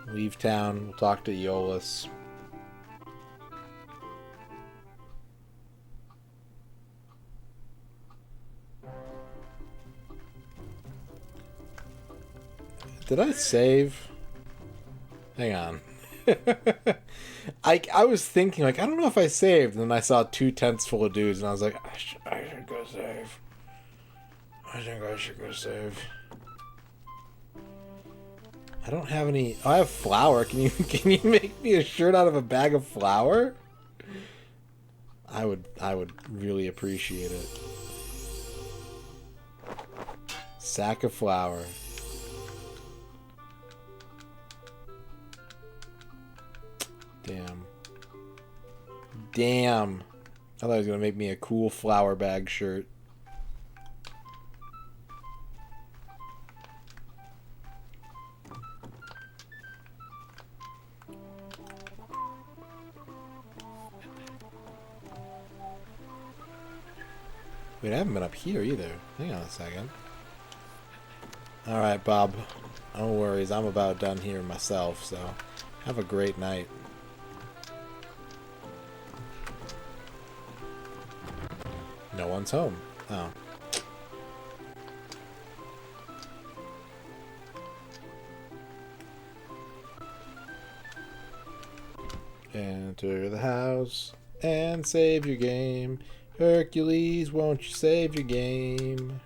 Leave town. We'll talk to Aeolus. Did I save? Hang on. I was thinking, like, I don't know if I saved, and then I saw 2 tents full of dudes, and I was like, I should go save. I think I should go save. I don't have any. Oh, I have flour. Can you make me a shirt out of a bag of flour? I would really appreciate it. Sack of flour. Damn. Damn. I thought he was gonna make me a cool flour bag shirt. Wait, I haven't been up here either. Hang on a second. Alright, Bob. No worries, I'm about done here myself, so have a great night. No one's home. Oh. Enter the house and save your game. Hercules, won't you save your game?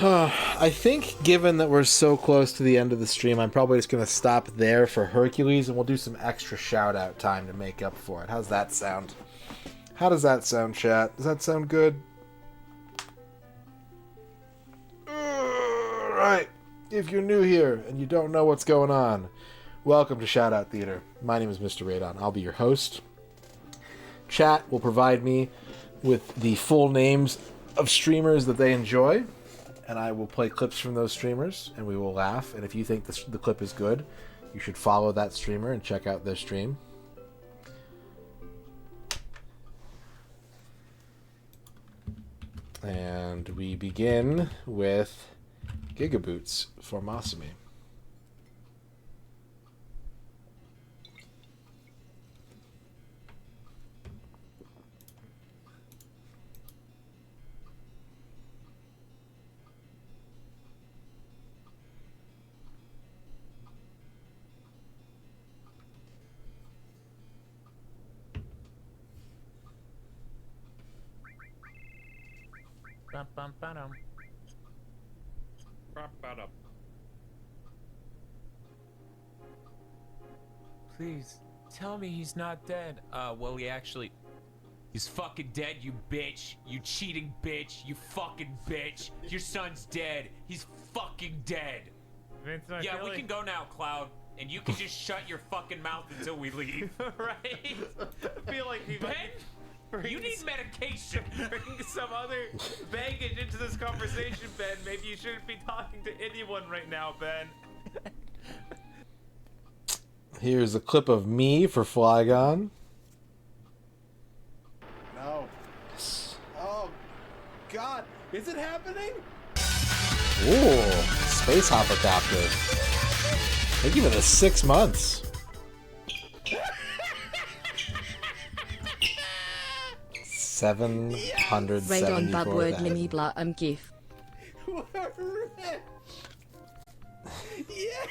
I think, given that we're so close to the end of the stream, I'm probably just going to stop there for Hercules, and we'll do some extra shout-out time to make up for it. How's that sound? How does that sound, chat? Does that sound good? Alright. If you're new here and you don't know what's going on, welcome to Shout Out Theater. My name is MisterRadon. I'll be your host. Chat will provide me with the full names of streamers that they enjoy, and I will play clips from those streamers, and we will laugh. And if you think the clip is good, you should follow that streamer and check out their stream. And we begin with Gigaboots for Masumi. Bum, bum, ba-dum. Ba-ba-dum. Please, tell me he's not dead. Well, he actually... He's fucking dead, you bitch. You cheating bitch. You fucking bitch. Your son's dead. He's fucking dead. Vince, Yeah, really... we can go now, Cloud. And you can just shut your fucking mouth until we leave. Right? I feel like he Ben? You need medication. Bring some other baggage into this conversation, Ben. Maybe you shouldn't be talking to anyone right now, Ben. Here's a clip of me for Flygon. No. Oh, God. Is it happening? Ooh, Space Hopper Captive. They give it a 6 months. 774,000. Radon Babword Limibla We're rich. Yeah.